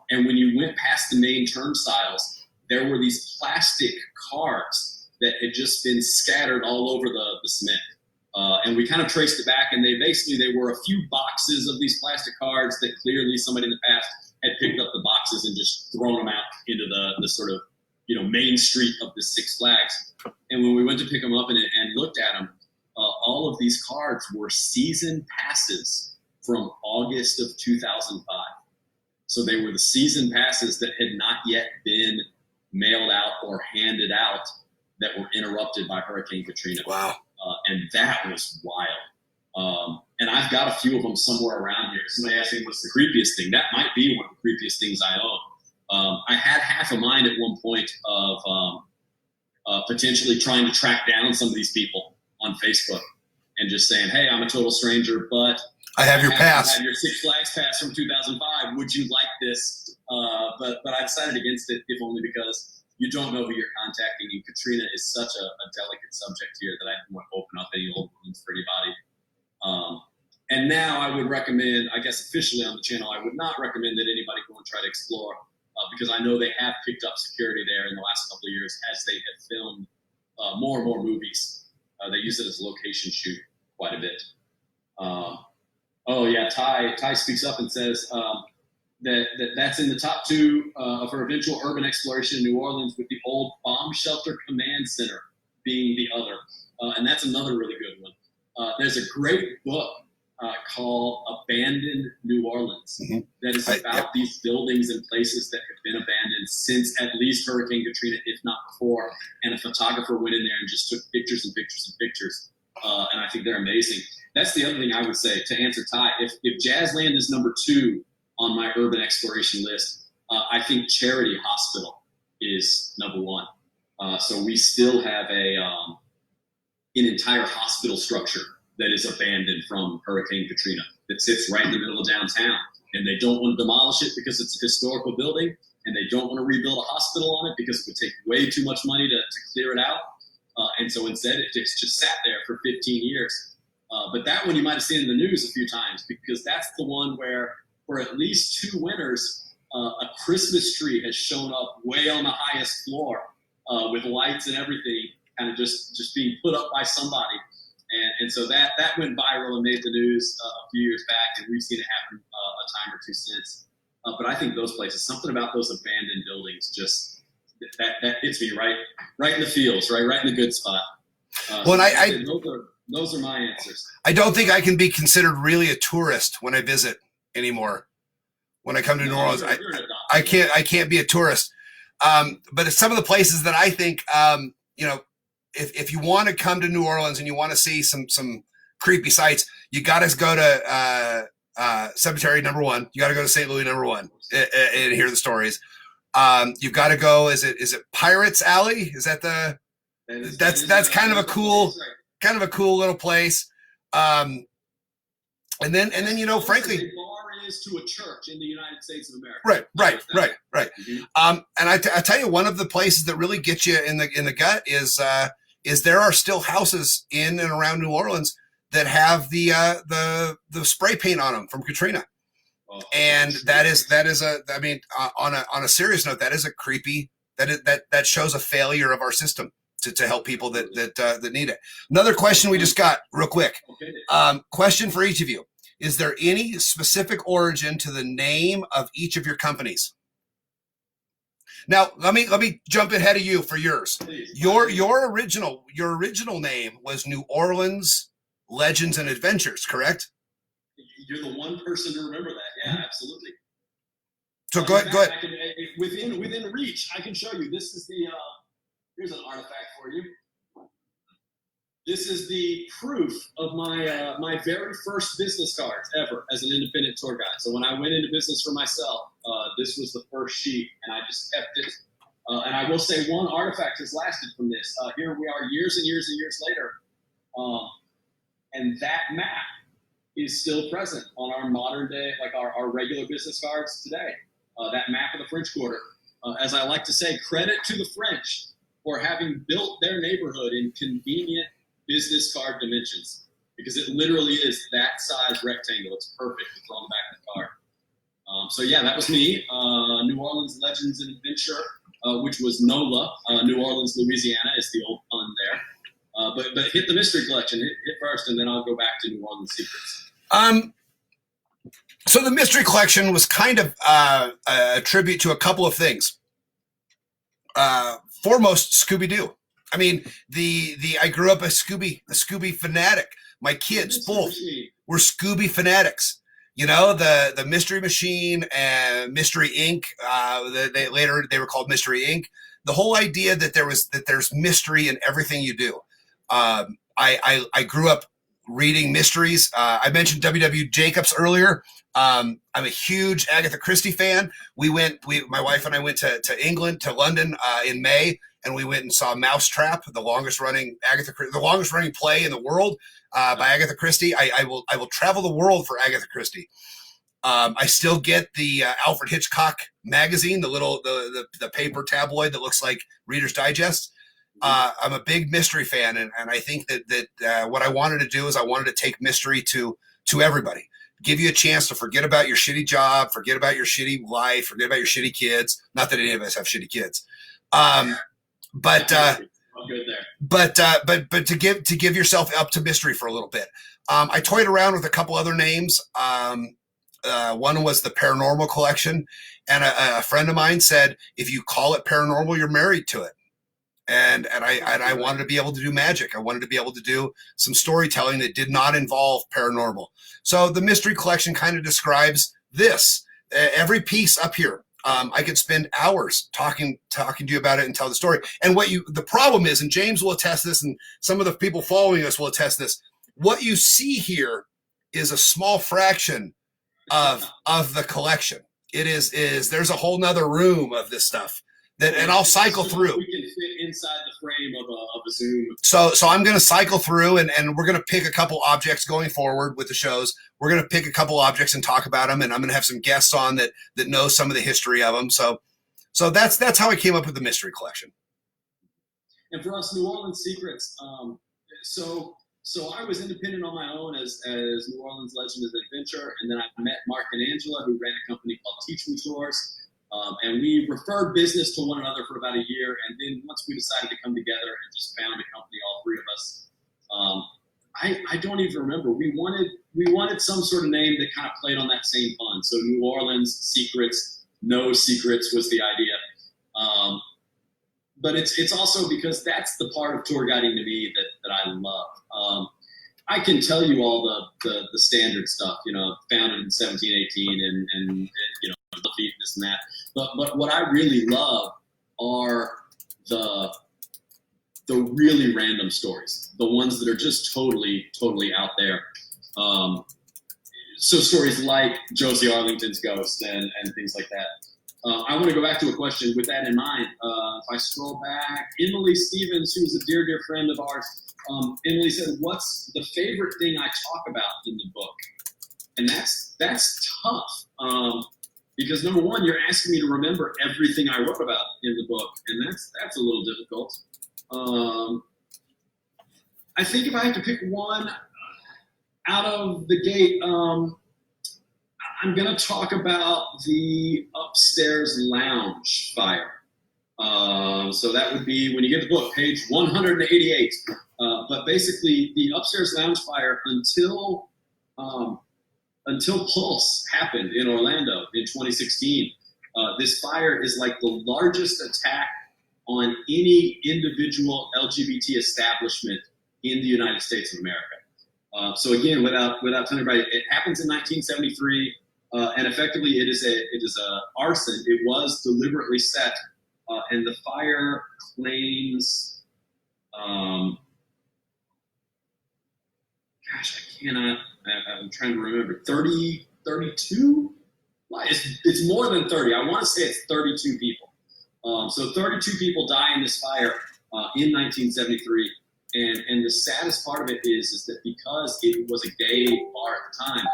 And when you went past the main turnstiles, there were these plastic cards that had just been scattered all over the cement. And we kind of traced it back, and they were a few boxes of these plastic cards that clearly somebody in the past had picked up the boxes and just thrown them out into the sort of, main street of the Six Flags. And when we went to pick them up and looked at them, all of these cards were season passes from August of 2005. So they were the season passes that had not yet been mailed out or handed out that were interrupted by Hurricane Katrina. Wow. And that was wild. And I've got a few of them somewhere around here. Somebody asked me what's the creepiest thing. That might be one of the creepiest things I own. I had half a mind at one point of potentially trying to track down some of these people on Facebook and just saying, hey, I'm a total stranger, but I have your pass. I have your Six Flags pass from 2005. Would you like this? But I decided against it, if only because you don't know who you're contacting. And Katrina is such a delicate subject here that I didn't want to open up any old wounds for anybody. And now I would recommend, I guess officially on the channel, I would not recommend that anybody go and try to explore because I know they have picked up security there in the last couple of years as they have filmed more and more movies. They use it as a location shoot quite a bit. Oh yeah, Ty speaks up and says that's in the top two of her eventual urban exploration in New Orleans, with the old bomb shelter command center being the other. And that's another really good one. There's a great book called Abandoned New Orleans that is about these buildings and places that have been abandoned since at least Hurricane Katrina, if not before. And a photographer went in there and just took pictures and pictures and pictures. And I think they're amazing. That's the other thing I would say to answer Ty. If Jazzland is number 2 on my urban exploration list, I think Charity Hospital is number 1. So we still have an entire hospital structure that is abandoned from Hurricane Katrina that sits right in the middle of downtown. And they don't want to demolish it because it's a historical building, and they don't want to rebuild a hospital on it because it would take way too much money to clear it out. And so instead, it's just sat there for 15 years. But that one you might have seen in the news a few times, because that's the one where for at least 2 winters, a Christmas tree has shown up way on the highest floor with lights and everything, kind of just being put up by somebody. And so that went viral and made the news a few years back, and we've seen it happen a time or two since. But I think those places, something about those abandoned buildings, just that hits me right in the feels, right in the good spot. Well, those are my answers. I don't think I can be considered really a tourist when I visit anymore. When I come to New Orleans, I can't be a tourist. But some of the places that I think, if you want to come to New Orleans and you want to see some creepy sights, you got to go to Cemetery number 1. You got to go to St. Louis number 1 and hear the stories. You've got to go. Is it Pirates Alley? Is that that's kind of a cool little place. And then frankly, the bar ties to a church in the United States of America. Right. And I tell you, one of the places that really gets you in the gut is there are still houses in and around New Orleans that have the spray paint on them from Katrina. And that is on a serious note, that is a creepy, that shows a failure of our system to help people that need it. Another question we just got real quick. Question for each of you. Is there any specific origin to the name of each of your companies? Now, let me jump ahead of you for yours. Your original name was New Orleans Legends and Adventures, correct? You're the one person to remember that. Yeah, absolutely. So go ahead. Within reach, I can show you. This is the here's an artifact for you. This is the proof of my very first business cards ever as an independent tour guide. So when I went into business for myself, this was the first sheet, and I just kept it. And I will say one artifact has lasted from this. Here we are years and years and years later, and that map is still present on our modern day, like our regular business cards today. That map of the French Quarter. As I like to say, credit to the French for having built their neighborhood in convenient business card dimensions, because it literally is that size rectangle. It's perfect to throw on the back of the card. So yeah, that was me. New Orleans Legends and Adventure, which was NOLA. New Orleans, Louisiana is the old pun there. But hit the mystery collection, hit first, and then I'll go back to New Orleans Secrets. So the mystery collection was kind of a tribute to a couple of things. Foremost, Scooby-Doo. I mean, I grew up a Scooby fanatic. My kids both were Scooby fanatics. You know, the Mystery Machine and Mystery Inc. They were called Mystery Inc. The whole idea that there's mystery in everything you do. I grew up reading mysteries. I mentioned W.W. Jacobs earlier. I'm a huge Agatha Christie fan. My wife and I went to England, to London in May, and we went and saw Mousetrap, the longest running play in the world by Agatha Christie. I will travel the world for Agatha Christie. I still get the Alfred Hitchcock magazine, the paper tabloid that looks like Reader's Digest. I'm a big mystery fan, and I think that what I wanted to do is I wanted to take mystery to everybody. Give you a chance to forget about your shitty job, forget about your shitty life, forget about your shitty kids. Not that any of us have shitty kids. But to give yourself up to mystery for a little bit. I toyed around with a couple other names. One was the Paranormal Collection, and a friend of mine said, if you call it paranormal, you're married to it. And I wanted to be able to do magic. I wanted to be able to do some storytelling that did not involve paranormal. So the mystery collection kind of describes this. Every piece up here, I could spend hours talking to you about it and tell the story. And the problem is, and James will attest this, and some of the people following us will attest this, what you see here is a small fraction of the collection. There's a whole nother room of this stuff. And I'll cycle through. We can fit inside the frame of a Zoom. So I'm going to cycle through, and we're going to pick a couple objects going forward with the shows. We're going to pick a couple objects and talk about them, and I'm going to have some guests on that know some of the history of them. So that's how I came up with the mystery collection. And for us, New Orleans Secrets. So I was independent on my own as New Orleans Legend and Adventure, and then I met Mark and Angela, who ran a company called Teach Me Tours. And we referred business to one another for about a year, and then once we decided to come together and just found a company, all three of us, I don't even remember. We wanted some sort of name that kind of played on that same fun. So New Orleans Secrets, No Secrets was the idea. But it's also because that's the part of tour guiding to me that I love. I can tell you all the standard stuff, founded in 1718 and this and that. But what I really love are the really random stories, the ones that are just totally out there. So stories like Josie Arlington's ghost and things like that. I want to go back to a question with that in mind. If I scroll back, Emily Stevens, who's a dear friend of ours, Emily said, "What's the favorite thing I talk about in the book?" and that's tough. Because number one, you're asking me to remember everything I wrote about in the book, and that's a little difficult. I think if I have to pick one out of the gate, I'm going to talk about the upstairs lounge fire. So that would be when you get the book, page 188. But basically, the upstairs lounge fire until Pulse happened in Orlando in 2016. This fire is like the largest attack on any individual LGBT establishment in the United States of America. So again, without telling everybody, it happens in 1973, and effectively it is a arson. It was deliberately set, and the fire claims. I'm trying to remember. 32? It's more than 30. I want to say it's 32 people. So 32 people die in this fire in 1973. And the saddest part of it is that because it was a gay bar at the time,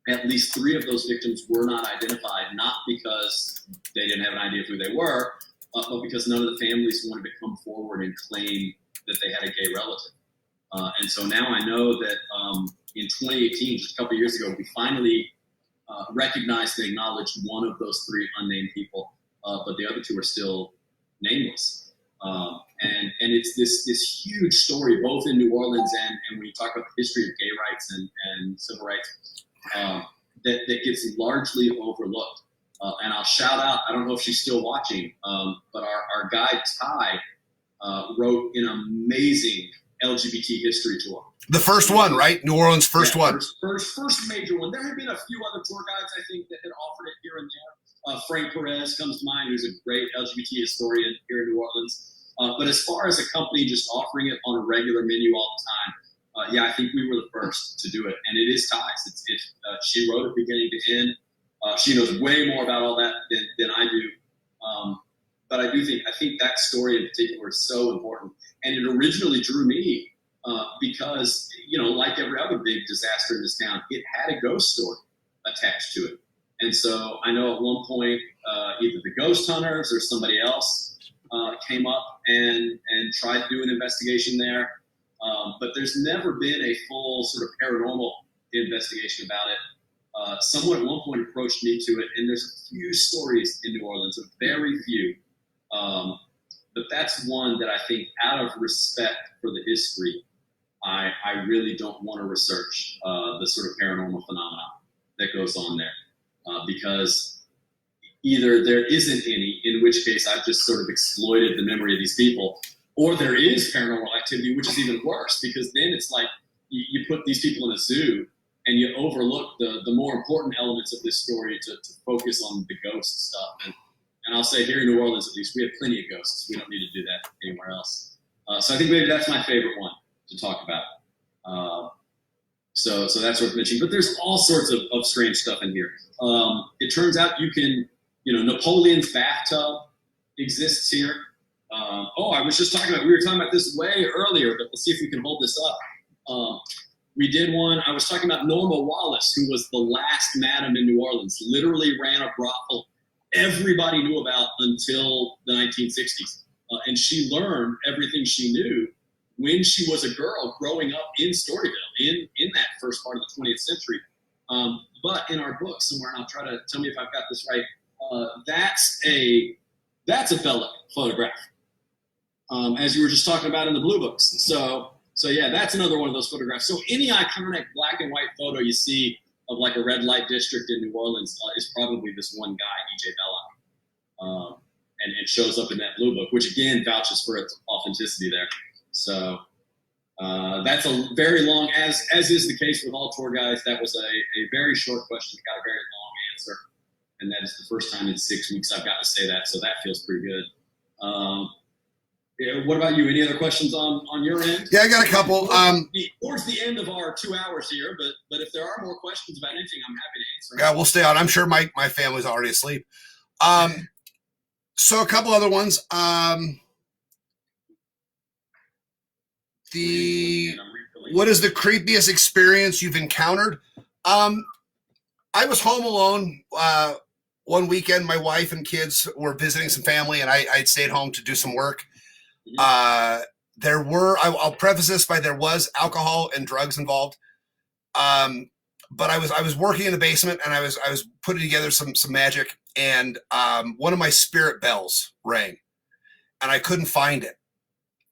at least 3 of those victims were not identified, not because they didn't have an idea of who they were, but because none of the families wanted to come forward and claim that they had a gay relative. And so now I know that in 2018, just a couple of years ago, we finally recognized and acknowledged one of those 3 unnamed people, but the other 2 are still nameless. And it's this huge story, both in New Orleans and when you talk about the history of gay rights and civil rights, that gets largely overlooked. And I'll shout out, I don't know if she's still watching, but our guide, Ty, wrote an amazing LGBT history tour. The first one, right? New Orleans' first one. First major one. There had been a few other tour guides, I think, that had offered it here and there. Frank Perez comes to mind, who's a great LGBT historian here in New Orleans. But as far as a company just offering it on a regular menu all the time, I think we were the first to do it. And it is Ty's. She wrote it beginning to end. She knows way more about all that than I do. But I think that story in particular is so important. And it originally drew me because, like every other big disaster in this town, it had a ghost story attached to it. And so I know at one point, either the ghost hunters or somebody else came up and tried to do an investigation there. But there's never been a full sort of paranormal investigation about it. Someone at one point approached me to it, and there's a few stories in New Orleans, a very few. But that's one that I think, out of respect for the history, I really don't want to research the sort of paranormal phenomena that goes on there. Because either there isn't any, in which case I've just sort of exploited the memory of these people, or there is paranormal activity, which is even worse, because then it's like you put these people in a zoo and you overlook the more important elements of this story to focus on the ghost stuff. And I'll say here in New Orleans, at least, we have plenty of ghosts. We don't need to do that anywhere else. So I think maybe that's my favorite one to talk about. So that's worth mentioning. But there's all sorts of strange stuff in here. It turns out you can, Napoleon's bathtub exists here. I was just we were talking about this way earlier, but we'll see if we can hold this up. We did one, I was talking about Norma Wallace, who was the last madam in New Orleans, literally ran a brothel everybody knew about until the 1960s. And she learned everything she knew when she was a girl growing up in Storyville, in that first part of the 20th century. But in our book somewhere, and I'll try to tell me if I've got this right, that's a Bellick photograph, as you were just talking about in the blue books. So yeah, that's another one of those photographs. So any iconic black and white photo you see of like a red light district in New Orleans is probably this one guy, E.J. Belloc. And it shows up in that blue book, which again vouches for its authenticity there. So that's a very long, as is the case with all tour guides, that was a very short question, got a very long answer. And that is the first time in 6 weeks I've got to say that, so that feels pretty good. What about you? Any other questions on your end? Yeah, I got a couple. Towards the end of our 2 hours here, but if there are more questions about anything, I'm happy to answer. Yeah, we'll stay on. I'm sure my family's already asleep. So a couple other ones. What is the creepiest experience you've encountered? I was home alone one weekend. My wife and kids were visiting some family, and I'd stayed home to do some work. I'll preface this by there was alcohol and drugs involved. But I was working in the basement, and I was putting together some magic, and one of my spirit bells rang, and I couldn't find it.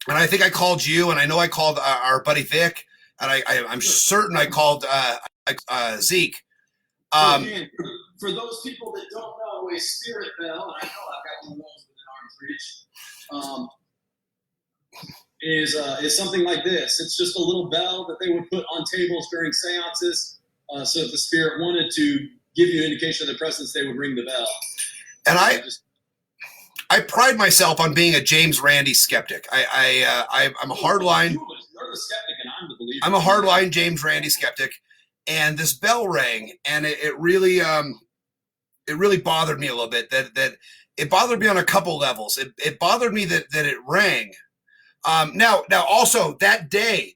And I think I called you, and I know I called our buddy Vic, and I'm certain I called Zeke. For those people that don't know, a spirit bell, and I know I've got one of those within arm's reach, is something like this. It's just a little bell that they would put on tables during seances, so if the spirit wanted to give you an indication of their presence, they would ring the bell. And I pride myself on being a James Randi skeptic. I'm a hardline. You're the skeptic, and I'm the believer. I'm a hardline James Randi skeptic, and this bell rang, and it really bothered me a little bit. That it bothered me on a couple levels. It bothered me that it rang. Now also that day,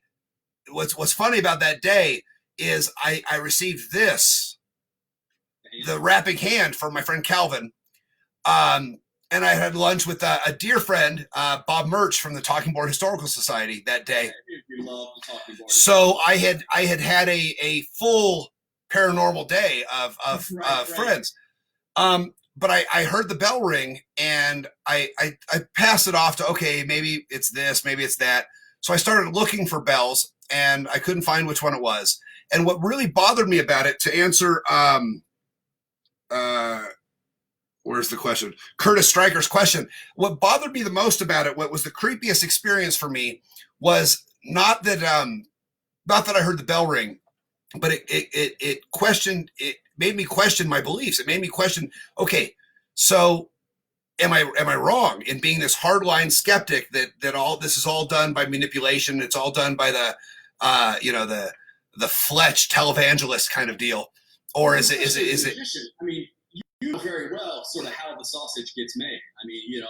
what's funny about that day is I received this, the wrapping hand from my friend Calvin. And I had lunch with a dear friend, Bob Murch from the Talking Board Historical Society that day. We love the Talking Board. So I had a full paranormal day of friends. But I heard the bell ring, and I passed it off to, okay, maybe it's this, maybe it's that. So I started looking for bells, and I couldn't find which one it was. And what really bothered me about it, to answer where's the question? Curtis Stryker's question. What bothered me the most about it, what was the creepiest experience for me, was not that I heard the bell ring, but it made me question my beliefs. It made me question, okay, so am I wrong in being this hardline skeptic that all this is all done by manipulation? It's all done by the Fletch televangelist kind of deal, or is it? I mean, you know very well sort of how the sausage gets made. I mean, you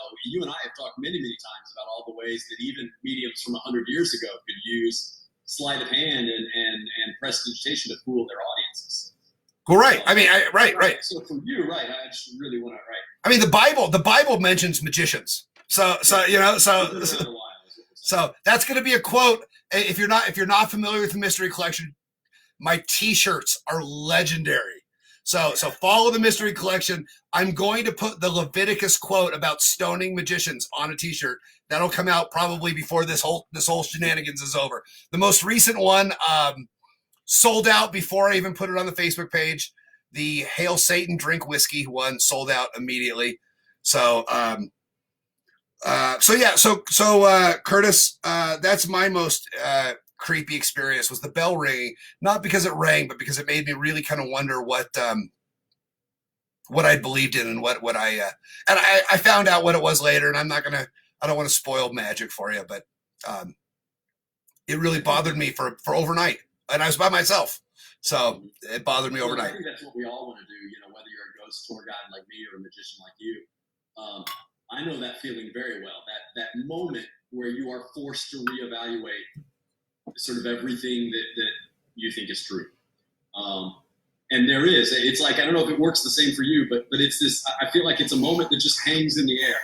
and I have talked many times about all the ways that even mediums from 100 years ago could use sleight of hand and prestidigitation to fool their audiences. Well, right. I mean, right. So for you, right, I just really want to, right. I mean, the Bible mentions magicians. So that's going to be a quote. If you're not familiar with the Mystery Collection, my T-shirts are legendary. So follow the Mystery Collection. I'm going to put the Leviticus quote about stoning magicians on a T-shirt. That'll come out probably before this whole shenanigans is over. The most recent one sold out before I even put it on the Facebook page. The Hail Satan Drink Whiskey one sold out immediately. So Curtis, that's my most creepy experience, was the bell ringing, not because it rang, but because it made me really kind of wonder what I believed in and what I found out what it was later, and I don't want to spoil magic for you, but it really bothered me for overnight, and I was by myself, so it bothered me overnight. I think that's what we all want to do, whether you're a ghost tour guide like me or a magician like you. I know that feeling very well, that moment where you are forced to reevaluate sort of everything that you think is true. And there is, it's like, I don't know if it works the same for you, but it's this, I feel like it's a moment that just hangs in the air.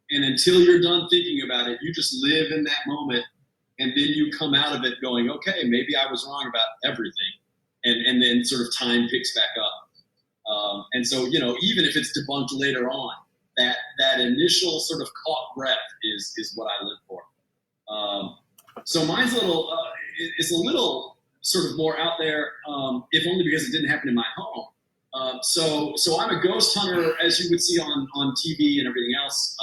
And until you're done thinking about it, you just live in that moment. And then you come out of it going, okay, maybe I was wrong about everything. And then sort of time picks back up. And so, even if it's debunked later on, that initial sort of caught breath is what I live for. So mine's is a little sort of more out there, if only because it didn't happen in my home. So I'm a ghost hunter, as you would see on TV and everything else.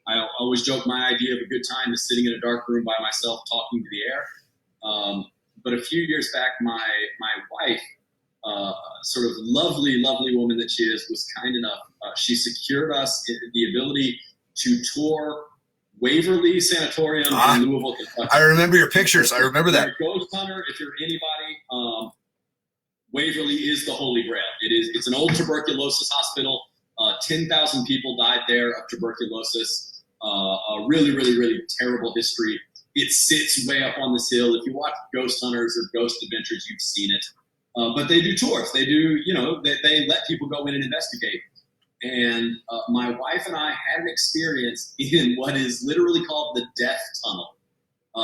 I always joke my idea of a good time is sitting in a dark room by myself talking to the air. But a few years back, my wife, sort of lovely woman that she is, was kind enough. She secured us the ability to tour Waverly Sanatorium in Louisville, Kentucky. I remember your pictures. I remember that. If you're a ghost hunter, if you're anybody, Waverly is the holy grail. It's an old tuberculosis hospital. 10,000 people died there of tuberculosis. A really terrible history. It sits way up on this hill. If you watch Ghost Hunters or Ghost Adventures, you've seen it. But they do tours. They do, they let people go in and investigate. And my wife and I had an experience in what is literally called the death tunnel.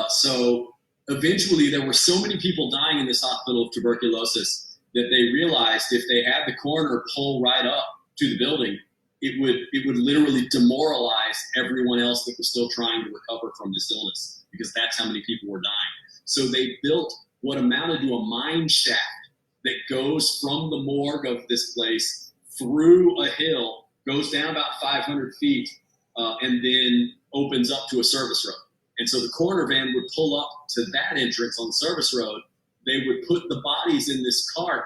So eventually there were so many people dying in this hospital of tuberculosis that they realized if they had the coroner pull right up to the building, it would literally demoralize everyone else that was still trying to recover from this illness, because that's how many people were dying. So they built what amounted to a mine shaft that goes from the morgue of this place through a hill, goes down about 500 feet, and then opens up to a service road. And so the coroner van would pull up to that entrance on the service road. They would put the bodies in this cart,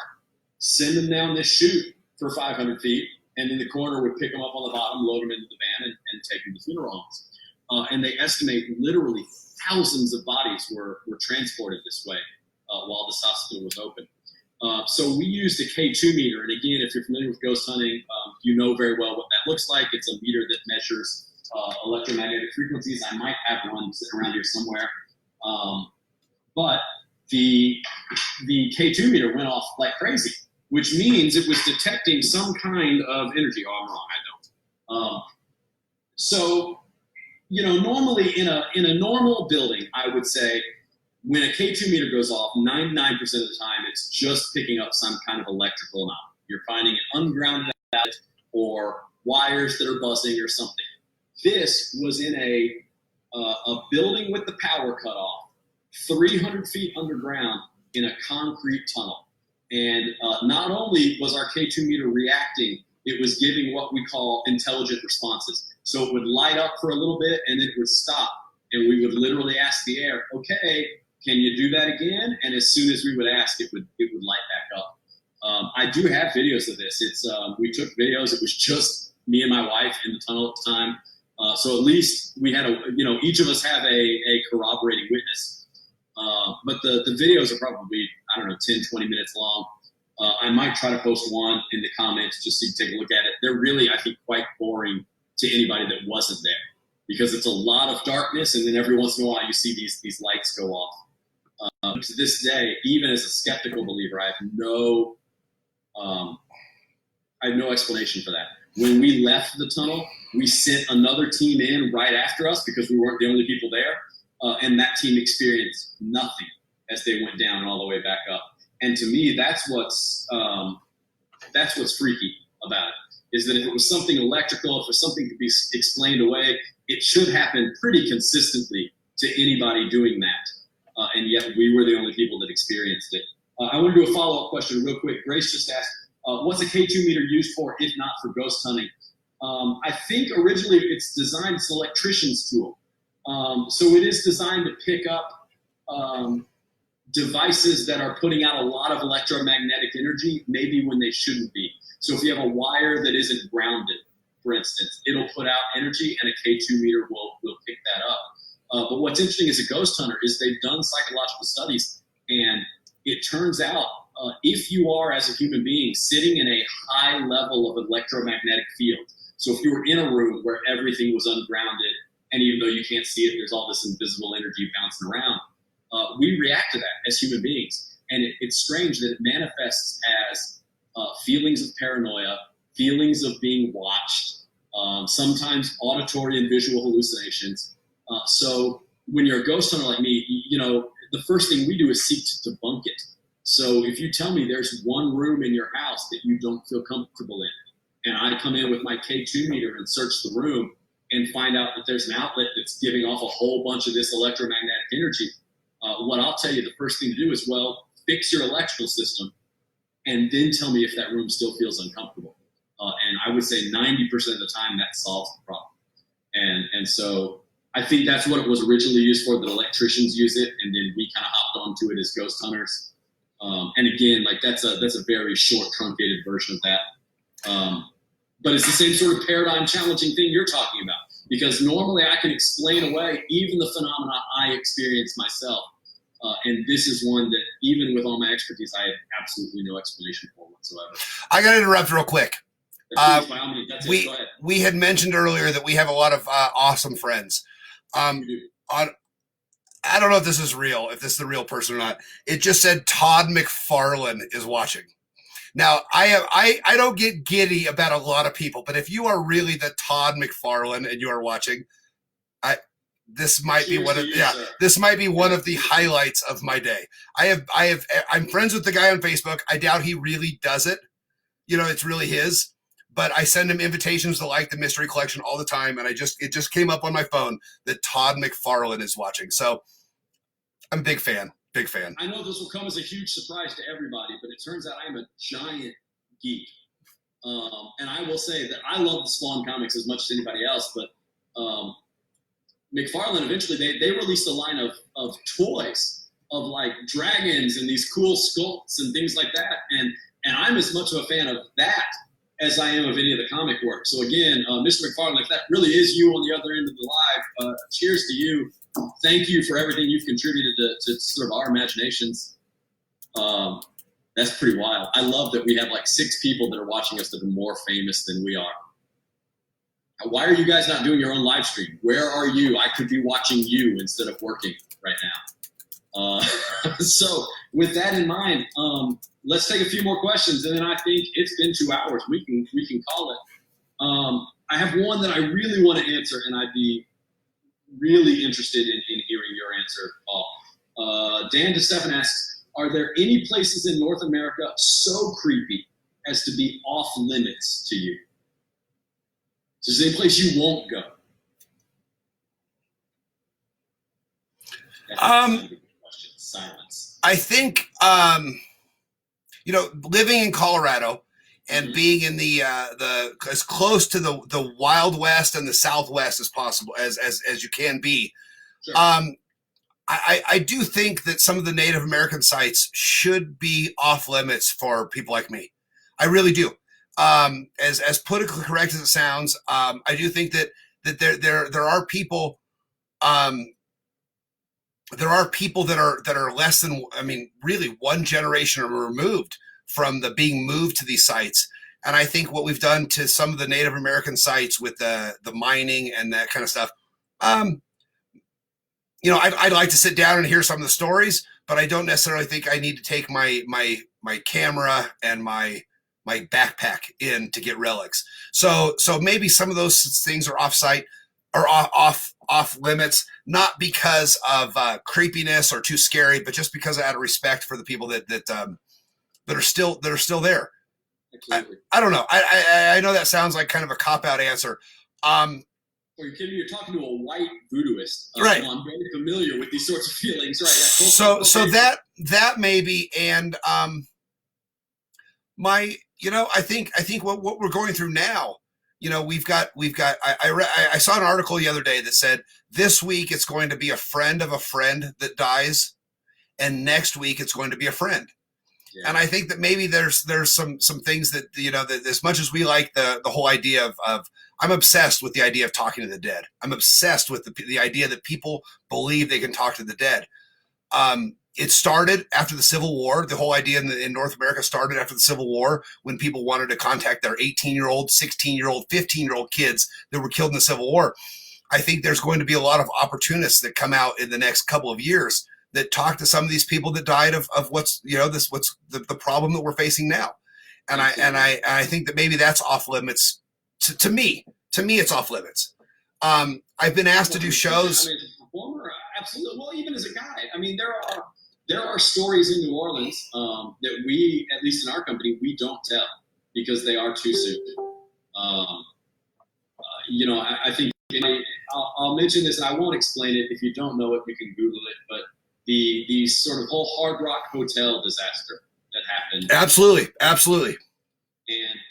send them down this chute for 500 feet, and then the coroner would pick them up on the bottom, load them into the van, and take them to funeral homes. And they estimate literally thousands of bodies were transported this way while this hospital was open. So we used a K2 meter. And again, if you're familiar with ghost hunting, you know very well what that looks like. It's a meter that measures electromagnetic frequencies. I might have one sitting around here somewhere. But the K2 meter went off like crazy, which means it was detecting some kind of energy. Oh, I'm wrong. I don't. So, normally in a normal building, I would say when a K2 meter goes off, 99% of the time, it's just picking up some kind of electrical anomaly. You're finding an ungrounded outlet or wires that are buzzing or something. This was in a building with the power cut off, 300 feet underground in a concrete tunnel. And not only was our K2 meter reacting, it was giving what we call intelligent responses. So it would light up for a little bit and then it would stop. And we would literally ask the air, okay, can you do that again? And as soon as we would ask, it would light back up. I do have videos of this. We took videos. It was just me and my wife in the tunnel at the time. So at least we had each of us have a corroborating witness. But the videos are probably, 10, 20 minutes long. I might try to post one in the comments just so you can take a look at it. They're really, I think, quite boring to anybody that wasn't there, because it's a lot of darkness, and then every once in a while you see these lights go off. To this day, even as a skeptical believer, I have no explanation for that. When we left the tunnel, we sent another team in right after us because we weren't the only people there, and that team experienced nothing as they went down and all the way back up. And to me, that's what's freaky about it, is that if it was something electrical, if it was something to be explained away, it should happen pretty consistently to anybody doing that. And yet we were the only people that experienced it. I want to do a follow-up question real quick. Grace just asked, what's a K2 meter used for, if not for ghost hunting? I think originally it's designed as an electrician's tool. So it is designed to pick up devices that are putting out a lot of electromagnetic energy, maybe when they shouldn't be. So if you have a wire that isn't grounded, for instance, it'll put out energy and a K2 meter will pick that up. But what's interesting as a ghost hunter is they've done psychological studies, and it turns out if you are, as a human being, sitting in a high level of electromagnetic field, so if you were in a room where everything was ungrounded, and even though you can't see it, there's all this invisible energy bouncing around, we react to that as human beings. And it's strange that it manifests as feelings of paranoia, feelings of being watched, sometimes auditory and visual hallucinations. So when you're a ghost hunter like me, the first thing we do is seek to debunk it. So if you tell me there's one room in your house that you don't feel comfortable in, and I come in with my K2 meter and search the room and find out that there's an outlet that's giving off a whole bunch of this electromagnetic energy, what I'll tell you the first thing to do is, fix your electrical system and then tell me if that room still feels uncomfortable. And I would say 90% of the time that solves the problem. And so I think that's what it was originally used for, that electricians use it, and then we kind of hopped onto it as ghost hunters. And again, that's a very short, truncated version of that. But it's the same sort of paradigm challenging thing you're talking about, because normally I can explain away even the phenomena I experience myself. And this is one that, even with all my expertise, I have absolutely no explanation for whatsoever. I got to interrupt real quick. Please, by all means, that's it. Go ahead. We had mentioned earlier that we have a lot of awesome friends. On I don't know if this is real, if this is the real person or not. It just said Todd McFarlane is watching. Now, I don't get giddy about a lot of people, but if you are really the Todd McFarlane and you are watching, this might be one of this might be one of the highlights of my day. I'm friends with the guy on Facebook. I doubt he really does it. It's really his, but I send him invitations to like the Mystery Collection all the time, and it just came up on my phone that Todd McFarlane is watching. So I'm a big fan. Big fan. I know this will come as a huge surprise to everybody, but it turns out I am a giant geek. And I will say that I love the Spawn comics as much as anybody else, but McFarlane eventually they released a line of toys of like dragons and these cool sculpts and things like that. And I'm as much of a fan of that as I am of any of the comic work. So again, Mr. McFarlane, if that really is you on the other end of the live, cheers to you. Thank you for everything you've contributed to sort of our imaginations. That's pretty wild. I love that we have like 6 people that are watching us that are more famous than we are. Why are you guys not doing your own live stream? Where are you? I could be watching you instead of working right now. So with that in mind, let's take a few more questions, and then I think it's been 2 hours. We can call it. I have one that I really want to answer, and I'd be really interested in hearing your answer, Paul. Dan DeStefan asks, are there any places in North America so creepy as to be off limits to you? So is there any place you won't go? Silence. I think, living in Colorado and being in the as close to the Wild West and the Southwest as possible as you can be. Sure. I do think that some of the Native American sites should be off limits for people like me. I really do. As politically correct as it sounds, I do think that there are people that are less than, really one generation removed from the being moved to these sites. And I think what we've done to some of the Native American sites with the mining and that kind of stuff, I'd like to sit down and hear some of the stories, but I don't necessarily think I need to take my camera and my backpack in to get relics. So maybe some of those things are off-site or off limits, not because of creepiness or too scary, but just because out of respect for the people that are still there. I don't know. I know that sounds like kind of a cop-out answer. Are you kidding me? You're talking to a white voodooist. Right. I'm very familiar with these sorts of feelings. Right. So that maybe, and I think what we're going through now, we've got. I saw an article the other day that said this week it's going to be a friend of a friend that dies, and next week it's going to be a friend. Yeah. And I think that maybe there's some things that that as much as we like the whole idea of I'm obsessed with the idea of talking to the dead. I'm obsessed with the idea that people believe they can talk to the dead. It started after the Civil War. The whole idea in North America started after the Civil War when people wanted to contact their 18-year-old, 16-year-old, 15-year-old kids that were killed in the Civil War. I think there's going to be a lot of opportunists that come out in the next couple of years that talk to some of these people that died of what's the problem that we're facing now. And I think that maybe that's off limits to me. To me, it's off limits. I've been asked to do shows. As a performer, absolutely. Well, even as a guide, there are stories in New Orleans that we, at least in our company, we don't tell because they are too soon. I think I'll mention this, and I won't explain it. If you don't know it, you can Google it. But the sort of whole Hard Rock Hotel disaster that happened. Absolutely.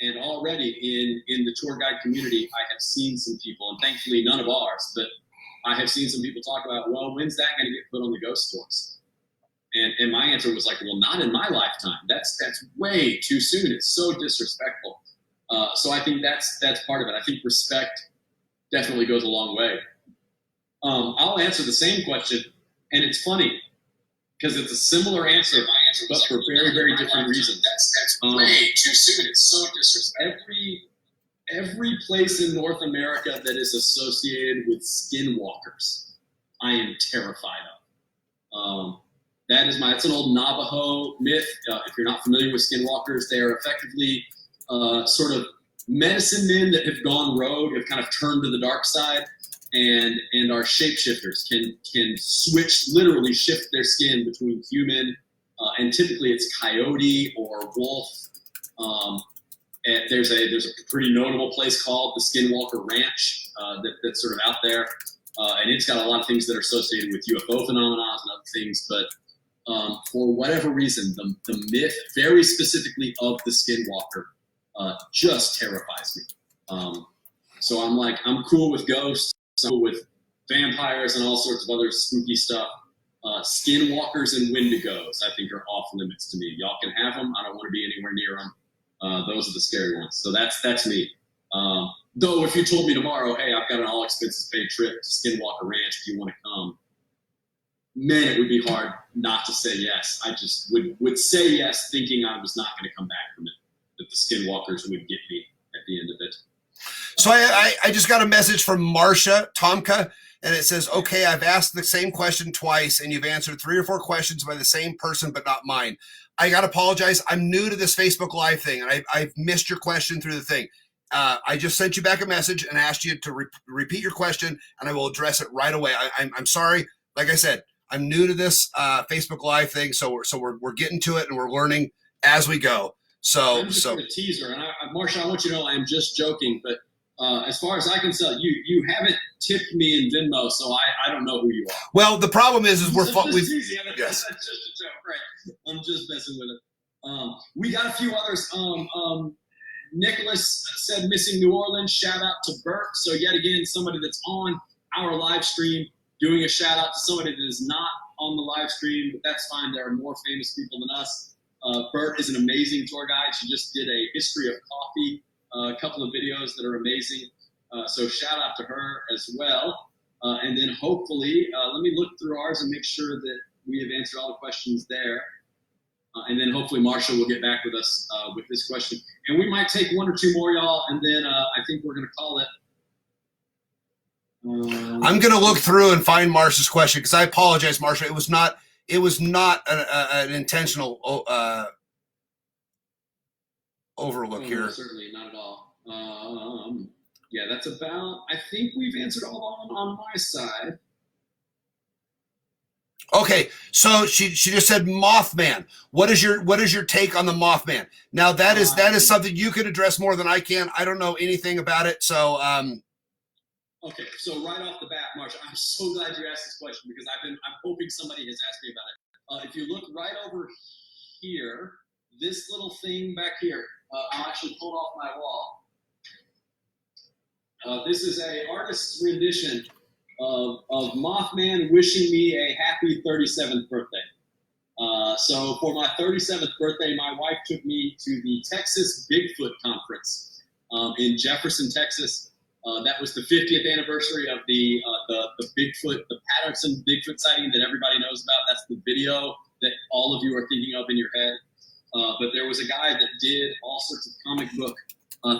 And already in the tour guide community, I have seen some people, and thankfully none of ours, but I have seen some people talk about, well, when's that going to get put on the ghost tours? And my answer was like, well, not in my lifetime. That's way too soon. It's so disrespectful. So I think that's part of it. I think respect definitely goes a long way. I'll answer the same question, and it's funny because it's a similar answer, but for very, very different reasons. That's way too soon. It's so disrespectful. Every place in North America that is associated with skinwalkers, I am terrified of. It's an old Navajo myth. If you're not familiar with skinwalkers, they are effectively sort of medicine men that have gone rogue, have kind of turned to the dark side, and are shapeshifters, can switch, literally shift their skin between human and typically it's coyote or wolf. And there's a pretty notable place called the Skinwalker Ranch that's sort of out there, and it's got a lot of things that are associated with UFO phenomena and other things. But for whatever reason, the myth, very specifically of the Skinwalker, just terrifies me. So I'm cool with ghosts, I'm cool with vampires and all sorts of other spooky stuff. Skinwalkers and Wendigos, I think, are off limits to me. Y'all can have them. I don't want to be anywhere near them. Those are the scary ones. So that's me. Though if you told me tomorrow, hey, I've got an all expenses paid trip to Skinwalker Ranch if you want to come, man, it would be hard not to say yes. I just would say yes thinking I was not going to come back from it, that the Skinwalkers would get me at the end of it. So I just got a message from Marcia Tomka, and it says, okay, I've asked the same question twice, and you've answered 3 or 4 questions by the same person, but not mine. I got to apologize. I'm new to this Facebook Live thing, and I've missed your question through the thing. I just sent you back a message and asked you to repeat your question, and I will address it right away. I'm sorry. Like I said, I'm new to this Facebook Live thing, so we're getting to it, and we're learning as we go. I'm just a teaser, and Marsha, I want you to know I am just joking, but as far as I can tell, you haven't tipped me in Venmo, so I don't know who you are. Well, the problem is we're easy. Yes. That's just a joke, right? I'm just messing with it. We got a few others. Nicholas said missing New Orleans. Shout out to Bert. So yet again, somebody that's on our live stream doing a shout out to somebody that is not on the live stream, but that's fine. There are more famous people than us. Bert is an amazing tour guide. She just did a history of coffee, a couple of videos that are amazing. So shout out to her as well. And then hopefully, let me look through ours and make sure that we have answered all the questions there. And then hopefully Marsha will get back with us with this question. And we might take 1 or 2 more, y'all, and then I think we're going to call it. I'm going to look through and find Marsha's question, because I apologize, Marsha. It was not an intentional overlook here. No, certainly not at all. Yeah, that's about. I think we've answered all on my side. Okay, so she just said Mothman. What is your take on the Mothman? Now that is something you can address more than I can. I don't know anything about it, so. Okay, so right off the bat, Marsha, I'm so glad you asked this question, because I'm hoping somebody has asked me about it. If you look right over here, this little thing back here, I'll actually pull it off my wall. This is an artist's rendition of Mothman wishing me a happy 37th birthday. So for my 37th birthday, my wife took me to the Texas Bigfoot Conference in Jefferson, Texas. That was the 50th anniversary of the Bigfoot, the Patterson Bigfoot sighting that everybody knows about. That's the video that all of you are thinking of in your head. But there was a guy that did all sorts of comic book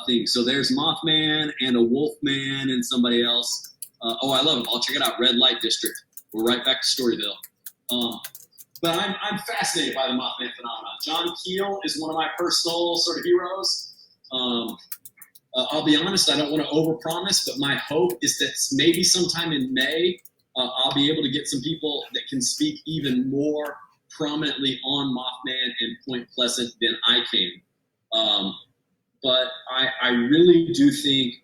things. So there's Mothman and a Wolfman and somebody else. Oh, I love it. I'll check it out. Red Light District. We're right back to Storyville. But I'm fascinated by the Mothman phenomenon. John Keel is one of my personal sort of heroes. I'll be honest, I don't want to overpromise, but my hope is that maybe sometime in May, I'll be able to get some people that can speak even more prominently on Mothman and Point Pleasant than I can. But I really do think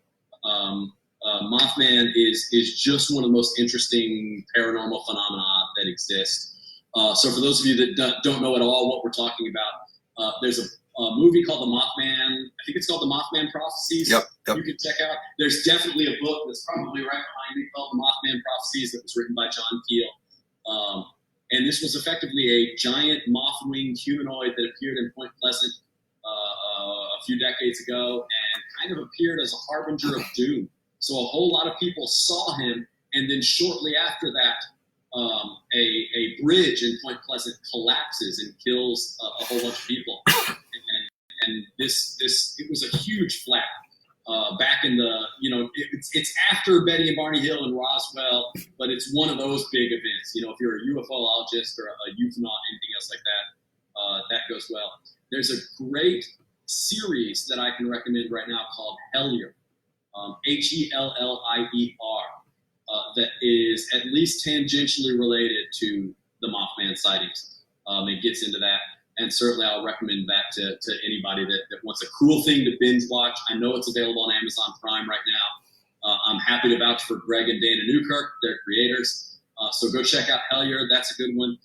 Mothman is just one of the most interesting paranormal phenomena that exist. So for those of you that don't know at all what we're talking about, there's a movie called The Mothman. I think it's called The Mothman Prophecies. Yep. You can check out. There's definitely a book that's probably right behind me called The Mothman Prophecies that was written by John Keel. And this was effectively a giant moth-winged humanoid that appeared in Point Pleasant a few decades ago and kind of appeared as a harbinger of doom. So a whole lot of people saw him, and then shortly after that, a bridge in Point Pleasant collapses and kills a whole bunch of people. And it was a huge flap. back in the, it's after Betty and Barney Hill and Roswell, but it's one of those big events. If you're a UFOologist or a ufonaut, anything else like that, that goes well. There's a great series that I can recommend right now called Hellier, Hellier, that is at least tangentially related to the Mothman sightings. It gets into that. And certainly I'll recommend that to anybody that wants a cool thing to binge watch. I know it's available on Amazon Prime right now. I'm happy to vouch for Greg and Dana Newkirk, their creators. So go check out Hellier. That's a good one.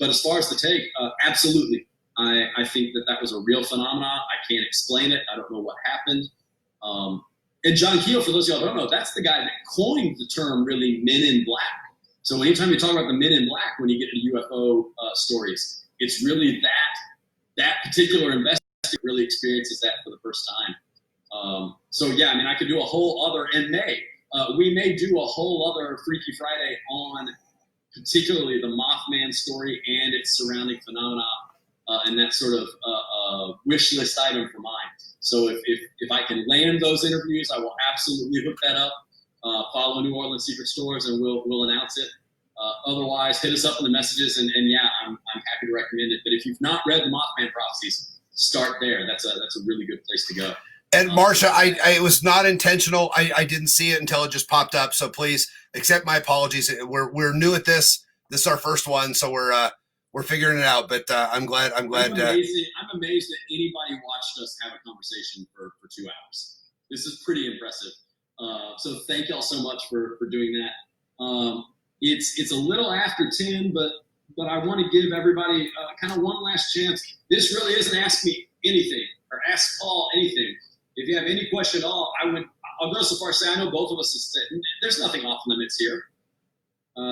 But as far as the take, absolutely. I think that was a real phenomenon. I can't explain it. I don't know what happened. And John Keel, for those of y'all who don't know, that's the guy that coined the term really Men in Black. So anytime you talk about the Men in Black, when you get to UFO stories, it's really that particular investigator really experiences that for the first time. So yeah, I mean, I could do a whole other, and we may do a whole other Freaky Friday on particularly the Mothman story and its surrounding phenomena, and that sort of wish list item for mine. So if I can land those interviews, I will absolutely hook that up. Follow New Orleans Secret Stores, and we'll announce it. Otherwise, hit us up in the messages, and yeah, I'm happy to recommend it. But if you've not read the Mothman Prophecies, start there. That's a really good place to go. And Marsha, it was not intentional. I didn't see it until it just popped up. So please accept my apologies. We're new at this. This is our first one, so we're figuring it out. But I'm glad. I'm amazed that anybody watched us have a conversation for 2 hours. This is pretty impressive. So thank y'all so much for doing that. It's a little after 10, but I want to give everybody kind of one last chance. This really isn't Ask Me Anything or Ask Paul anything. If you have any question at all, I'll go so far as say I know both of us have said there's nothing off limits here.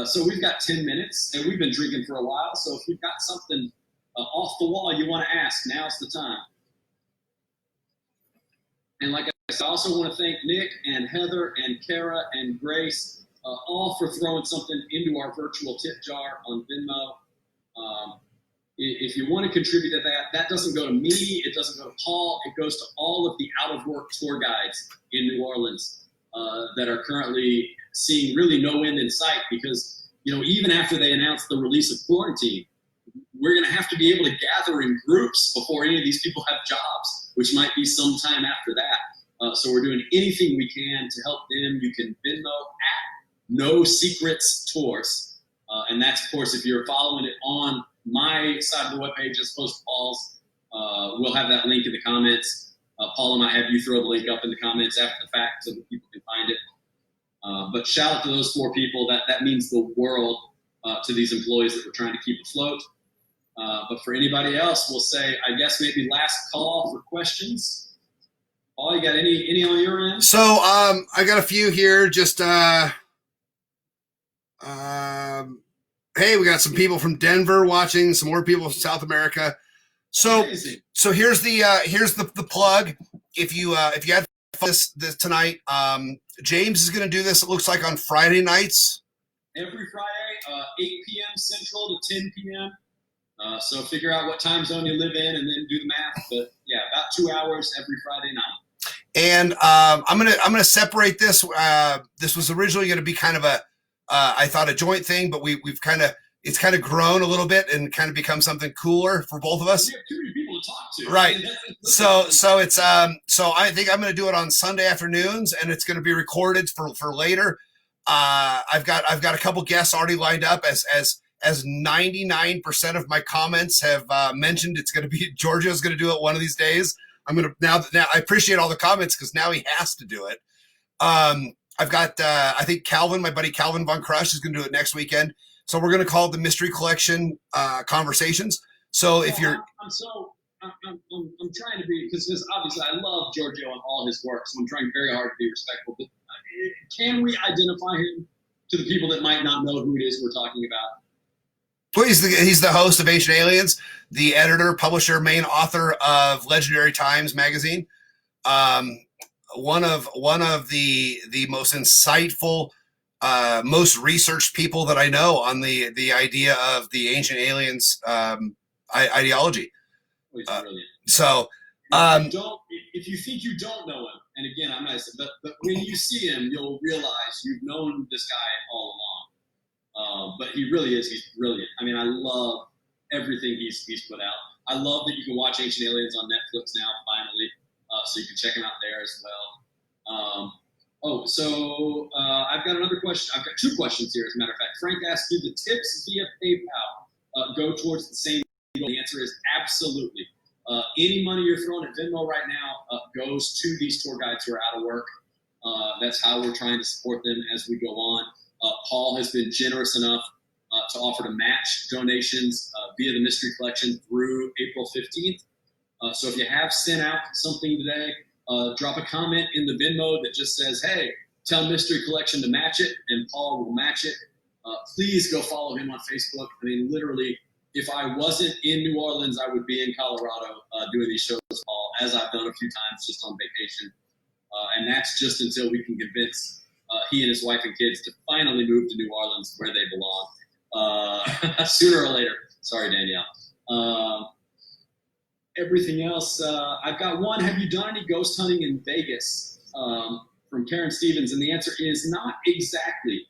So we've got 10 minutes, and we've been drinking for a while. So if you've got something off the wall you want to ask, now's the time. And like I said, I also want to thank Nick and Heather and Kara and Grace, all for throwing something into our virtual tip jar on Venmo. If you want to contribute to that doesn't go to me, it doesn't go to Paul, it goes to all of the out-of-work tour guides in New Orleans that are currently seeing really no end in sight because, even after they announce the release of quarantine, we're going to have to be able to gather in groups before any of these people have jobs, which might be some time after that. So we're doing anything we can to help them. You can Venmo at No Secrets Tours. And that's, of course, if you're following it on my side of the webpage as opposed to Paul's, we'll have that link in the comments. Paul and I have you throw the link up in the comments after the fact so that people can find it. But shout out to those 4 people. That means the world to these employees that we're trying to keep afloat. But for anybody else, we'll say, I guess maybe last call for questions. Paul, you got any on your end? So I got a few here. Just hey, we got some people from Denver watching, some more people from South America. So Amazing. So here's the plug. If you had this tonight, James is going to do this. It looks like on Friday nights. Every Friday, 8 p.m. Central to 10 p.m. So figure out what time zone you live in and then do the math. But yeah, about 2 hours every Friday night. And I'm gonna separate this. This was originally going to be kind of I thought a joint thing, but it's kind of grown a little bit and kind of become something cooler for both of us. We have too many people to talk to. Right. So it's so I think I'm going to do it on Sunday afternoons, and it's going to be recorded for later. I've got a couple guests already lined up as 99% of my comments have mentioned it's going to be Giorgio's going to do it one of these days. I'm going to now I appreciate all the comments because now he has to do it. I've got I think Calvin, my buddy Calvin Von Crush, is going to do it next weekend. So we're going to call it the Mystery Collection Conversations. So if you're, I'm trying to be, because obviously I love Giorgio and all his work, so I'm trying very hard to be respectful. But can we identify him to the people that might not know who it is we're talking about? Well, he's the host of Ancient Aliens, the editor, publisher, main author of Legendary Times magazine. One of the most insightful, most researched people that I know on the idea of the Ancient Aliens ideology. Brilliant. So If you think you don't know him, and again, I'm not, but when you see him, you'll realize you've known this guy all along. But he really is. He's brilliant. I mean, I love everything he's put out. I love that you can watch Ancient Aliens on Netflix now, finally. So you can check him out there as well. I've got another question. I've got two questions here, as a matter of fact. Frank asked you, the tips via PayPal go towards the same goal? The answer is absolutely. Any money you're throwing at Venmo right now goes to these tour guides who are out of work. That's how we're trying to support them as we go on. Paul has been generous enough to offer to match donations via the Mystery Collection through April 15th. So if you have sent out something today, drop a comment in the Venmo that just says, hey, tell Mystery Collection to match it, and Paul will match it. Please go follow him on Facebook. I mean, literally, if I wasn't in New Orleans, I would be in Colorado doing these shows, Paul, as I've done a few times just on vacation. And that's just until we can convince he and his wife and kids to finally move to New Orleans where they belong. Sooner or later. Sorry, Danielle. Everything else, I've got one. Have you done any ghost hunting in Vegas? From Karen Stevens, and the answer is not exactly.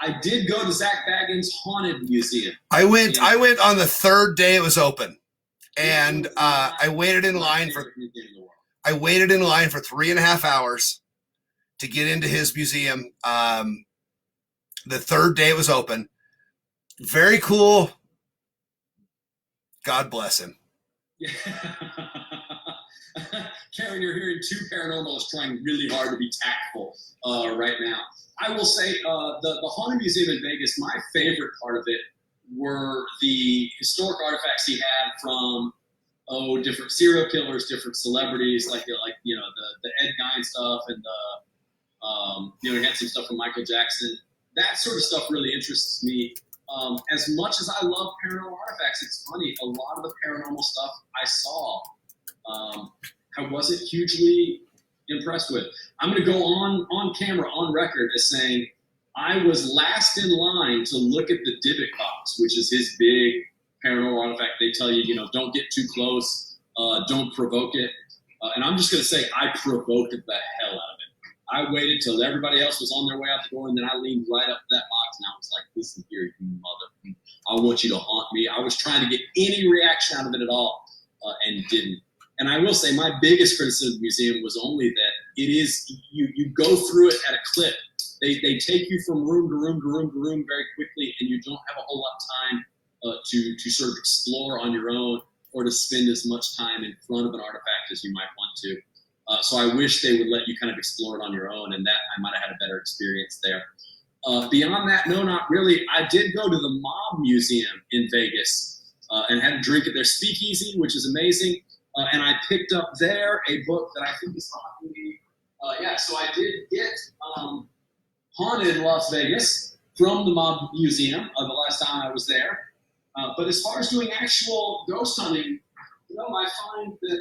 I did go to Zach Baggins' Haunted Museum. I went on the third day it was open, and I waited in line for 3.5 hours to get into his museum. The third day it was open. Very cool. God bless him. Yeah. Karen, you're hearing two paranormalists trying really hard to be tactful right now. I will say the Haunted Museum in Vegas, my favorite part of it were the historic artifacts he had from different serial killers, different celebrities, like the Ed Gein stuff, and he had some stuff from Michael Jackson. That sort of stuff really interests me. As much as I love paranormal artifacts, it's funny, a lot of the paranormal stuff I saw, I wasn't hugely impressed with. I'm going to go on camera, on record, as saying I was last in line to look at the Dybbuk box, which is his big paranormal artifact. They tell you, don't get too close, don't provoke it. And I'm just going to say I provoked the hell out of it. I waited till everybody else was on their way out the door, and then I leaned right up to that box, and I was like, listen here, you mother. I want you to haunt me. I was trying to get any reaction out of it at all, and didn't. And I will say my biggest criticism of the museum was only that it is, you go through it at a clip. They take you from room to room to room to room very quickly, and you don't have a whole lot of time to sort of explore on your own or to spend as much time in front of an artifact as you might want to. So I wish they would let you kind of explore it on your own, and that I might have had a better experience there. Beyond that, no, not really. I did go to the Mob Museum in Vegas and had a drink at their speakeasy, which is amazing. And I picked up there a book that I think is on me. So I did get Haunted Las Vegas from the Mob Museum the last time I was there. But as far as doing actual ghost hunting, I find that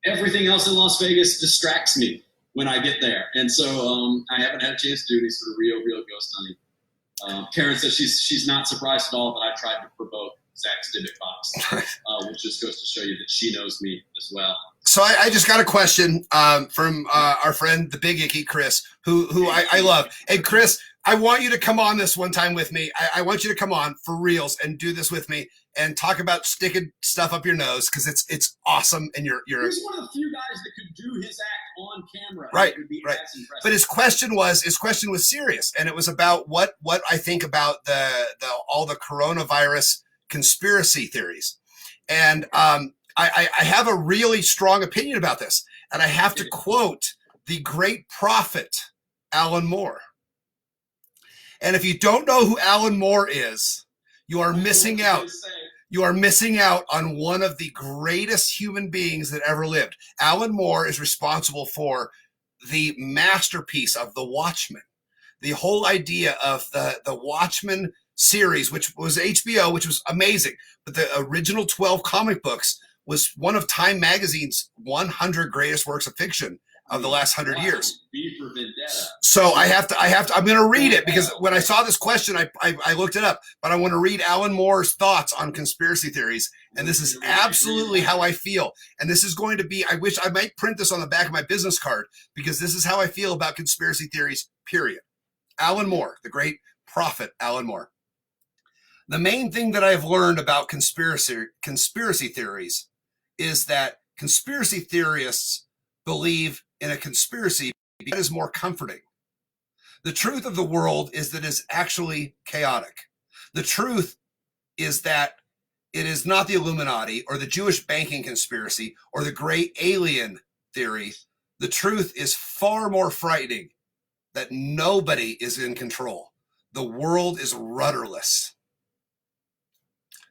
everything else in Las Vegas distracts me when I get there. And so I haven't had a chance to do any sort of real ghost hunting. Karen says she's not surprised at all that I tried to provoke Zach's Dybbuk box, which just goes to show you that she knows me as well. So I just got a question from our friend, the Big Icky, Chris, who I love. Hey, Chris, I want you to come on this one time with me. I want you to come on for reals and do this with me and talk about sticking stuff up your nose, because it's awesome. And you're He's one of the few guys that could do his act on camera. Right, and be right. as impressive. But his question was serious, and it was about what I think about all the coronavirus conspiracy theories. And I have a really strong opinion about this, and I have to quote the great prophet Alan Moore. And if you don't know who Alan Moore is, you are missing out. You are missing out on one of the greatest human beings that ever lived. Alan Moore is responsible for the masterpiece of The Watchmen, the whole idea of the Watchmen series, which was HBO, which was amazing. But the original 12 comic books was one of Time Magazine's 100 greatest works of fiction of the last 100 years. V for Vendetta. So I'm going to read it because when I saw this question, I looked it up, but I want to read Alan Moore's thoughts on conspiracy theories. And this is absolutely how I feel. And this is going to be, I wish I might print this on the back of my business card because this is how I feel about conspiracy theories, period. Alan Moore, the great prophet Alan Moore. The main thing that I've learned about conspiracy theories is that conspiracy theorists believe in a conspiracy that is more comforting. The truth of the world is that it is actually chaotic. The truth is that it is not the Illuminati or the Jewish banking conspiracy or the great alien theory. The truth is far more frightening, that nobody is in control. The world is rudderless.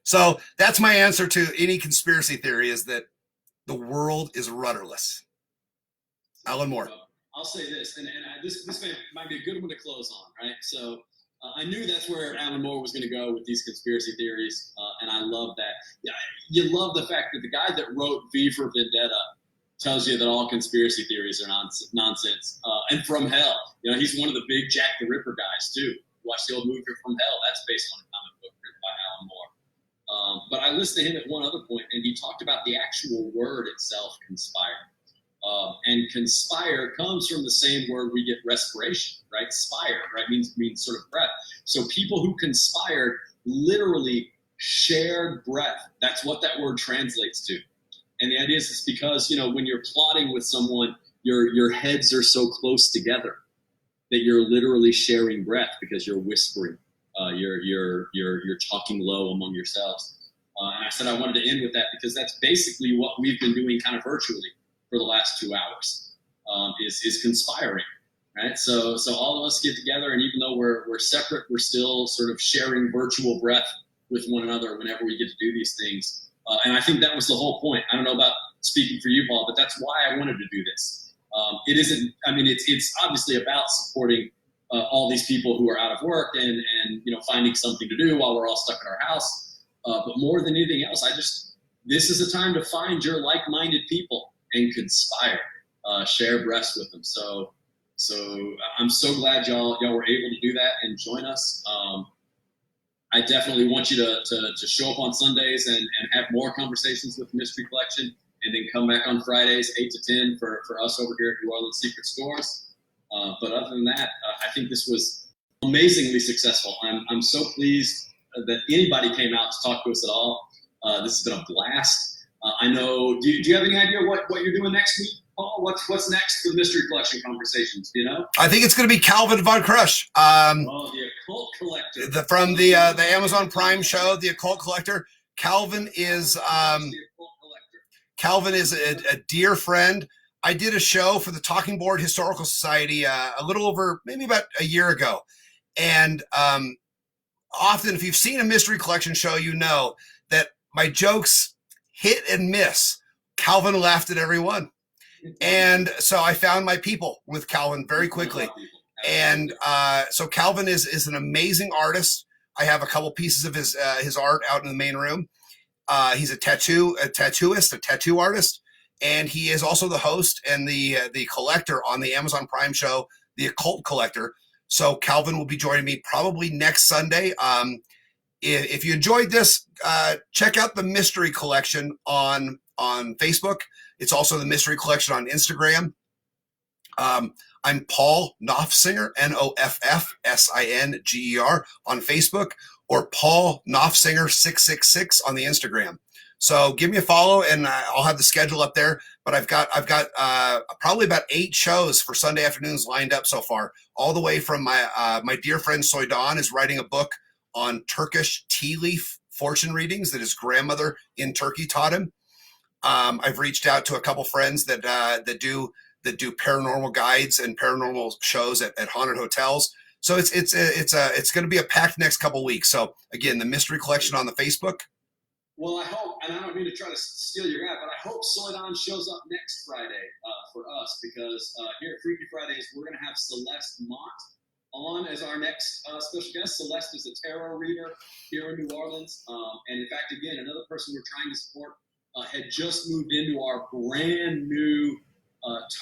So that's my answer to any conspiracy theory, is that the world is rudderless. Alan Moore. I'll say this, and this might be a good one to close on, right? So I knew that's where Alan Moore was going to go with these conspiracy theories, and I love that. Yeah, you love the fact that the guy that wrote V for Vendetta tells you that all conspiracy theories are nonsense. And From Hell, he's one of the big Jack the Ripper guys too. Watch the old movie From Hell. That's based on a comic book written by Alan Moore. But I listened to him at one other point, and he talked about the actual word itself, conspire. And conspire comes from the same word we get respiration, right? Spire, right? Means sort of breath. So people who conspired literally shared breath. That's what that word translates to. And the idea is it's because, when you're plotting with someone, your heads are so close together that you're literally sharing breath because you're whispering. You're talking low among yourselves. And I said I wanted to end with that because that's basically what we've been doing kind of virtually for the last 2 hours, is conspiring, right? So all of us get together, and even though we're separate, we're still sort of sharing virtual breath with one another whenever we get to do these things. And I think that was the whole point. I don't know about speaking for you, Paul, but that's why I wanted to do this. It isn't. I mean, it's obviously about supporting all these people who are out of work and finding something to do while we're all stuck in our house. But more than anything else, this is a time to find your like-minded people and conspire, share breaths with them. So I'm so glad y'all were able to do that and join us. I definitely want you to show up on Sundays and have more conversations with the Mystery Collection, and then come back on Fridays, 8 to 10 for us over here at New Orleans Secret Stores. But other than that, I think this was amazingly successful. I'm so pleased that anybody came out to talk to us at all. This has been a blast. I know. Do you have any idea what you're doing next week, Paul? What's next for Mystery Collection Conversations? Do you know? I think it's going to be Calvin Von Crush. The Occult Collector. From the Amazon Prime show, The Occult Collector. Calvin is a dear friend. I did a show for the Talking Board Historical Society a little over, maybe about a year ago. And often, if you've seen a Mystery Collection show, you know that my jokes hit and miss. Calvin laughed at every one. And so I found my people with Calvin very quickly. And so Calvin is an amazing artist. I have a couple pieces of his art out in the main room. He's a tattooist, a tattoo artist. And he is also the host and the collector on the Amazon Prime show, The Occult Collector. So Calvin will be joining me probably next Sunday. If you enjoyed this, check out the Mystery Collection on Facebook. It's also the Mystery Collection on Instagram. I'm Paul Knopfsinger, Noffsinger on Facebook, or Paul Knopfsinger 666 on the Instagram. So give me a follow, and I'll have the schedule up there. But I've got probably about 8 shows for Sunday afternoons lined up so far, all the way from my dear friend Soydan is writing a book on Turkish tea leaf fortune readings that his grandmother in Turkey taught him. I've reached out to a couple friends that do paranormal guides and paranormal shows at haunted hotels. So it's going to be a packed next couple weeks. So again, the Mystery Collection on the Facebook. Well, I hope, and I don't mean to try to steal your guy, but I hope Soydan shows up next Friday for us, because here at Freaky Fridays, we're going to have Celeste Mott on as our next special guest. Celeste is a tarot reader here in New Orleans. And in fact, again, another person we're trying to support had just moved into our brand new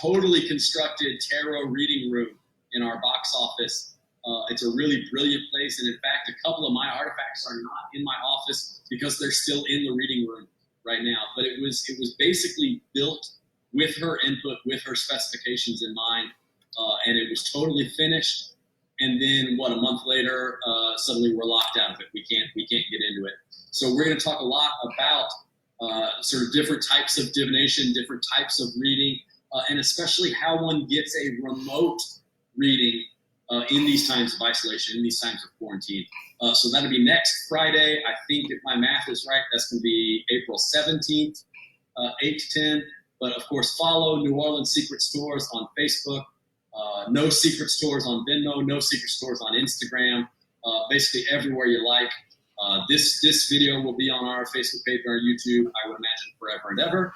totally constructed tarot reading room in our box office. It's a really brilliant place, and in fact, a couple of my artifacts are not in my office because they're still in the reading room right now. But it was basically built with her input, with her specifications in mind, and it was totally finished. And then, a month later, suddenly we're locked out of it. We can't get into it. So we're going to talk a lot about sort of different types of divination, different types of reading, and especially how one gets a remote reading in these times of isolation, in these times of quarantine. So that'll be next Friday. I think if my math is right, that's going to be April 17th, 8 to 10. But of course, follow New Orleans Secret Stores on Facebook. No Secret Stores on Venmo, no Secret Stores on Instagram, basically everywhere you like. This video will be on our Facebook page and our YouTube, I would imagine, forever and ever,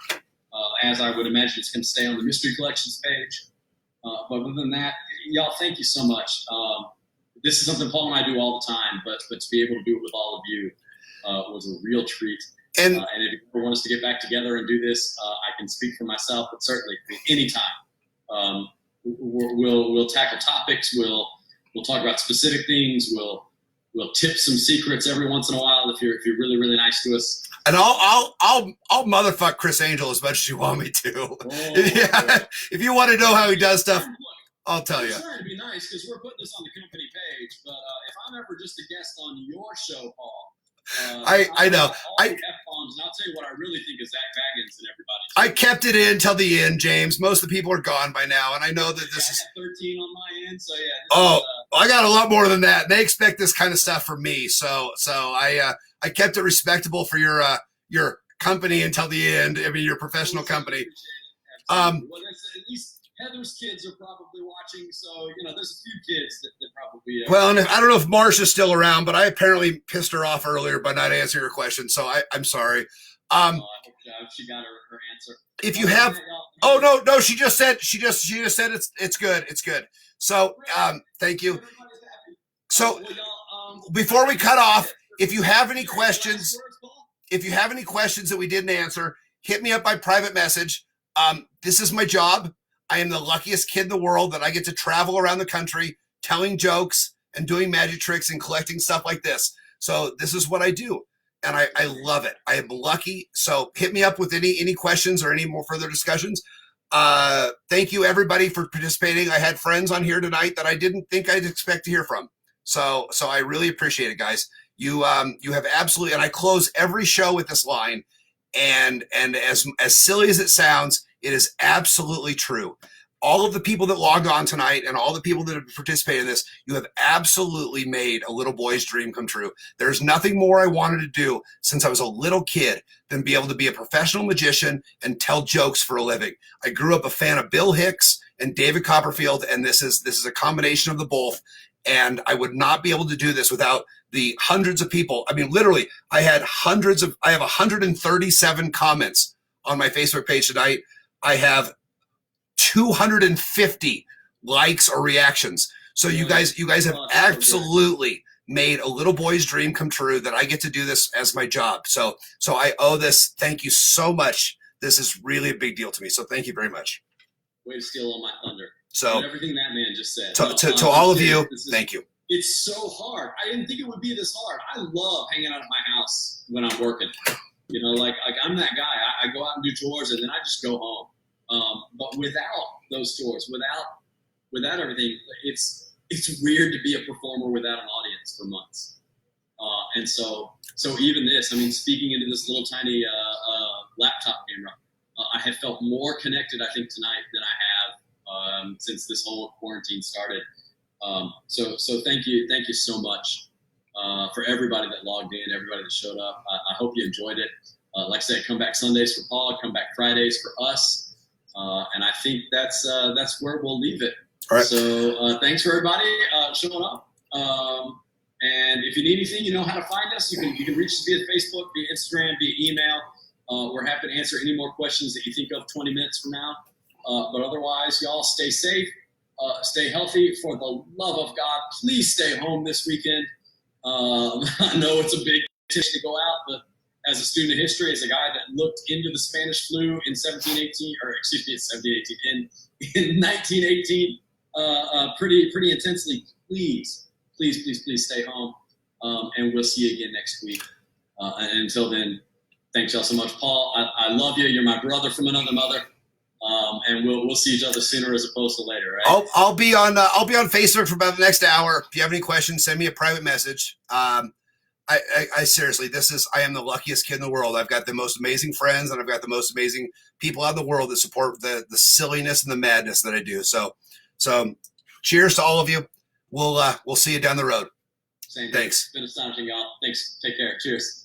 as I would imagine it's going to stay on the Mystery Collections page. But other than that, y'all, thank you so much. This is something Paul and I do all the time, but to be able to do it with all of you was a real treat. And if you ever want us to get back together and do this, I can speak for myself, but certainly anytime. We'll tackle topics. We'll talk about specific things. We'll tip some secrets every once in a while if you're really, really nice to us. And I'll motherfuck Chris Angel as much as you want me to. Oh, yeah. If you want to know how he does stuff, I'll tell you. I'm trying to be nice because we're putting this on the company page, but if I'm ever just a guest on your show, Paul, I know. F-bombs, and I'll tell you what I really think of Zach Baggins and everybody. I kept it in till the end, James. Most of the people are gone by now, and I know that this is. I got 13 on my end, so yeah. I got a lot more than that. They expect this kind of stuff from me, so I kept it respectable for your company until the end. I mean, your professional company. Well, at least Heather's kids are probably watching, so there's a few kids that probably. Well, and I don't know if Marsh is still around, but I apparently pissed her off earlier by not answering her question, so I'm sorry. I hope she got her answer. If you have, no, she just said it's good. So thank you. So before we cut off, if you have any questions that we didn't answer, hit me up by private message. This is my job. I am the luckiest kid in the world that I get to travel around the country telling jokes and doing magic tricks and collecting stuff like this. So this is what I do. And I love it. I am lucky. So hit me up with any questions or any more further discussions. Thank you everybody for participating. I had friends on here tonight that I didn't think I'd expect to hear from. So I really appreciate it, guys. You have absolutely, and I close every show with this line, and as silly as it sounds, it is absolutely true. All of the people that logged on tonight and all the people that have participated in this, you have absolutely made a little boy's dream come true. There's nothing more I wanted to do since I was a little kid than be able to be a professional magician and tell jokes for a living. I grew up a fan of Bill Hicks and David Copperfield, and this is a combination of the both. And I would not be able to do this without the hundreds of people. I mean, literally, I have 137 comments on my Facebook page tonight. I have 250 likes or reactions. So you guys have absolutely made a little boy's dream come true that I get to do this as my job. So I owe this. Thank you so much. This is really a big deal to me. So thank you very much. Way to steal all my thunder. So everything that man just said. To all of you, thank you. It's so hard. I didn't think it would be this hard. I love hanging out at my house when I'm working. Like I'm that guy. I go out and do tours and then I just go home. But without those tours, without everything, it's weird to be a performer without an audience for months. And so even this, I mean, speaking into this little tiny laptop camera, I have felt more connected, I think, tonight than I have since this whole quarantine started. So thank you so much for everybody that logged in, everybody that showed up. I hope you enjoyed it. Like I said, come back Sundays for Paul, come back Fridays for us, and I think that's where we'll leave it. All right. So thanks for everybody showing up. And if you need anything, you know how to find us. You can reach us via Facebook, via Instagram, via email. We're happy to answer any more questions that you think of 20 minutes from now. But otherwise, y'all stay safe, stay healthy. For the love of God, please stay home this weekend. I know it's a big decision to go out, but as a student of history, as a guy that looked into the Spanish flu in 1718, or excuse me, 1718, in 1918, pretty intensely. Please stay home, and we'll see you again next week. And until then, thanks y'all so much. Paul, I love you. You're my brother from another mother. And we'll see each other sooner as opposed to later, right? I'll be on Facebook for about the next hour. If you have any questions, send me a private message. I seriously, I am the luckiest kid in the world. I've got the most amazing friends, and I've got the most amazing people out in the world that support the silliness and the madness that I do. So cheers to all of you. We'll see you down the road. Same. Thanks. It's been astonishing, y'all. Thanks. Take care. Cheers.